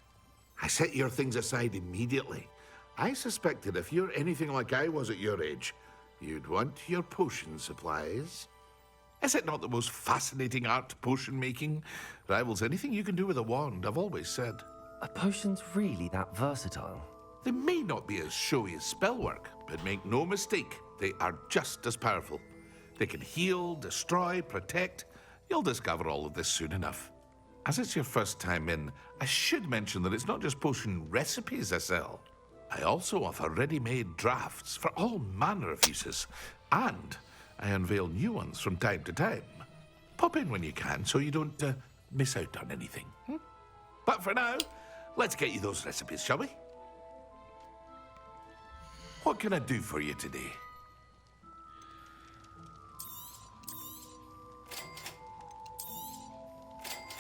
I set your things aside immediately. I suspected if you're anything like I was at your age, you'd want your potion supplies. Is it not the most fascinating art, potion making? Rivals anything you can do with a wand, I've always said. Are potions really that versatile? They may not be as showy as spellwork, but make no mistake, they are just as powerful. They can heal, destroy, protect. You'll discover all of this soon enough. As it's your first time in, I should mention that it's not just potion recipes I sell. I also offer ready-made drafts for all manner of uses, and I unveil new ones from time to time. Pop in when you can so you don't miss out on anything. But for now, let's get you those recipes, shall we? What can I do for you today?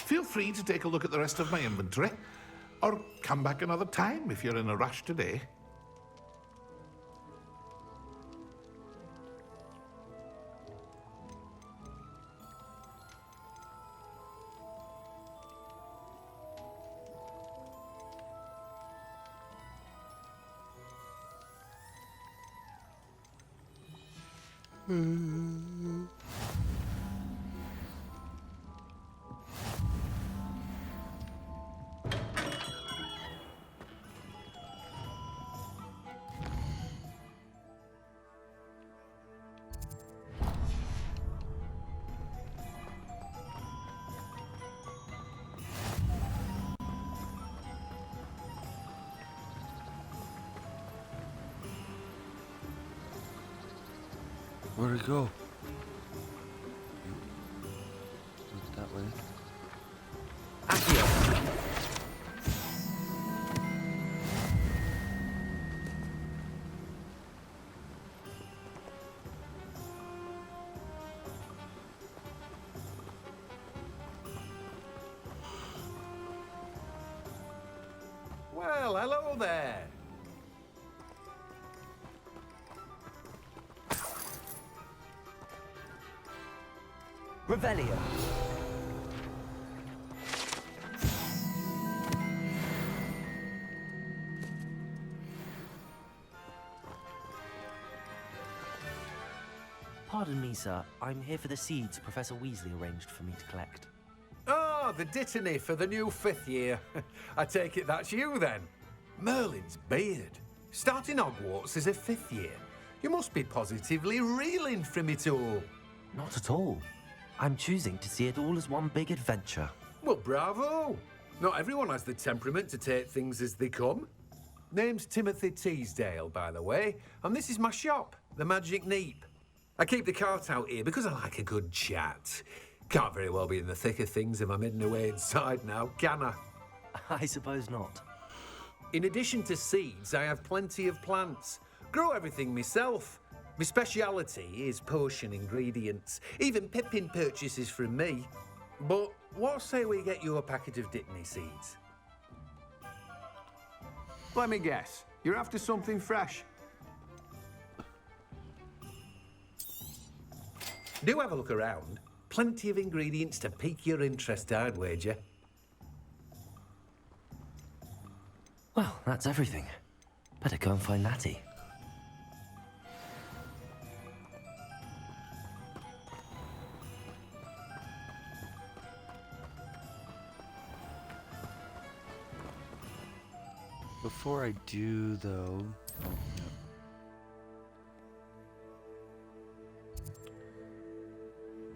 Feel free to take a look at the rest of my inventory, or come back another time if you're in a rush today. Where'd it go? That way. Well, hello there. Revelio. Pardon me, sir. I'm here for the seeds Professor Weasley arranged for me to collect. Oh, the dittany for the new 5th year. I take it that's you, then. Merlin's beard. Starting Hogwarts as a 5th year. You must be positively reeling from it all. Not at all. I'm choosing to see it all as one big adventure. Well, bravo! Not everyone has the temperament to take things as they come. Name's Timothy Teasdale, by the way, and this is my shop, the Magic Neep. I keep the cart out here because I like a good chat. Can't very well be in the thick of things if I'm hidden away inside now, can I? I suppose not. In addition to seeds, I have plenty of plants. Grow everything myself. My speciality is potion ingredients. Even Pippin purchases from me. But what say we get you a packet of Dittany seeds? Let me guess. You're after something fresh. Do have a look around. Plenty of ingredients to pique your interest, I'd wager. Well, that's everything. Better go and find Natty. Before I do, though... Oh,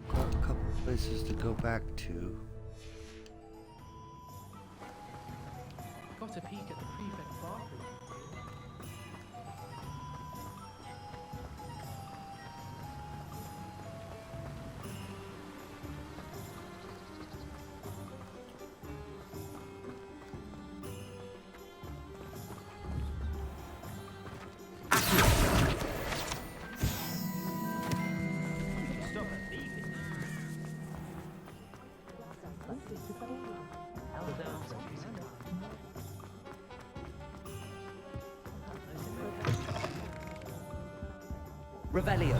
no. Got a couple places to go back to. Got a peek at the prefect's bathroom. Revelio.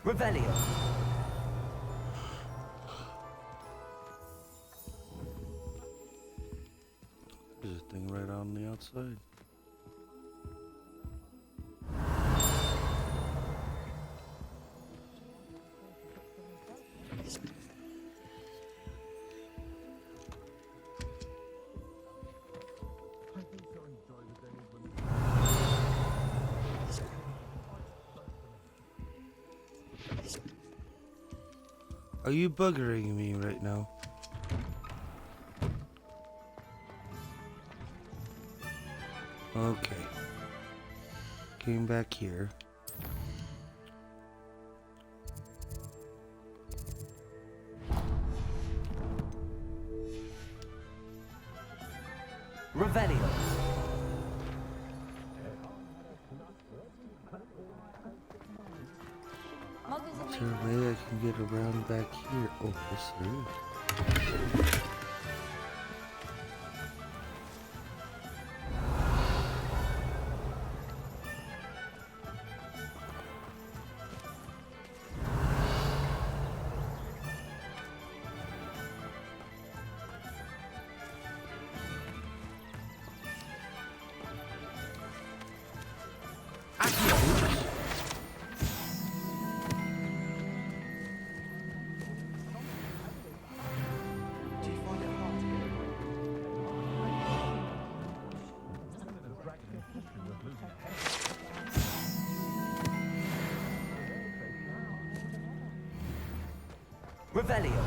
Revelio. There's a thing right on the outside. Are you buggering me right now? Okay. Came back here. Revelio. Is there a way I can get around back here? Oh, yes, there is. Revelio.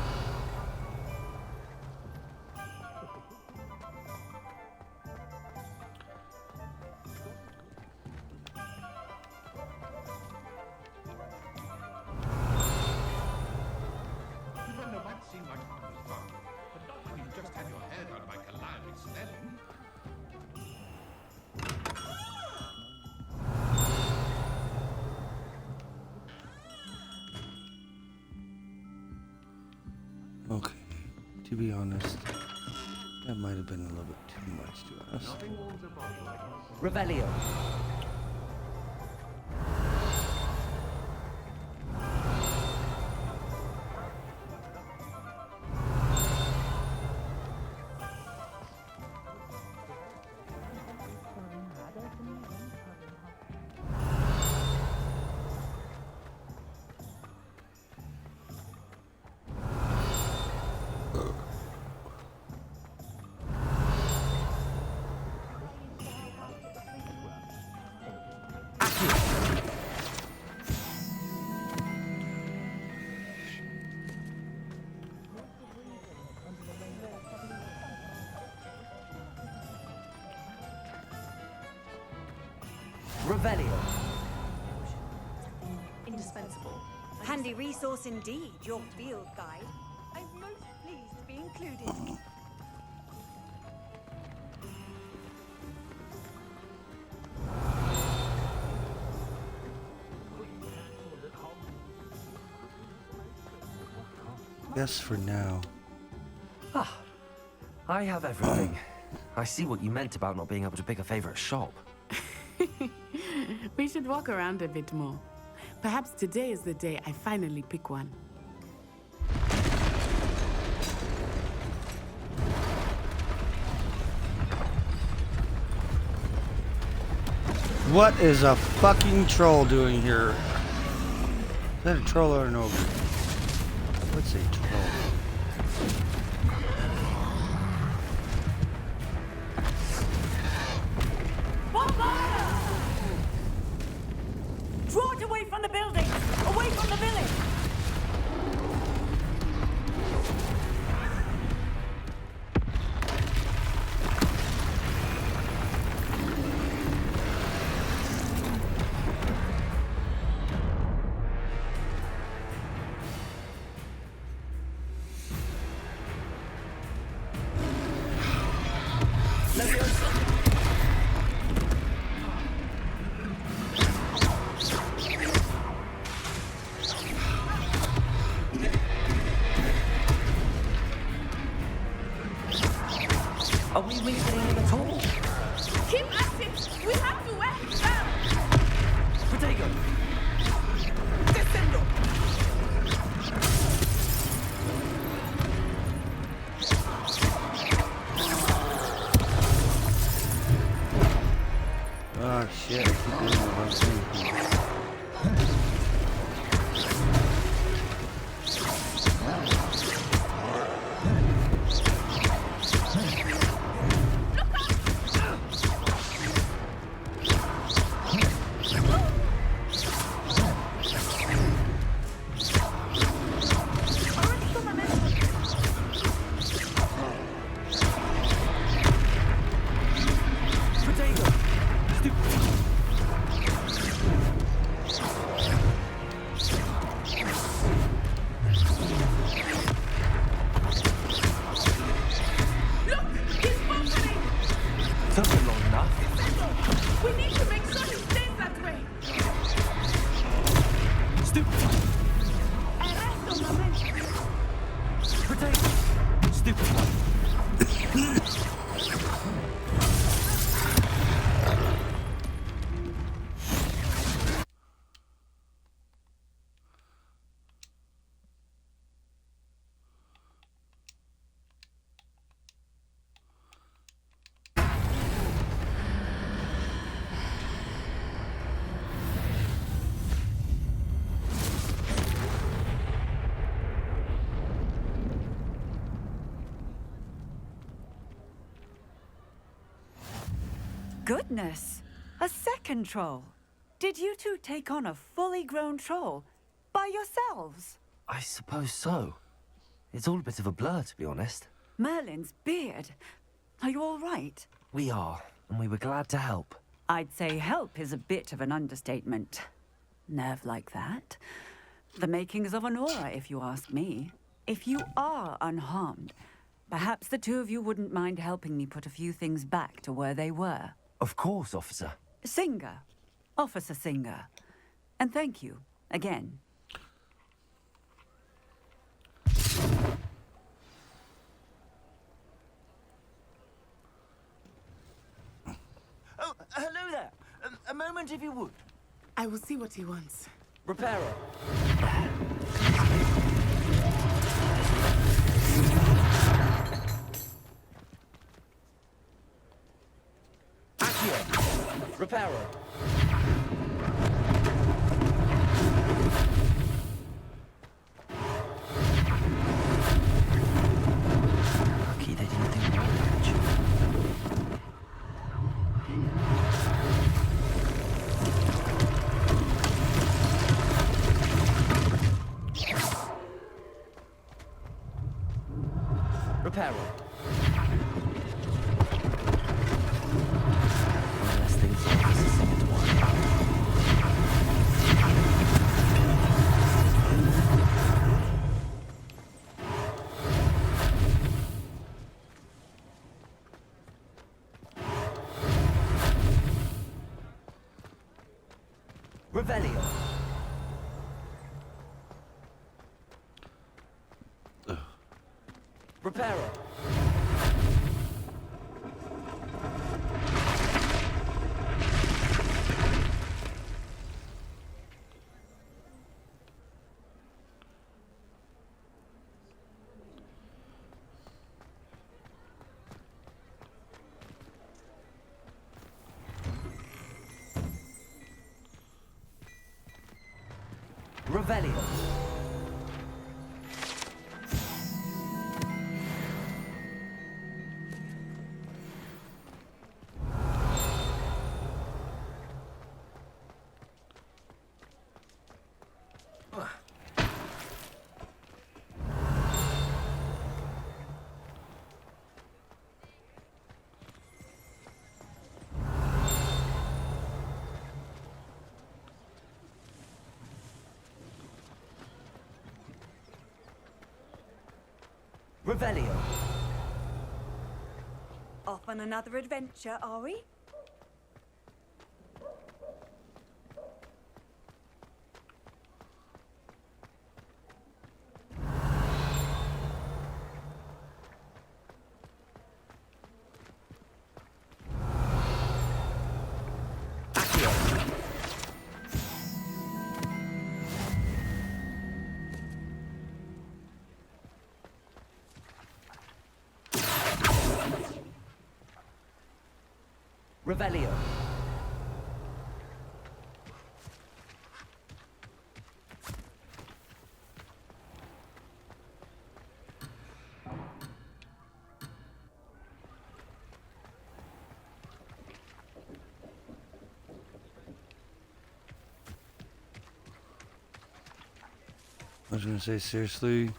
Okay, to be honest, that might have been a little bit too much to us. Revelio. Revelio. Indispensable. Handy resource indeed, your field guide. I'm most pleased to be included. Yes, for now. Ah, I have everything. I see what you meant about not being able to pick a favorite shop. We should walk around a bit more. Perhaps today is the day I finally pick one. What is a fucking troll doing here? Is that a troll or an ogre? What's a troll? Draw it away from the building! Away from the village! Are we weakening him at all? Keep at it! We have to wear him down! Protego! Descendo! Oh shit, I keep doing the wrong thing. Doesn't long enough. We need to make sure he stays that way! Stupid. Arresto, momento! Protego. Stupid. Goodness! A second troll! Did you two take on a fully grown troll? By yourselves? I suppose so. It's all a bit of a blur, to be honest. Merlin's beard. Are you all right? We are, and we were glad to help. I'd say help is a bit of an understatement. Nerve like that. The makings of an aura, if you ask me. If you are unharmed, perhaps the two of you wouldn't mind helping me put a few things back to where they were. Of course, officer. Singer. Officer Singer. And thank you, again. Oh, hello there. A moment if you would. I will see what he wants. Reparo. Accio. Reparo. Lucky they didn't do more damage. Reparo. Unless things like this is similar to one. Revelio. Reparo. Revelio. Revelio. Off on another adventure, are we? Revelio. I was gonna say, seriously.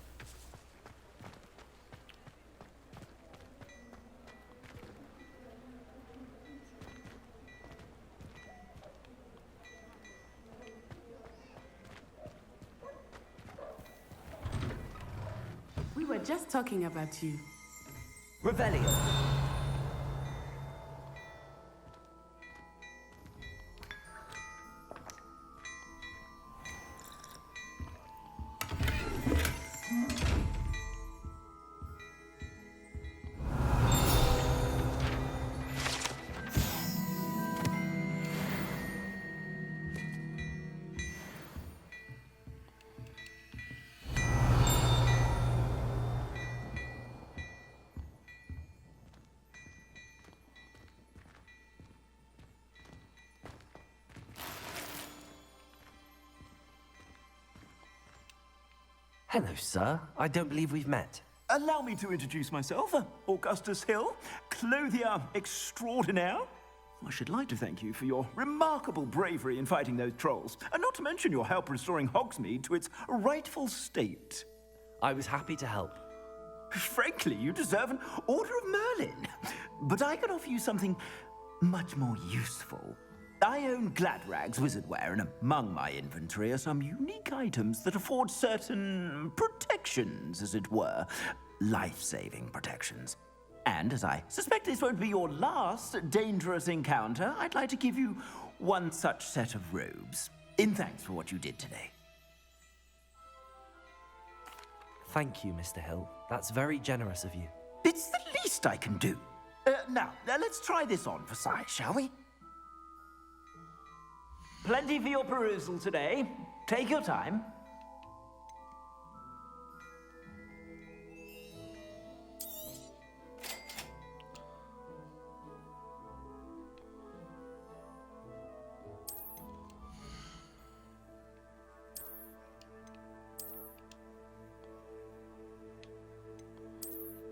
We were just talking about you. Revelio. Hello, sir. I don't believe we've met. Allow me to introduce myself, Augustus Hill, clothier extraordinaire. I should like to thank you for your remarkable bravery in fighting those trolls, and not to mention your help restoring Hogsmeade to its rightful state. I was happy to help. Frankly, you deserve an Order of Merlin. But I can offer you something much more useful. I own Gladrag's wizardware, and among my inventory are some unique items that afford certain protections, as it were. Life-saving protections. And as I suspect this won't be your last dangerous encounter, I'd like to give you one such set of robes, in thanks for what you did today. Thank you, Mr. Hill. That's very generous of you. It's the least I can do. Now, let's try this on for size, shall we? Plenty for your perusal today. Take your time.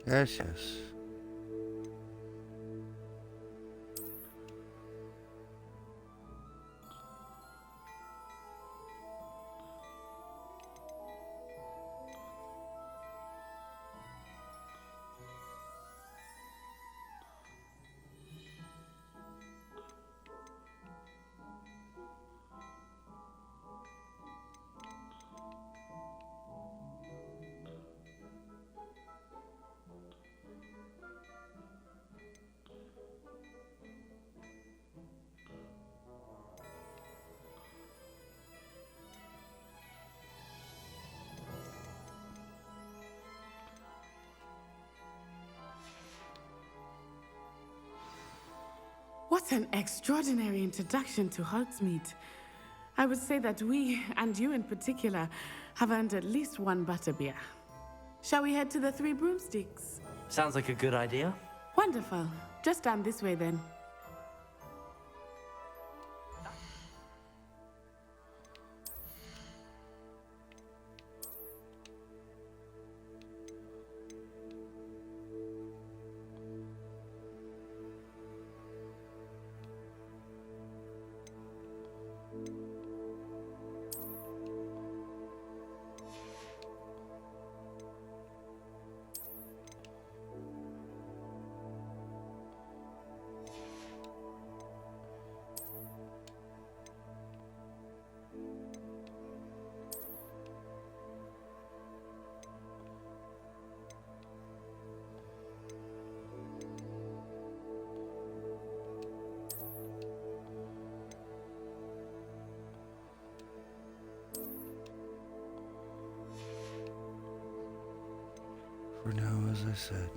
Yes, yes. What an extraordinary introduction to Hogsmeade. I would say that we, and you in particular, have earned at least one butterbeer. Shall we head to the Three Broomsticks? Sounds like a good idea. Wonderful. Just down this way then. For now, as I said.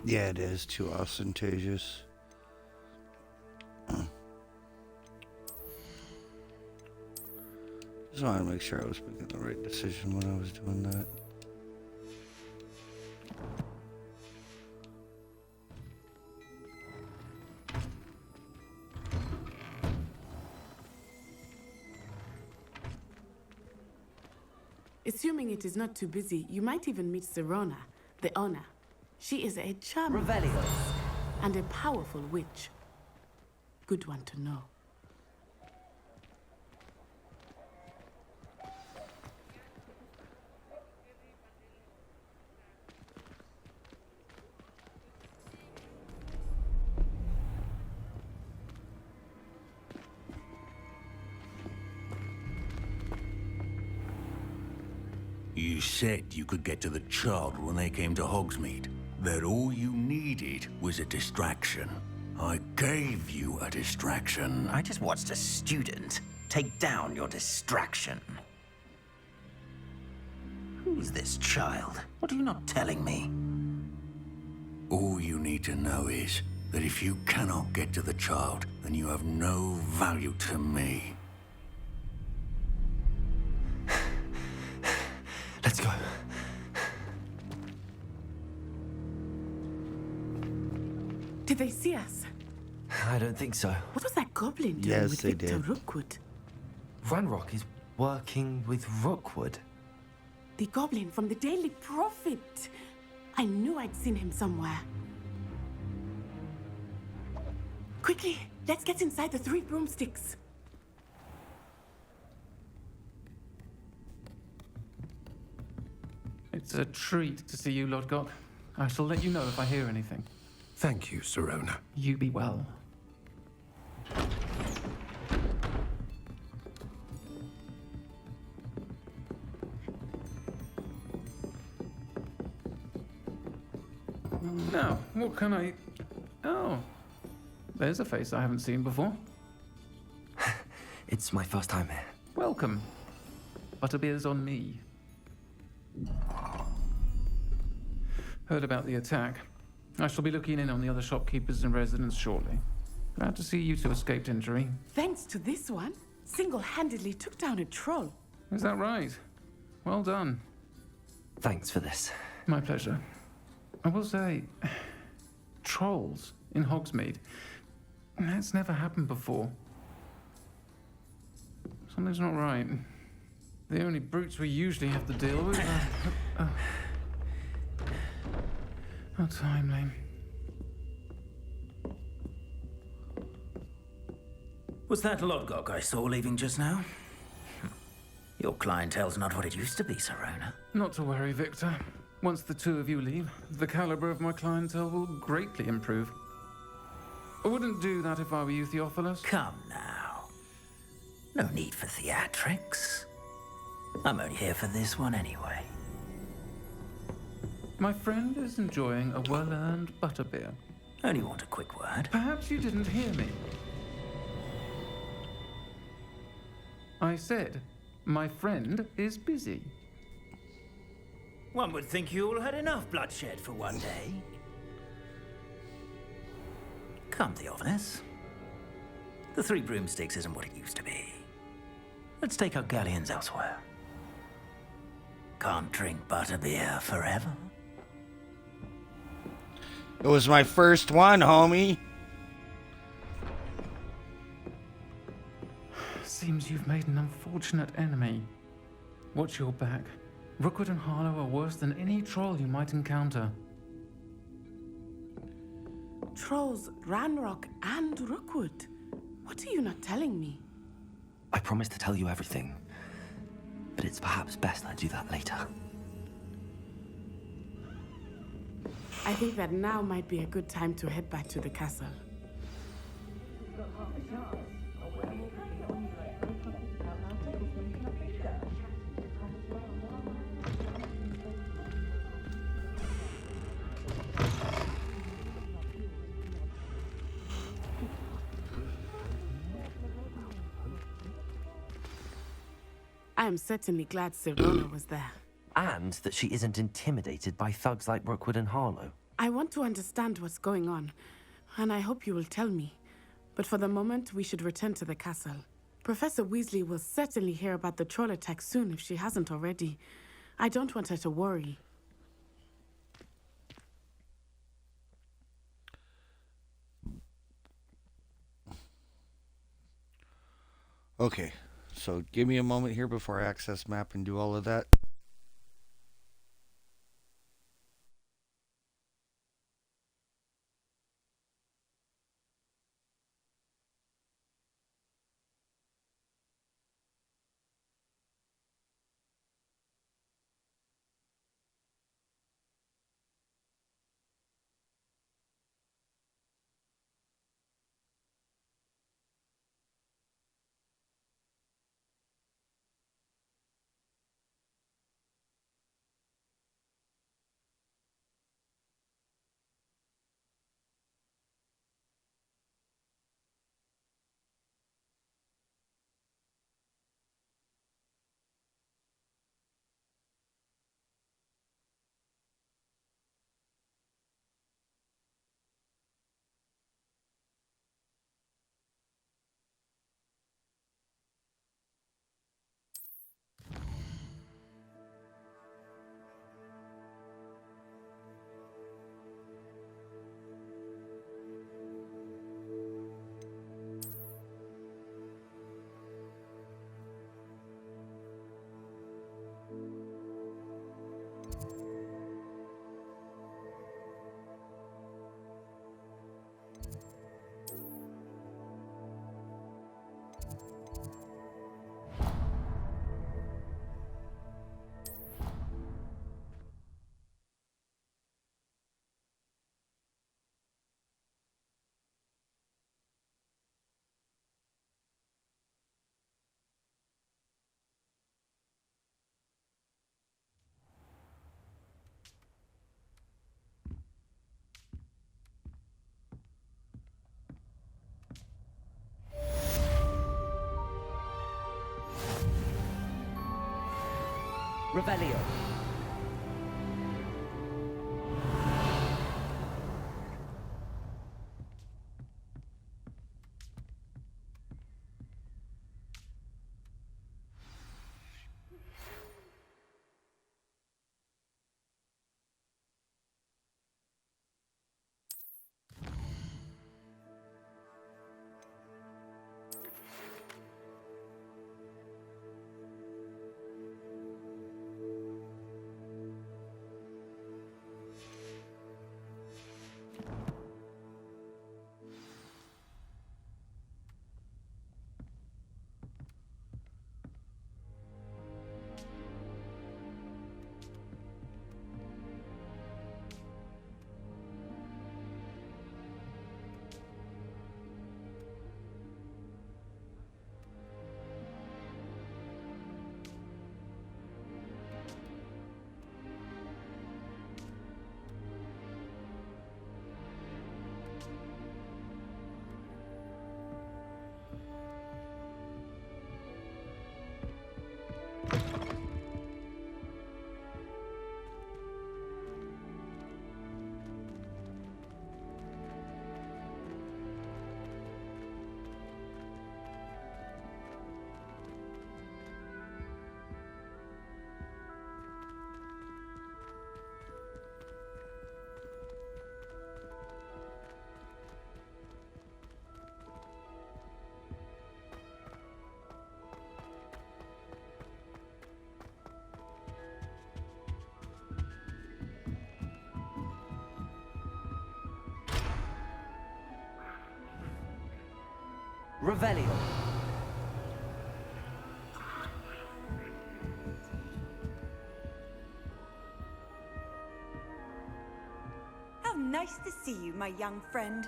Yeah, it is too ostentatious. Just wanted to make sure I was making the right decision when I was doing that. Assuming it is not too busy, you might even meet Serona, the owner. She is a charming and a powerful witch. Good one to know. You said you could get to the child when they came to Hogsmeade. That all you needed was a distraction. I gave you a distraction. I just watched a student take down your distraction. Who's this child? What are you not telling me? All you need to know is that if you cannot get to the child, then you have no value to me. Let's go. Did they see us? I don't think so. What was that goblin doing Yes, with they Victor did. Rookwood? Ranrock is working with Rookwood. The goblin from the Daily Prophet. I knew I'd seen him somewhere. Quickly, let's get inside the Three Broomsticks. It's a treat to see you, Lodgok. I shall let you know if I hear anything. Thank you, Serona. You be well. Now, what can I... Oh, there's a face I haven't seen before. It's my first time here. Welcome. Butterbeer's on me. Heard about the attack. I shall be looking in on the other shopkeepers and residents shortly. Glad to see you two escaped injury. Thanks to this one, single-handedly took down a troll. Is that right? Well done. Thanks for this. My pleasure. I will say, trolls in Hogsmeade. That's never happened before. Something's not right. The only brutes we usually have to deal with are... How timely. Was that Lodgok I saw leaving just now? Your clientele's not what it used to be, Serona. Not to worry, Victor. Once the two of you leave, the caliber of my clientele will greatly improve. I wouldn't do that if I were you, Theophilus. Come now. No need for theatrics. I'm only here for this one anyway. My friend is enjoying a well-earned butterbeer. Only want a quick word. Perhaps you didn't hear me. I said, my friend is busy. One would think you all had enough bloodshed for one day. Come, Theophilus. The Three Broomsticks isn't what it used to be. Let's take our galleons elsewhere. Can't drink butterbeer forever. It was my first one, homie. Seems you've made an unfortunate enemy. Watch your back. Rookwood and Harlow are worse than any troll you might encounter. Trolls, Ranrock, and Rookwood. What are you not telling me? I promise to tell you everything, but it's perhaps best I do that later. I think that now might be a good time to head back to the castle. I am certainly glad Serona was there. And that she isn't intimidated by thugs like Rookwood and Harlow. I want to understand what's going on, and I hope you will tell me. But for the moment, we should return to the castle. Professor Weasley will certainly hear about the troll attack soon if she hasn't already. I don't want her to worry. Okay, so give me a moment here before I access map and do all of that. Revelio. Revelio. How nice to see you, my young friend.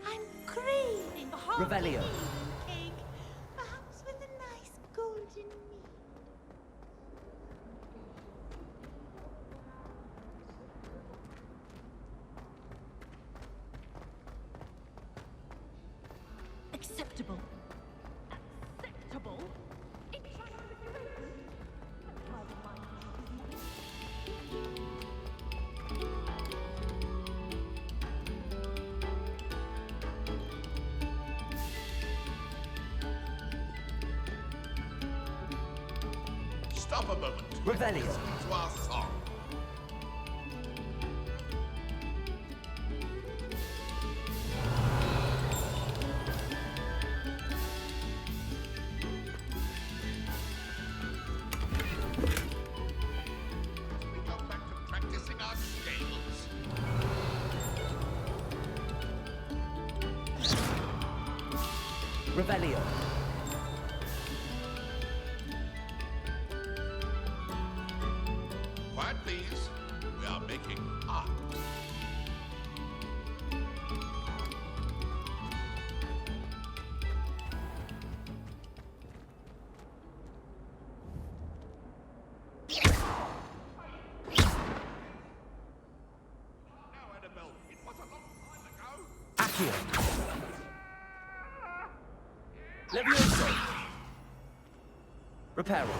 I'm craving a hot Revelio. cake, perhaps with a nice golden meat. Acceptable. Acceptable. Stop a moment. Revelio. To our song. We go back to practicing our scales. Revelio. Quiet, please. We are making art. Now, Annabelle, it was a long time ago. Accio. Levioso. Reparo.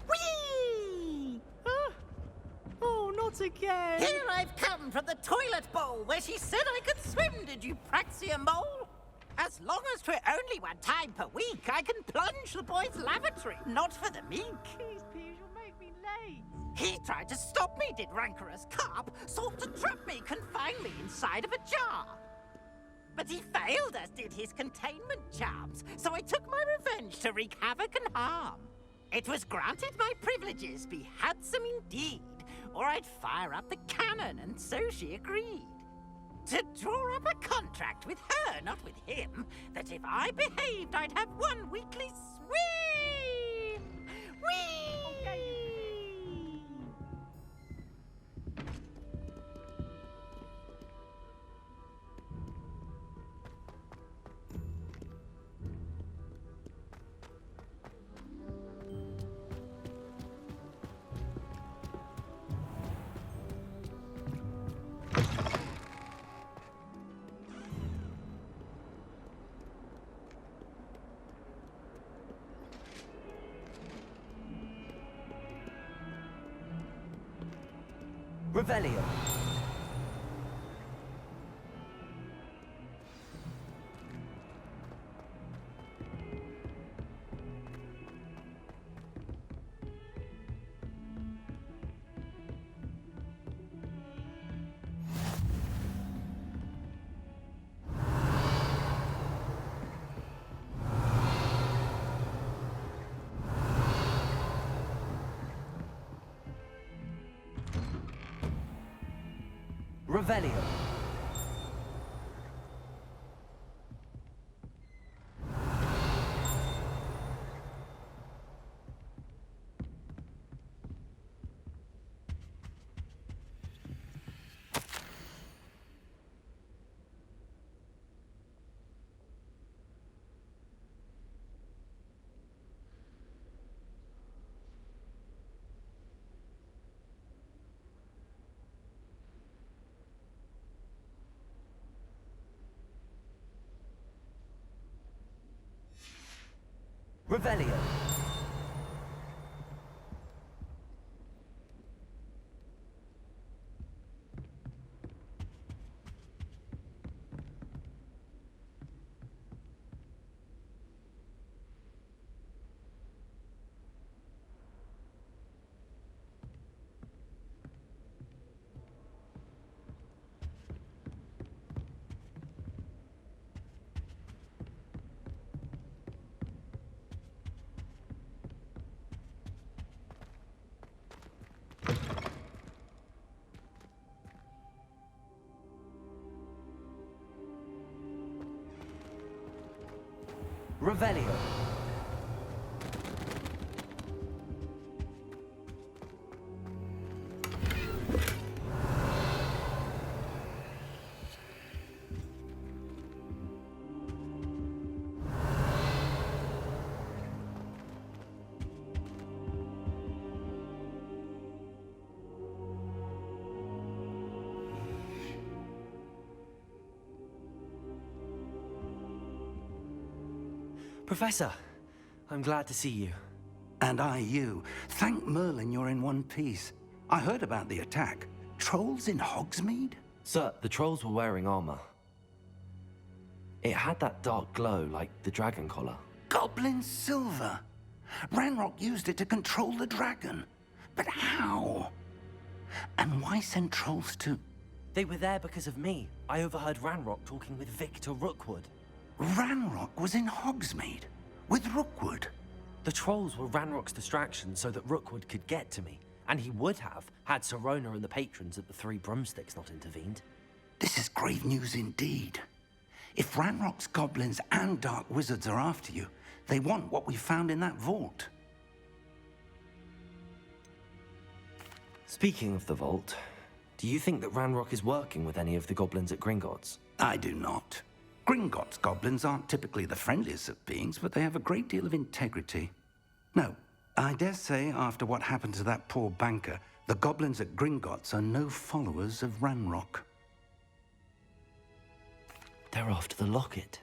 Whee! Oh, not again. Here I've come from the toilet bowl where she said I could swim, did you praxia mole? As long as 'twere only one time per week, I can plunge the boy's lavatory, not for the meek. Please, Piers, you'll make me late. He tried to stop me, did rancorous carp, sought to trap me, confine me inside of a jar. But he failed, as did his containment charms, so I took my revenge to wreak havoc and harm. It was granted my privileges be handsome indeed, or I'd fire up the cannon, and so she agreed. To draw up a contract with her, not with him, that if I behaved, I'd have one weekly swim! Whee! Okay. Revelio. Revelio. Revelio. Revelio. Professor, I'm glad to see you. And I you. Thank Merlin you're in one piece. I heard about the attack. Trolls in Hogsmeade? Sir, the trolls were wearing armor. It had that dark glow like the dragon collar. Goblin silver. Ranrock used it to control the dragon. But how? And why send trolls to... They were there because of me. I overheard Ranrock talking with Victor Rookwood. Ranrock was in Hogsmeade with Rookwood. The trolls were Ranrock's distraction so that Rookwood could get to me. And he would have, had Sirona and the patrons at the Three Broomsticks not intervened. This is grave news indeed. If Ranrock's goblins and dark wizards are after you, they want what we found in that vault. Speaking of the vault, do you think that Ranrock is working with any of the goblins at Gringotts? I do not. Gringotts goblins aren't typically the friendliest of beings, but they have a great deal of integrity. No, I dare say after what happened to that poor banker, the goblins at Gringotts are no followers of Ranrock. They're after the locket.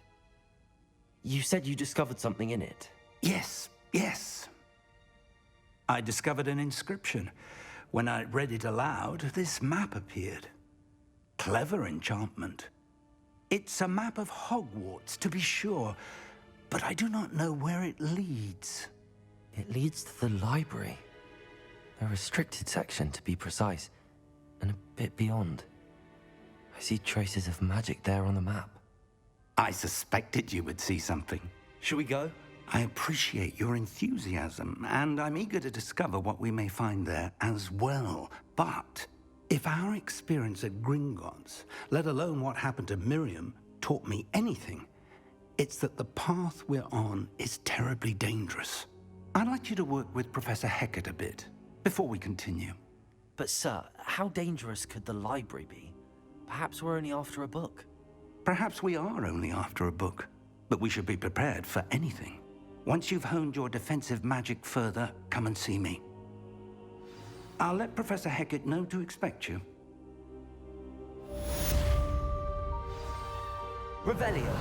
You said you discovered something in it. Yes. I discovered an inscription. When I read it aloud, this map appeared. Clever enchantment. It's a map of Hogwarts, to be sure, but I do not know where it leads. It leads to the library. A restricted section, to be precise, and a bit beyond. I see traces of magic there on the map. I suspected you would see something. Shall we go? I appreciate your enthusiasm, and I'm eager to discover what we may find there as well. But if our experience at Gringotts, let alone what happened to Miriam, taught me anything, it's that the path we're on is terribly dangerous. I'd like you to work with Professor Hecat a bit before we continue. But sir, how dangerous could the library be? Perhaps we're only after a book. Perhaps we are only after a book, but we should be prepared for anything. Once you've honed your defensive magic further, come and see me. I'll let Professor Hecat know to expect you. Revelio.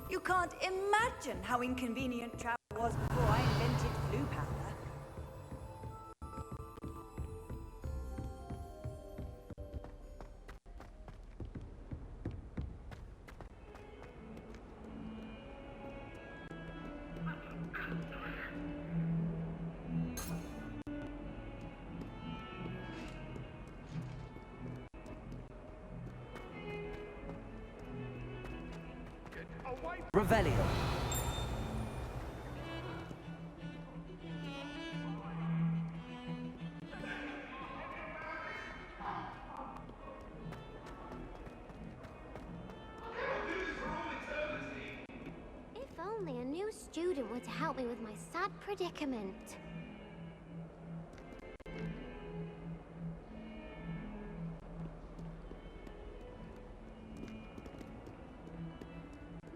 You can't imagine how inconvenient travel was before I invented flu powder. Revelio. If only a new student were to help me with my sad predicament.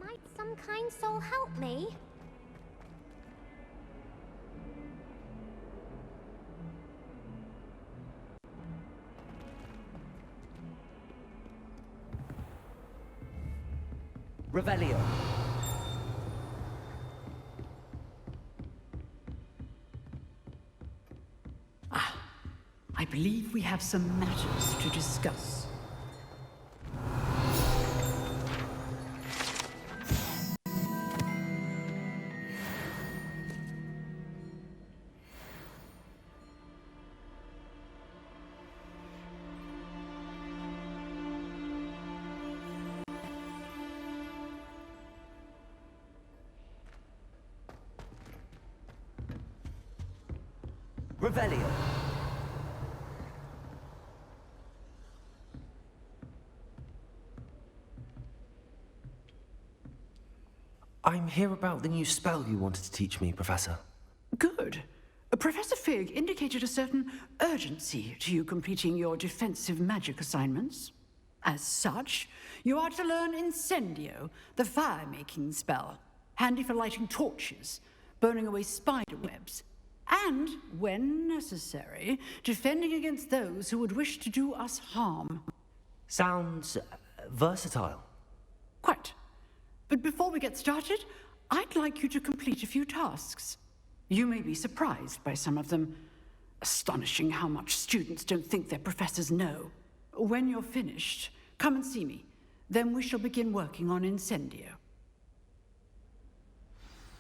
Might some kind soul help me? Revelio. I believe we have some matters to discuss. Revelio. I'm here about the new spell you wanted to teach me, Professor. Good. Professor Fig indicated a certain urgency to you completing your defensive magic assignments. As such, you are to learn Incendio, the fire-making spell, handy for lighting torches, burning away spider webs, and, when necessary, defending against those who would wish to do us harm. Sounds versatile. Quite. But before we get started, I'd like you to complete a few tasks. You may be surprised by some of them. Astonishing how much students don't think their professors know. When you're finished, come and see me. Then we shall begin working on Incendio.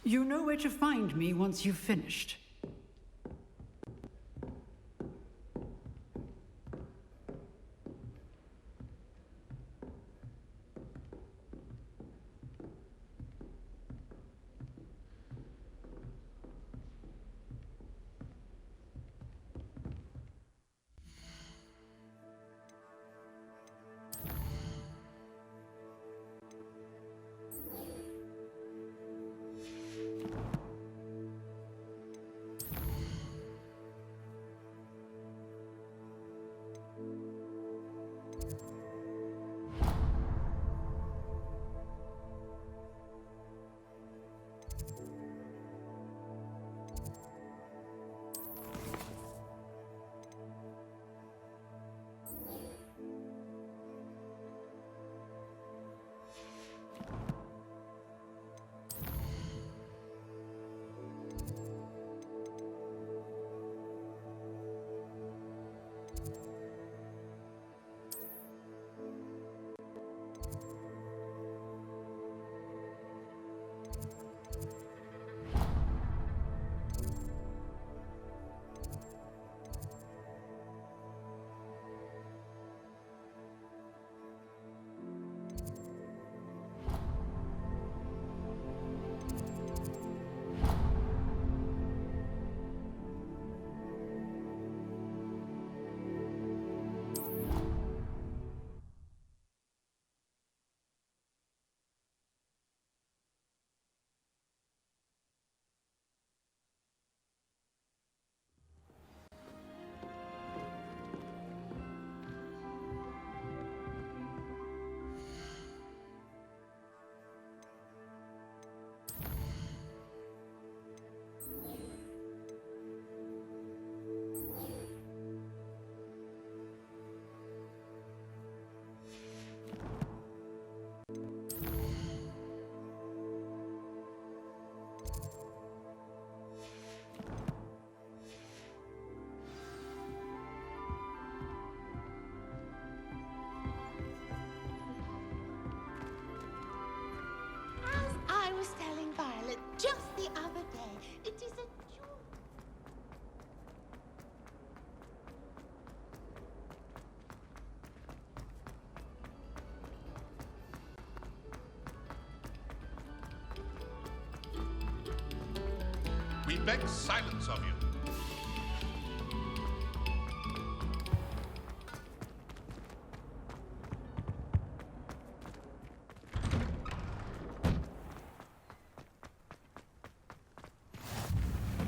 You know where to find me once you've finished. I was telling Violet just the other day, it is a joy. We beg silence of you.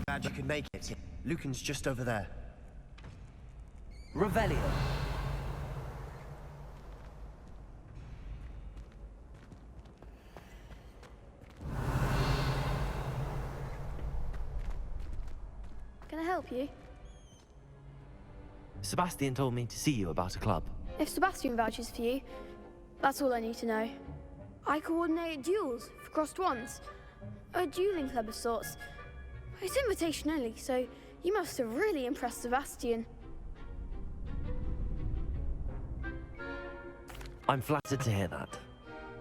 Glad you could make it. Lucan's just over there. Revelio. Can I help you? Sebastian told me to see you about a club. If Sebastian vouches for you, that's all I need to know. I coordinate duels for crossed wands. A dueling club of sorts. It's invitation only, so you must have really impressed Sebastian. I'm flattered to hear that.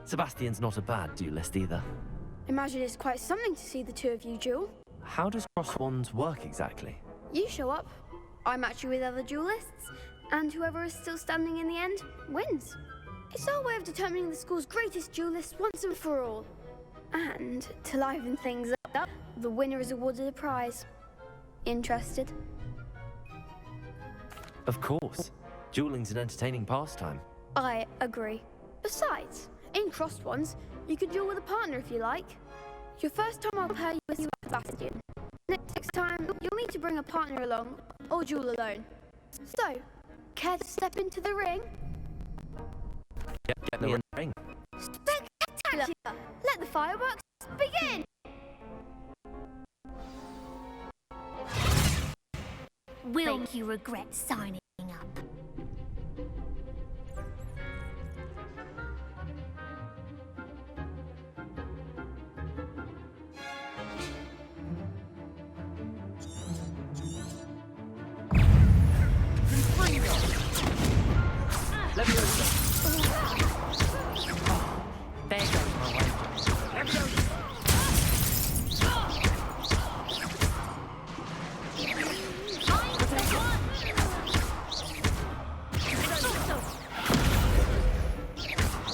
Sebastian's not a bad duelist either. Imagine it's quite something to see the two of you duel. How does cross wands work exactly? You show up, I match you with other duelists, and whoever is still standing in the end wins. It's our way of determining the school's greatest duelist once and for all. And to liven things up, the winner is awarded a prize. Interested? Of course. Dueling's an entertaining pastime. I agree. Besides, in crossed ones, you can duel with a partner if you like. Your first time I'll pair you with Sebastian. Next time, you'll need to bring a partner along, or duel alone. So, care to step into the ring? Yep, get me in the ring. Spectacular! Let the fireworks begin! Will you regret signing up? Let me go. There goes my way. Let me go.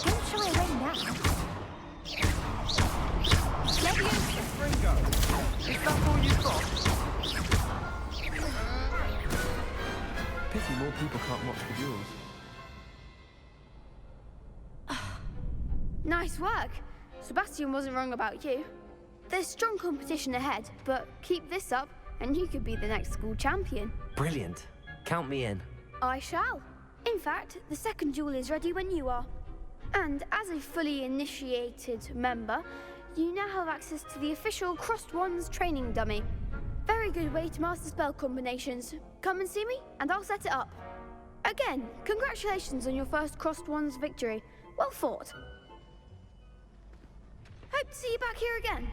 Don't shy away now. Ringo, is that all you've got? Pity more people can't watch the duels. Nice work. Sebastian wasn't wrong about you. There's strong competition ahead, but keep this up and you could be the next school champion. Brilliant. Count me in. I shall. In fact, the second duel is ready when you are. And as a fully initiated member, you now have access to the official Crossed Wands training dummy. Very good way to master spell combinations. Come and see me, and I'll set it up. Again, congratulations on your first Crossed Wands victory. Well fought. Hope to see you back here again.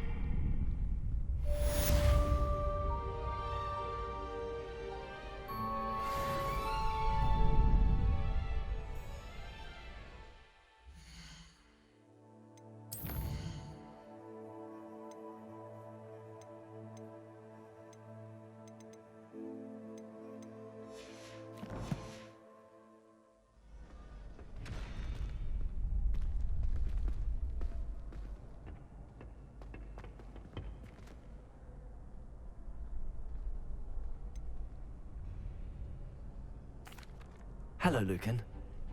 Hello, Lucan.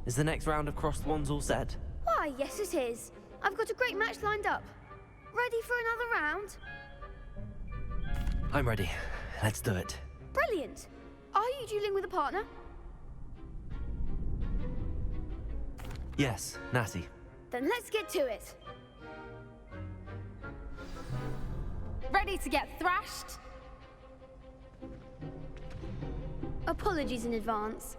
Is the next round of Crossed Wands all set? Why, yes it is. I've got a great match lined up. Ready for another round? I'm ready. Let's do it. Brilliant. Are you dueling with a partner? Yes, Natty. Then let's get to it. Ready to get thrashed? Apologies in advance.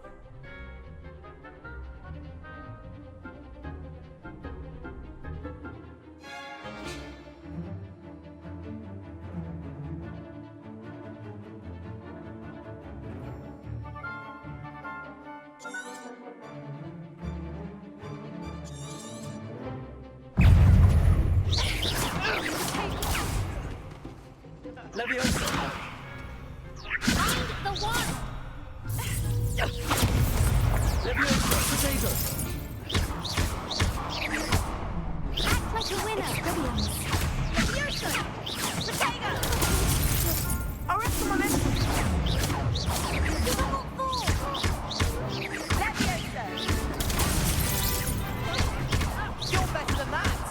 Leviosa! Find the one! Leviosa, potato! Act like a winner! Leviosa! Potato! Arrest him on it! Level 4! Leviosa! You're better than that!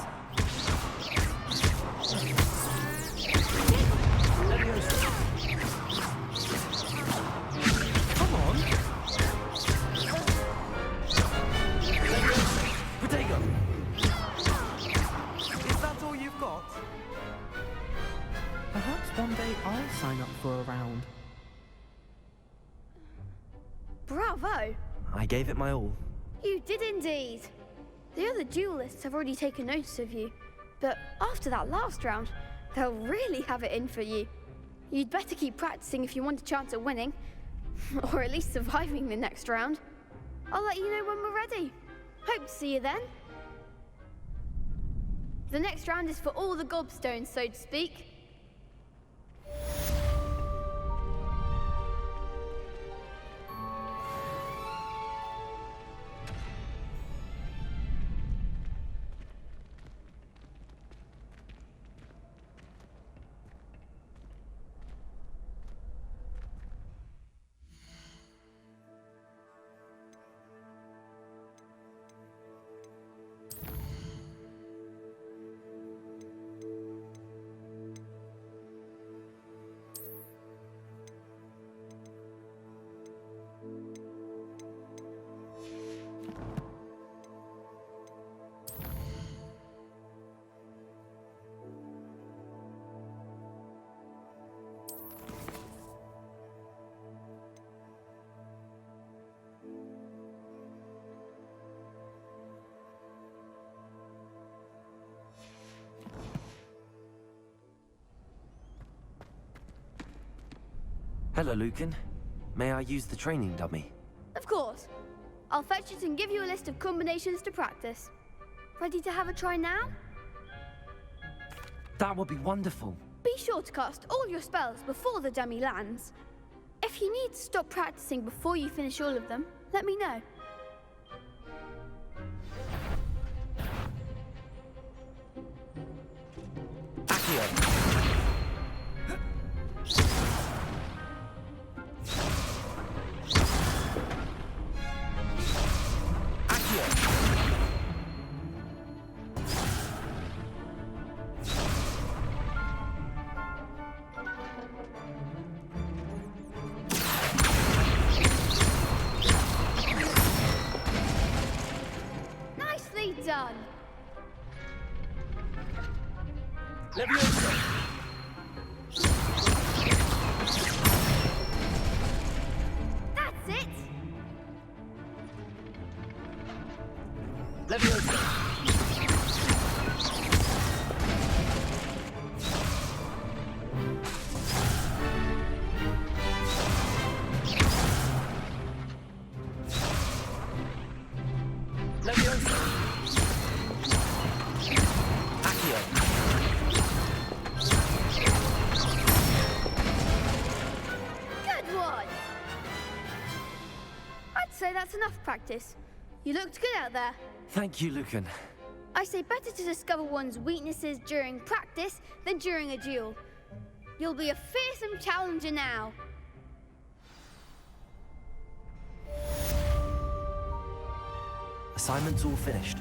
Come on! Leviosa! Potato! Is that all you've got? Perhaps one day I'll sign up for a round. Bravo! I gave it my all. You did indeed. The other duelists have already taken notice of you, but after that last round, they'll really have it in for you. You'd better keep practicing if you want a chance at winning, or at least surviving the next round. I'll let you know when we're ready. Hope to see you then. The next round is for all the gobstones, so to speak. Hello, Lucan. May I use the training dummy? Of course. I'll fetch it and give you a list of combinations to practice. Ready to have a try now? That would be wonderful. Be sure to cast all your spells before the dummy lands. If you need to stop practicing before you finish all of them, let me know. Accio. Nicely done. That's it. Good one. I'd say that's enough practice. You looked good out there. Thank you, Lucan. I say better to discover one's weaknesses during practice than during a duel. You'll be a fearsome challenger now. Assignment's all finished.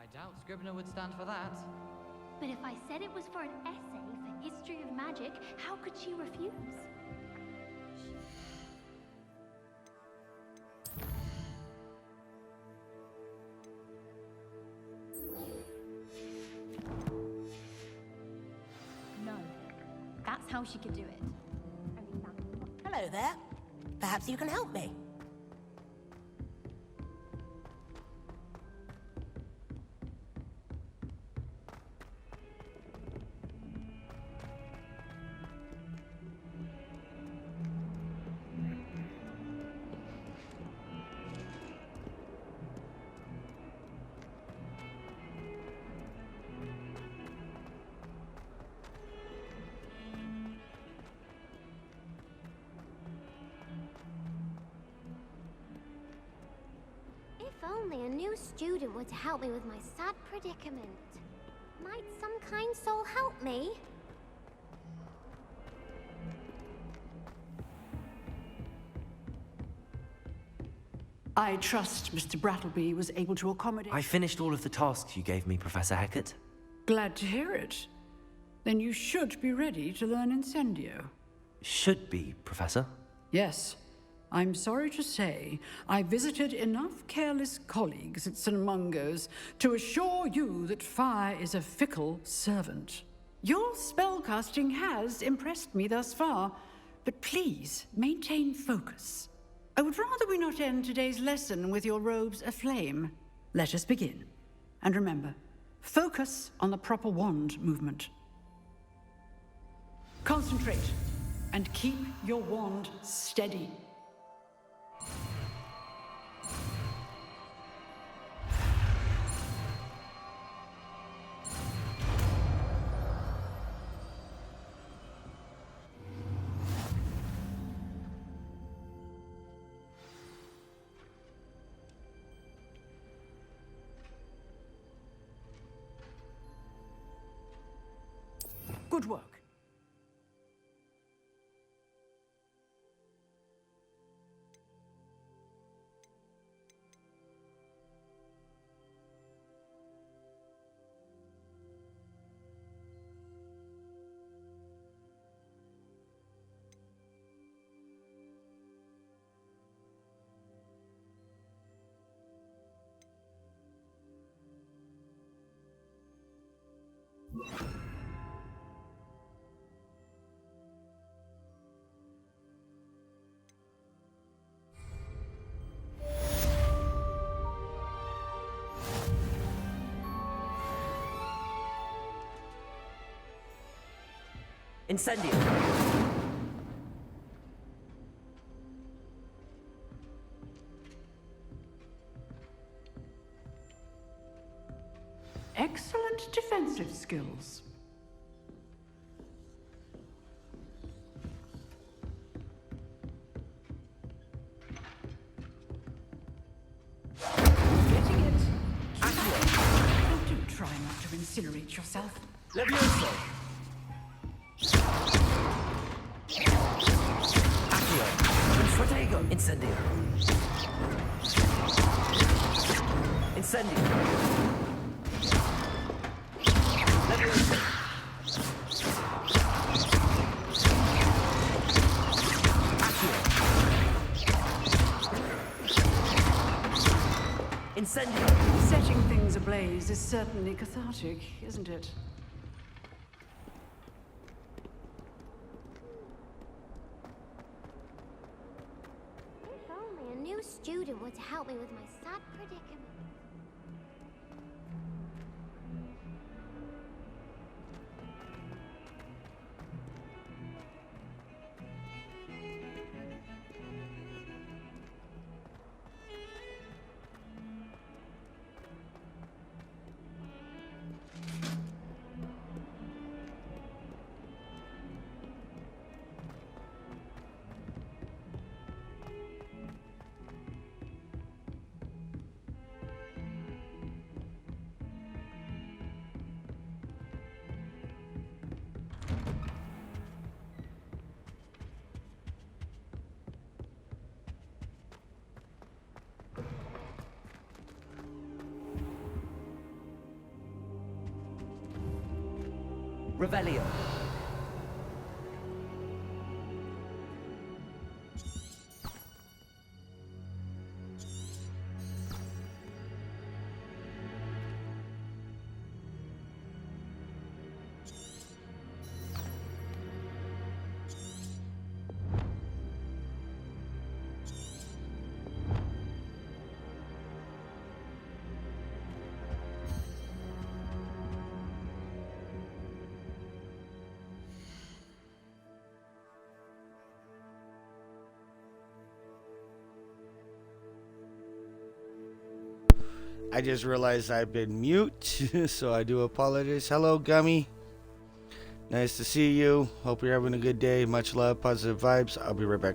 I doubt Scribner would stand for that. But if I said it was for an essay for history of magic, how could she refuse? No, that's how she could do it. Hello there. Perhaps you can help me. If only a new student were to help me with my sad predicament. Might some kind soul help me? I trust Mr. Brattleby was able to accommodate... I finished all of the tasks you gave me, Professor Hackett. Glad to hear it. Then you should be ready to learn Incendio. Should be, Professor. Yes. I'm sorry to say, I visited enough careless colleagues at St. Mungo's to assure you that fire is a fickle servant. Your spellcasting has impressed me thus far, but please maintain focus. I would rather we not end today's lesson with your robes aflame. Let us begin. And remember, focus on the proper wand movement. Concentrate, and keep your wand steady. Good work. Incendio. Excellent defensive skills. Getting it. Oh, do try not to incinerate yourself. Levioso. Accio. Infratego. Incendio. Incendio. Levioso. Accio. Incendio. Setting things ablaze is certainly cathartic, isn't it? If only a new student were to help me with my sad predicament. Revelio. I just realized I've been mute, so I do apologize. Hello, Gummy. Nice to see you. Hope you're having a good day. Much love, positive vibes. I'll be right back.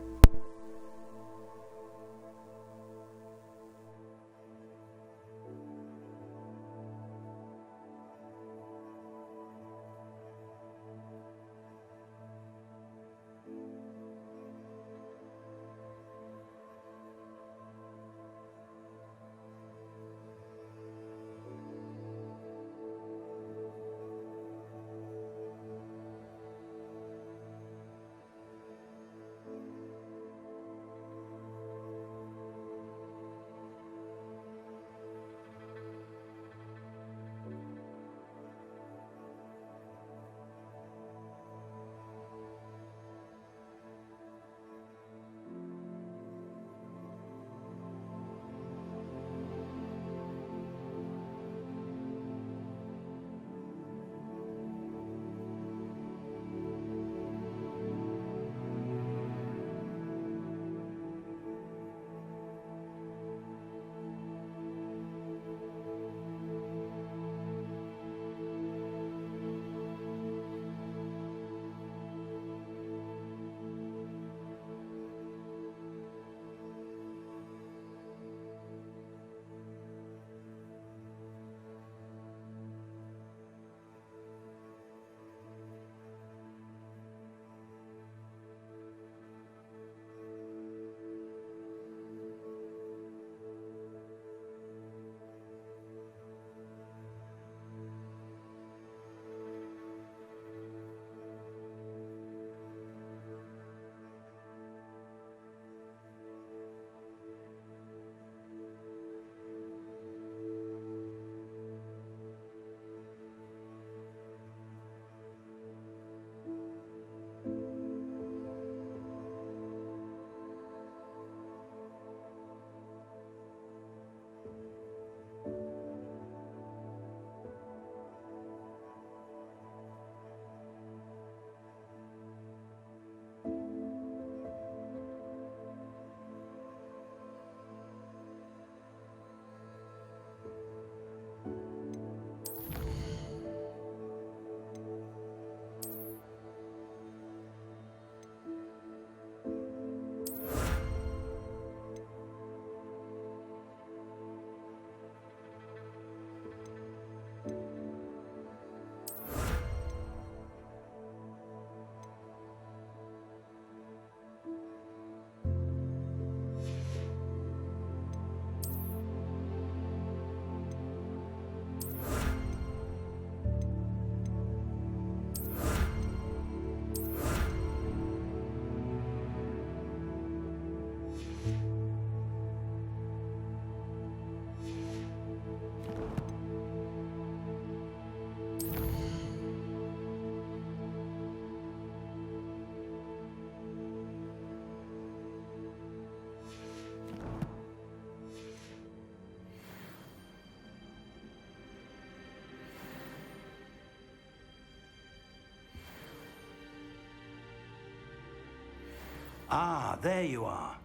Ah, there you are.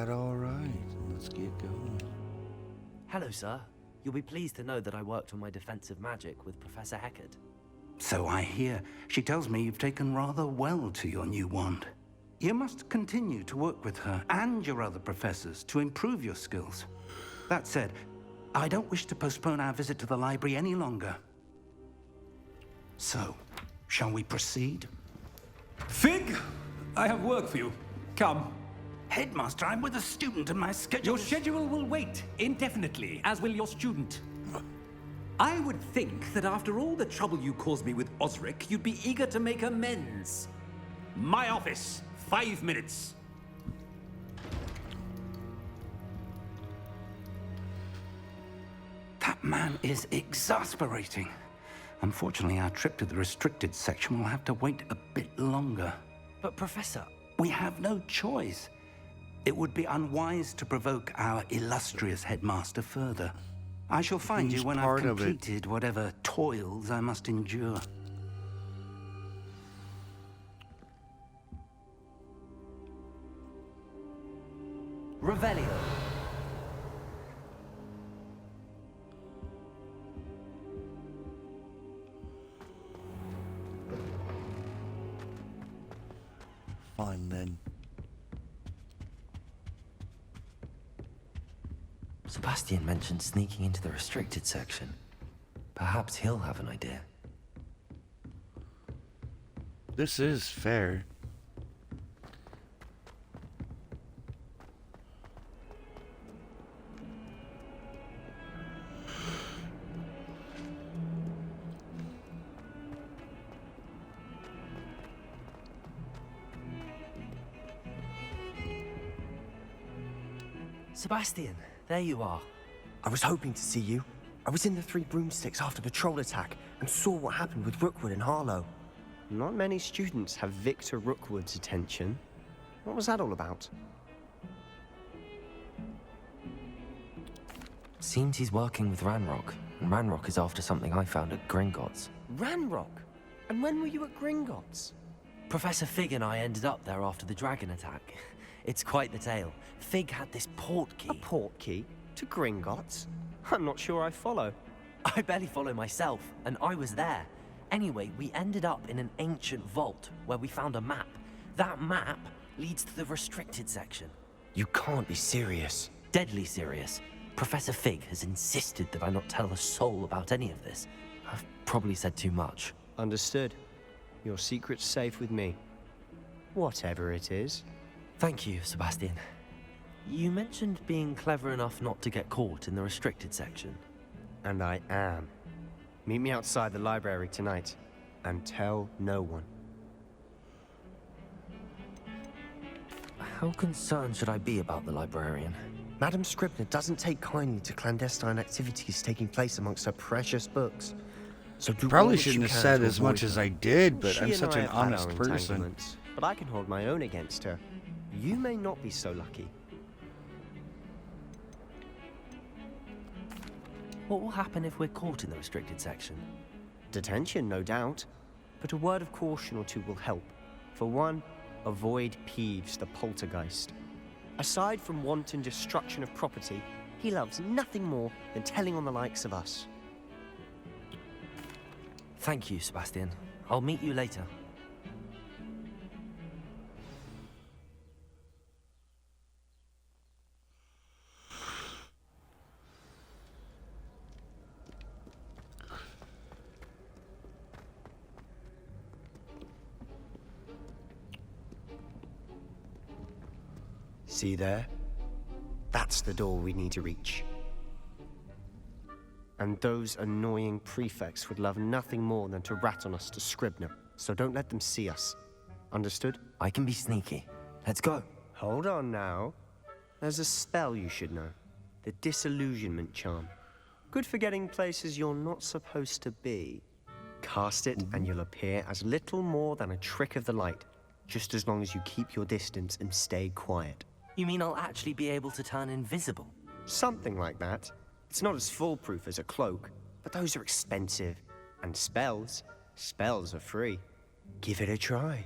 All right. Let's get going. Hello, sir. You'll be pleased to know that I worked on my defensive magic with Professor Heckard. So I hear. She tells me you've taken rather well to your new wand. You must continue to work with her and your other professors to improve your skills. That said, I don't wish to postpone our visit to the library any longer. So, shall we proceed? Fig! I have work for you. Come. Headmaster, I'm with a student and my schedule... Your schedule will wait indefinitely, as will your student. I would think that after all the trouble you caused me with Osric, you'd be eager to make amends. My office, 5 minutes. That man is exasperating. Unfortunately, our trip to the restricted section will have to wait a bit longer. But, Professor... We have no choice. It would be unwise to provoke our illustrious headmaster further. I shall find you when I've completed whatever toils I must endure. Revelio. Fine then. Sebastian mentioned sneaking into the restricted section. Perhaps he'll have an idea. This is fair. Sebastian, there you are. I was hoping to see you. I was in the Three Broomsticks after the troll attack and saw what happened with Rookwood and Harlow. Not many students have Victor Rookwood's attention. What was that all about? Seems he's working with Ranrock, and Ranrock is after something I found at Gringotts. Ranrock? And when were you at Gringotts? Professor Fig and I ended up there after the dragon attack. It's quite the tale. Fig had this port key. A port key? To Gringotts? I'm not sure I follow. I barely follow myself, and I was there. Anyway, we ended up in an ancient vault where we found a map. That map leads to the restricted section. You can't be serious. Deadly serious. Professor Fig has insisted that I not tell a soul about any of this. I've probably said too much. Understood. Your secret's safe with me. Whatever it is. Thank you, Sebastian. You mentioned being clever enough not to get caught in the restricted section. And I am. Meet me outside the library tonight, and tell no one. How concerned should I be about the librarian? Madam Scribner doesn't take kindly to clandestine activities taking place amongst her precious books. So do Probably all that shouldn't you have can said to as much avoid as her. I did, but She I'm and such I an have had honest our person. entanglements, but I can hold my own against her. You may not be so lucky. What will happen if we're caught in the restricted section? Detention, no doubt. But a word of caution or two will help. For one, avoid Peeves, the poltergeist. Aside from wanton destruction of property, he loves nothing more than telling on the likes of us. Thank you, Sebastian. I'll meet you later. See there? That's the door we need to reach. And those annoying prefects would love nothing more than to rat on us to Scribner, so don't let them see us. Understood? I can be sneaky. Let's go. Hold on now. There's a spell you should know. The Disillusionment Charm. Good for getting places you're not supposed to be. Cast it and you'll appear as little more than a trick of the light, just as long as you keep your distance and stay quiet. You mean I'll actually be able to turn invisible? Something like that. It's not as foolproof as a cloak, but those are expensive. And spells are free. Give it a try.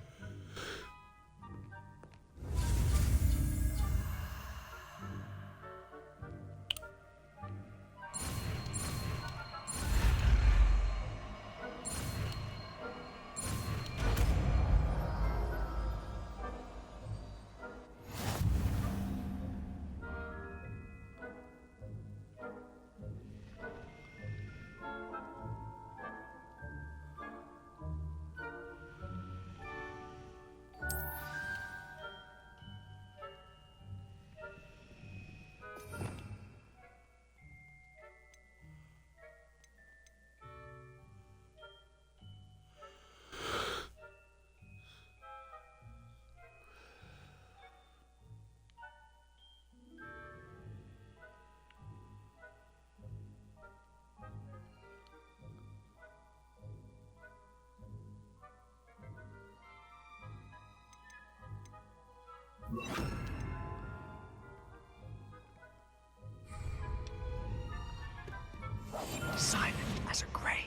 Silent as a grave.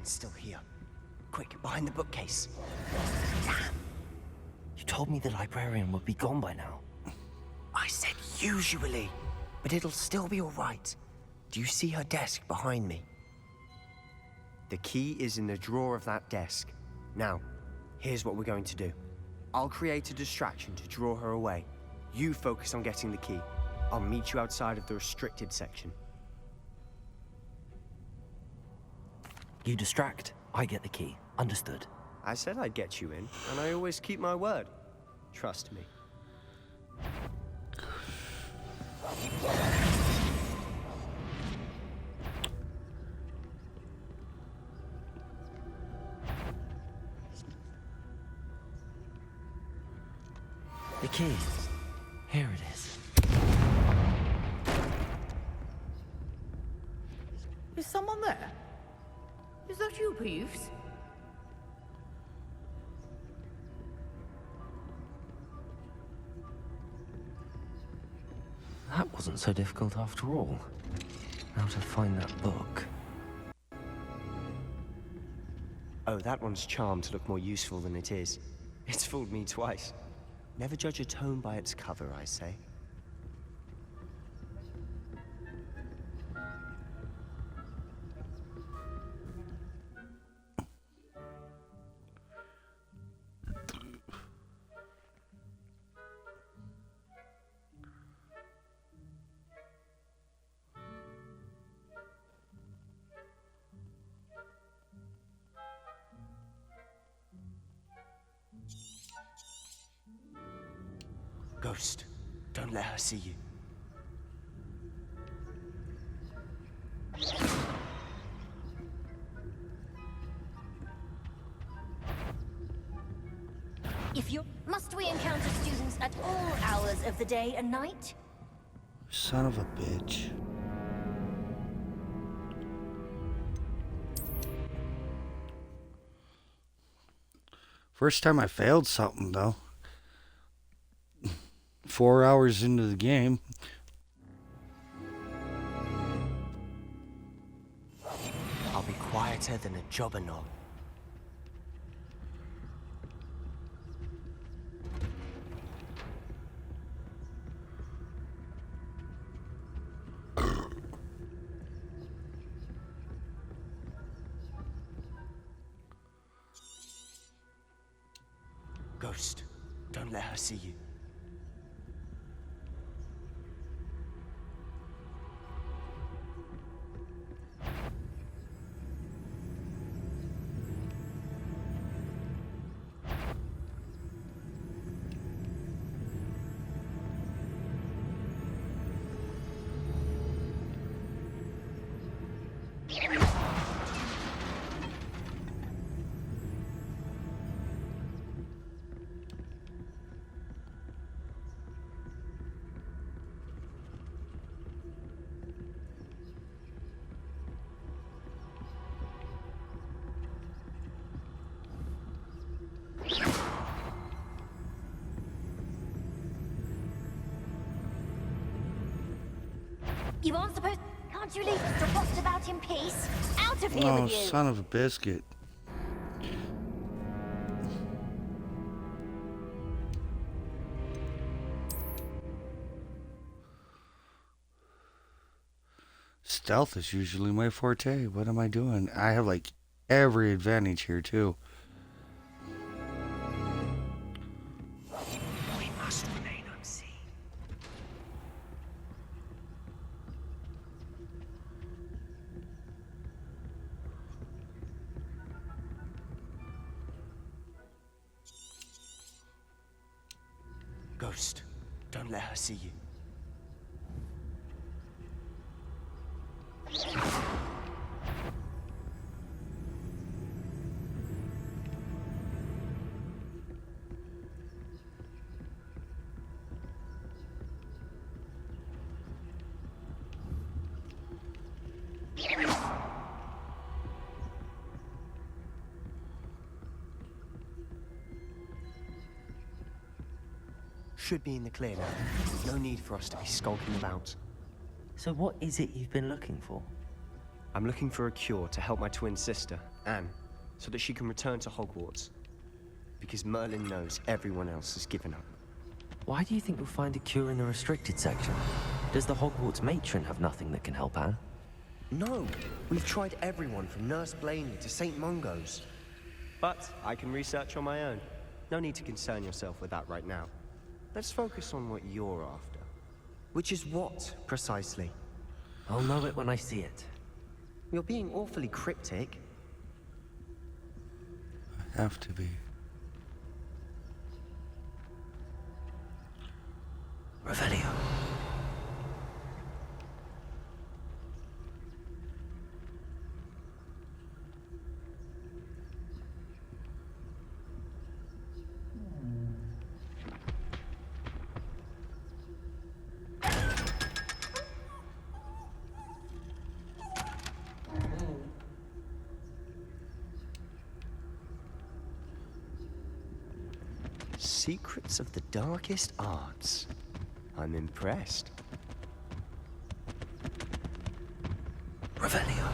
Still here. Quick, behind the bookcase. Damn! You told me the librarian would be gone by now. I said usually, but it'll still be all right. Do you see her desk behind me? The key is in the drawer of that desk. Now, here's what we're going to do. I'll create a distraction to draw her away. You focus on getting the key. I'll meet you outside of the restricted section. You distract, I get the key. Understood. I said I'd get you in, and I always keep my word. Trust me. The key. Here it is. Is someone there? Is that you, Peeves? That wasn't so difficult after all. Now to find that book. Oh, that one's charmed to look more useful than it is. It's fooled me twice. Never judge a tome by its cover, I say. Ghost, don't let her see you. at all hours of the day and night. Son of a bitch. First time I failed something, though. 4 hours into the game. I'll be quieter than a jobberknoll. Ghost, don't let her see you. You aren't supposed... Can't you leave us to rust about in peace? Out of here Oh, with you! son of a biscuit. Stealth is usually my forte. What am I doing? I have like every advantage here too. We must remain unseen. Ghost, don't let her see you. Should be in the clear now. No need for us to be skulking about. So what is it you've been looking for? I'm looking for a cure to help my twin sister, Anne, so that she can return to Hogwarts. Because Merlin knows everyone else has given up. Why do you think you'll find a cure in the restricted section? Does the Hogwarts matron have nothing that can help Anne? No, we've tried everyone from Nurse Blaney to St. Mungo's. But I can research on my own. No need to concern yourself with that right now. Let's focus on what you're after. Which is what, precisely? I'll know it when I see it. You're being awfully cryptic. I have to be. Revelio. Secrets of the darkest arts. I'm impressed. Revelio.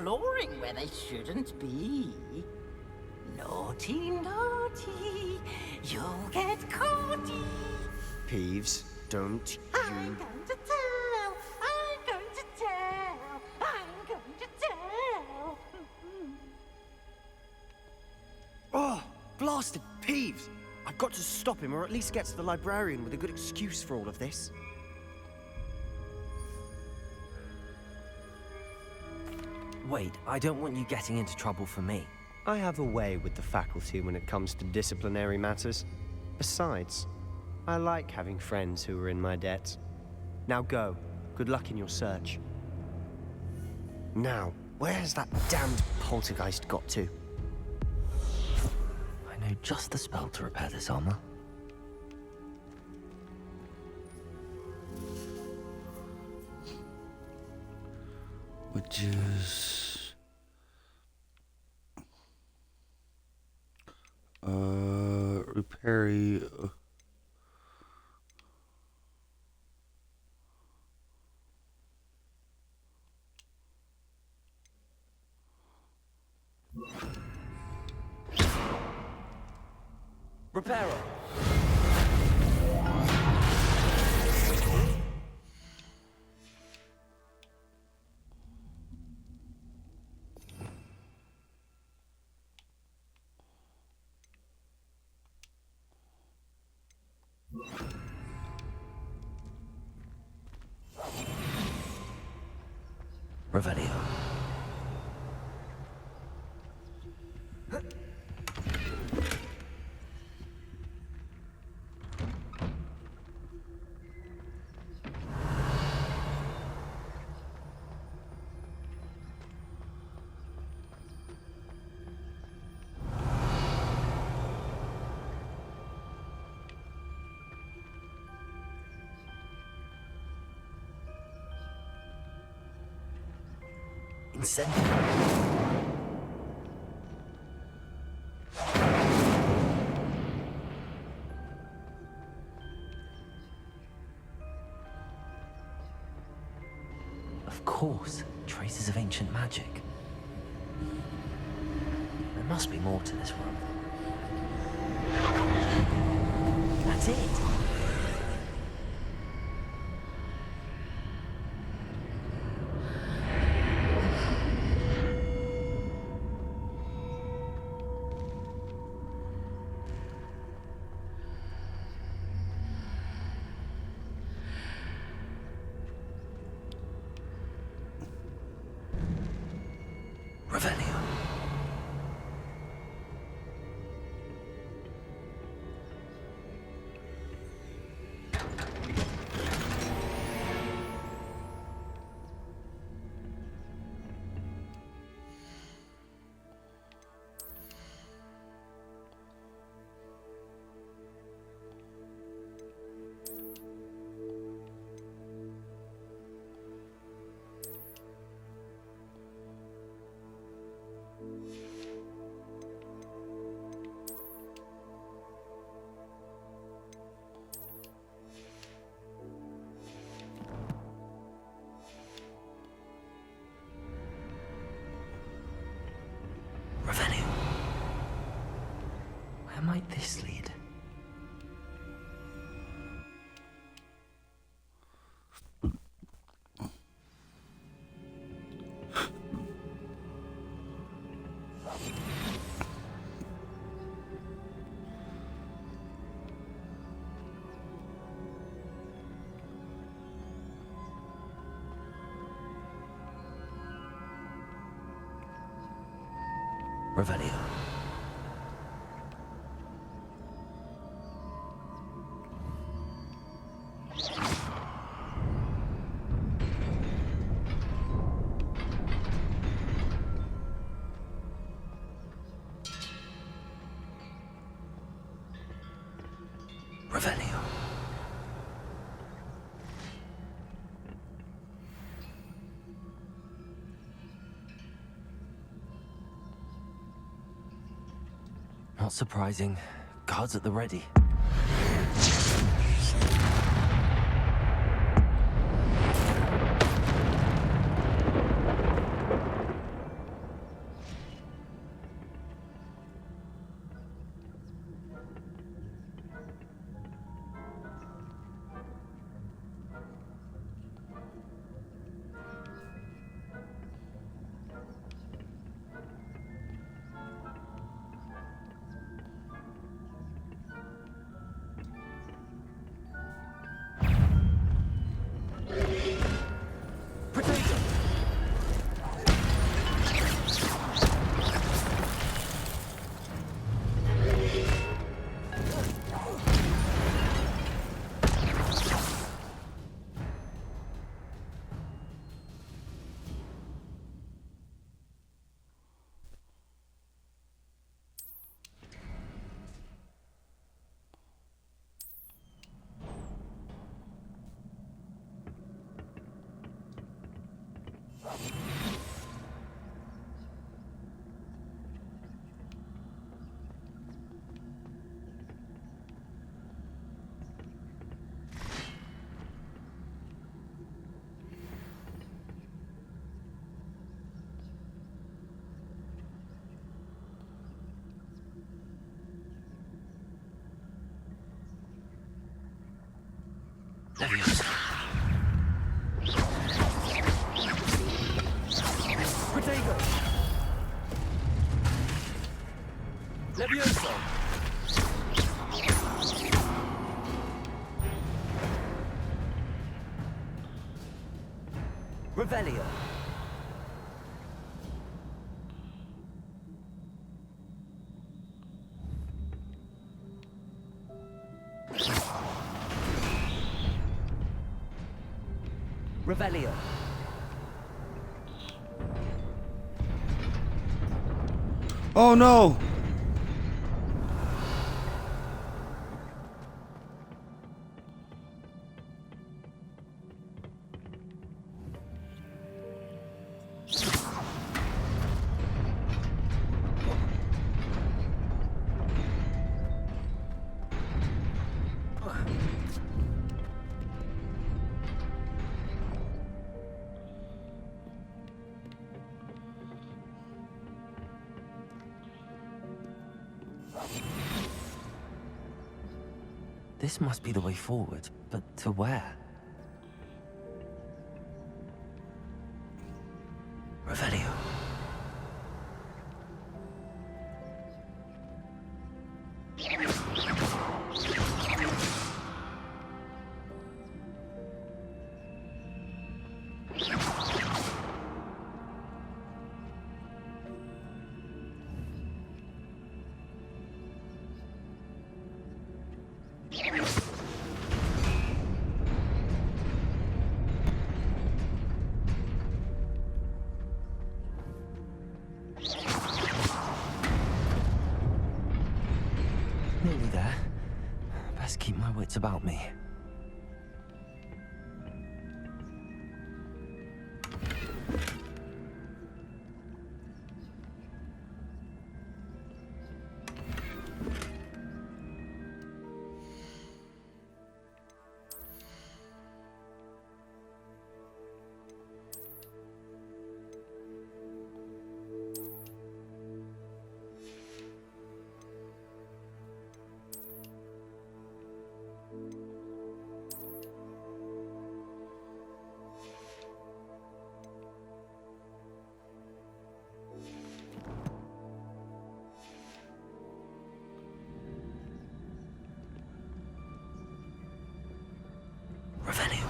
exploring where they shouldn't be. Naughty, naughty, you'll get caughty. Peeves, don't I'm you... going to tell, I'm going to tell, I'm going to tell. Oh, blasted Peeves! I've got to stop him, or at least get to the librarian with a good excuse for all of this. Wait, I don't want you getting into trouble for me. I have a way with the faculty when it comes to disciplinary matters. Besides, I like having friends who are in my debt. Now go. Good luck in your search. Now, where has that damned poltergeist got to? I know just the spell to repair this armor. Which is... repair... Reparo! Revelio. Of course, traces of ancient magic. There must be more to this room. That's it! Where might this lead? Revelio. Revelio. Not surprising. Guards at the ready. Leviosa. Protego. Leviosa. Revelio. Revelio. Oh no! This must be the way forward, but to where? Revelio. Nearly there. Best keep my wits about me. Revelio.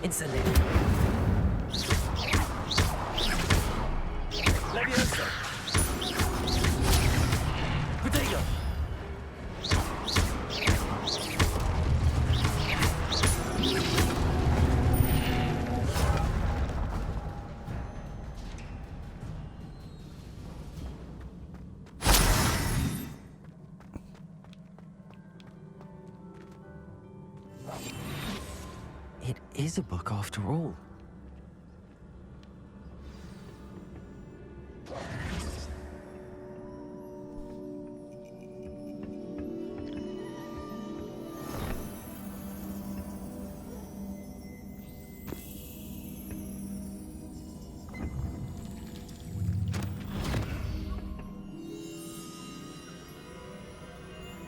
Incendio. Leviosa. Protego. It is a book after all.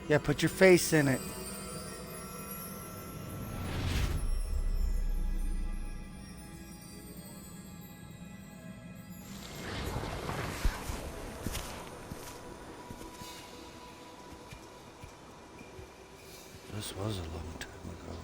Yeah, put your face in it. This was a long time ago.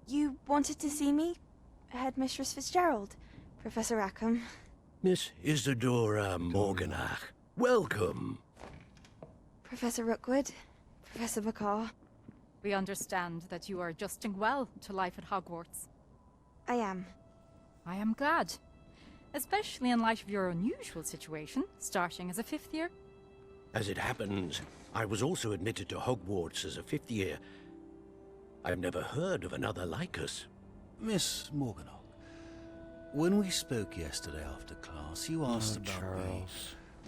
You wanted to see me? Headmistress Fitzgerald, Professor Rackham. Miss Isadora Morganach, welcome. Professor Rookwood, Professor McCaw. We understand that you are adjusting well to life at Hogwarts. I am. I am glad. Especially in light of your unusual situation, starting as a 5th year. As it happens, I was also admitted to Hogwarts as a 5th year. I've never heard of another like us. Miss Morganach, when we spoke yesterday after class, you asked about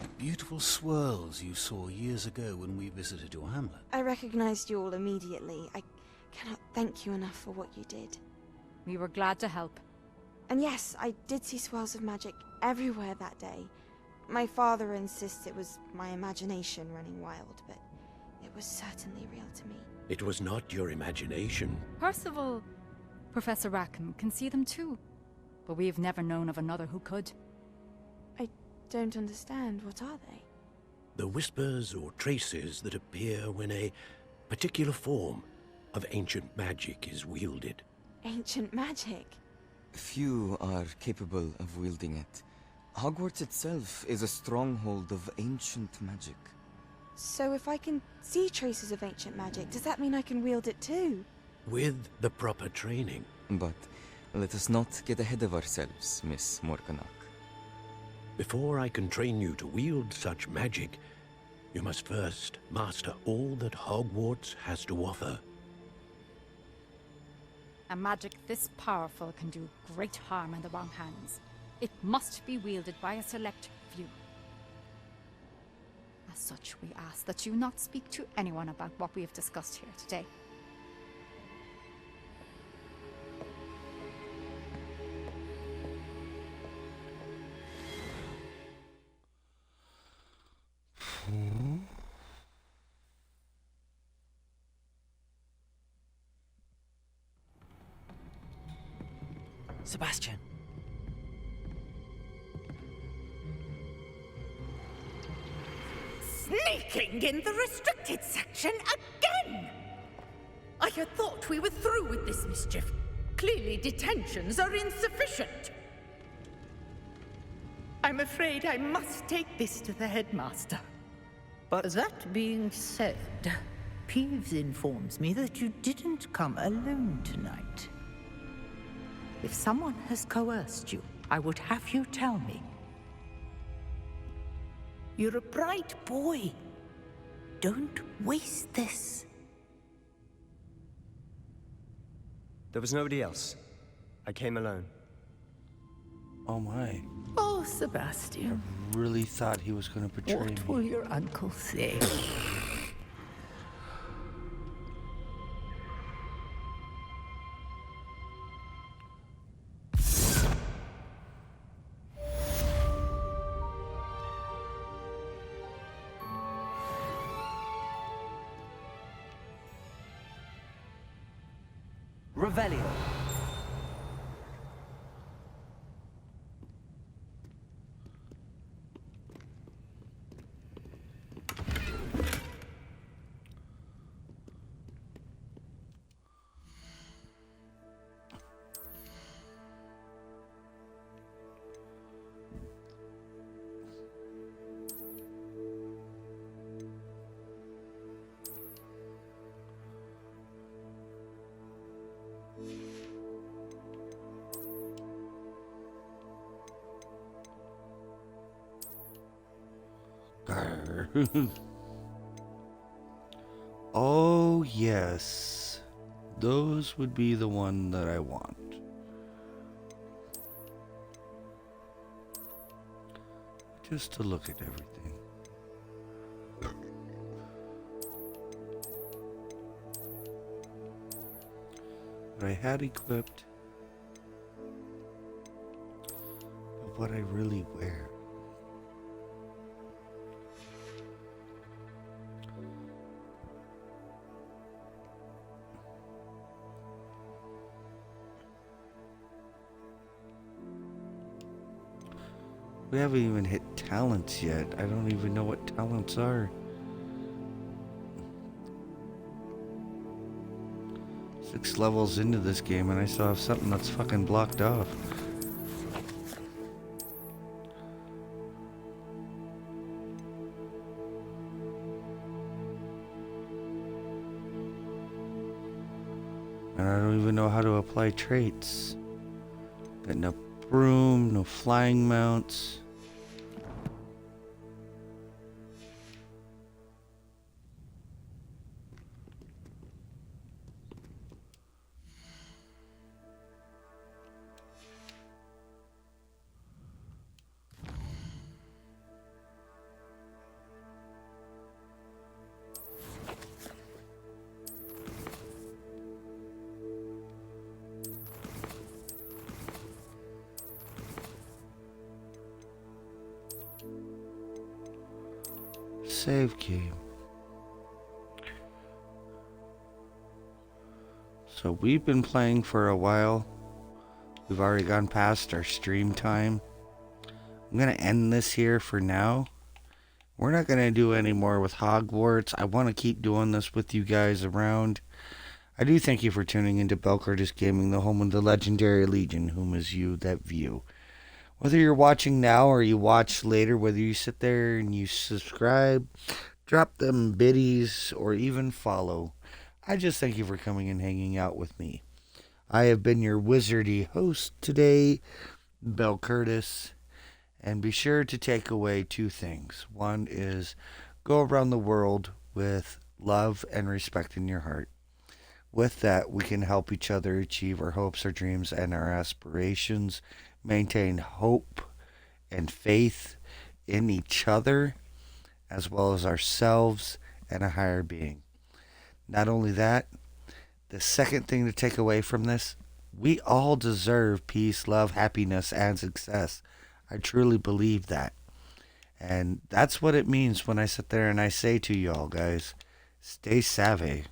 the beautiful swirls you saw years ago when we visited your hamlet. I recognized you all immediately. I cannot thank you enough for what you did. We were glad to help. And yes, I did see swirls of magic everywhere that day. My father insists it was my imagination running wild, but it was certainly real to me. It was not your imagination. Percival, Professor Rackham can see them too. But we've never known of another who could. I don't understand. What are they? The whispers or traces that appear when a particular form of ancient magic is wielded. Ancient magic? Few are capable of wielding it. Hogwarts itself is a stronghold of ancient magic. So if I can see traces of ancient magic, does that mean I can wield it too? With the proper training. But let us not get ahead of ourselves, Miss Morganach. Before I can train you to wield such magic, you must first master all that Hogwarts has to offer. A magic this powerful can do great harm in the wrong hands. It must be wielded by a select few. As such, we ask that you not speak to anyone about what we have discussed here today. Sebastian. Sneaking in the restricted section again! I had thought we were through with this mischief. Clearly detentions are insufficient. I'm afraid I must take this to the headmaster. But that being said, Peeves informs me that you didn't come alone tonight. If someone has coerced you, I would have you tell me. You're a bright boy. Don't waste this. There was nobody else. I came alone. Oh my. Oh, Sebastian. Really thought he was going to betray me. What will your uncle say? Revelio. Oh, yes. Those would be the one that I want. Just to look at everything. What I had equipped. But what I really wear. We haven't even hit talents yet. I don't even know what talents are. 6 levels into this game and I still have something that's fucking blocked off. And I don't even know how to apply traits. Got no broom, no flying mounts. Save game. So we've been playing for a while. We've already gone past our stream time. I'm going to end this here for now. We're not going to do any more with Hogwarts. I want to keep doing this with you guys around. I do thank you for tuning into Bell Curtis Gaming, the home of the legendary Legion, whom is you that view. Whether you're watching now or you watch later, whether you sit there and you subscribe, drop them biddies, or even follow, I just thank you for coming and hanging out with me. I have been your wizardy host today, Bell Curtis, and be sure to take away 2 things. One is go around the world with love and respect in your heart. With that, we can help each other achieve our hopes, our dreams, and our aspirations. Maintain hope and faith in each other, as well as ourselves and a higher being. Not only that, the second thing to take away from this, we all deserve peace, love, happiness, and success. I truly believe that. And that's what it means when I sit there and I say to y'all, guys, stay savvy.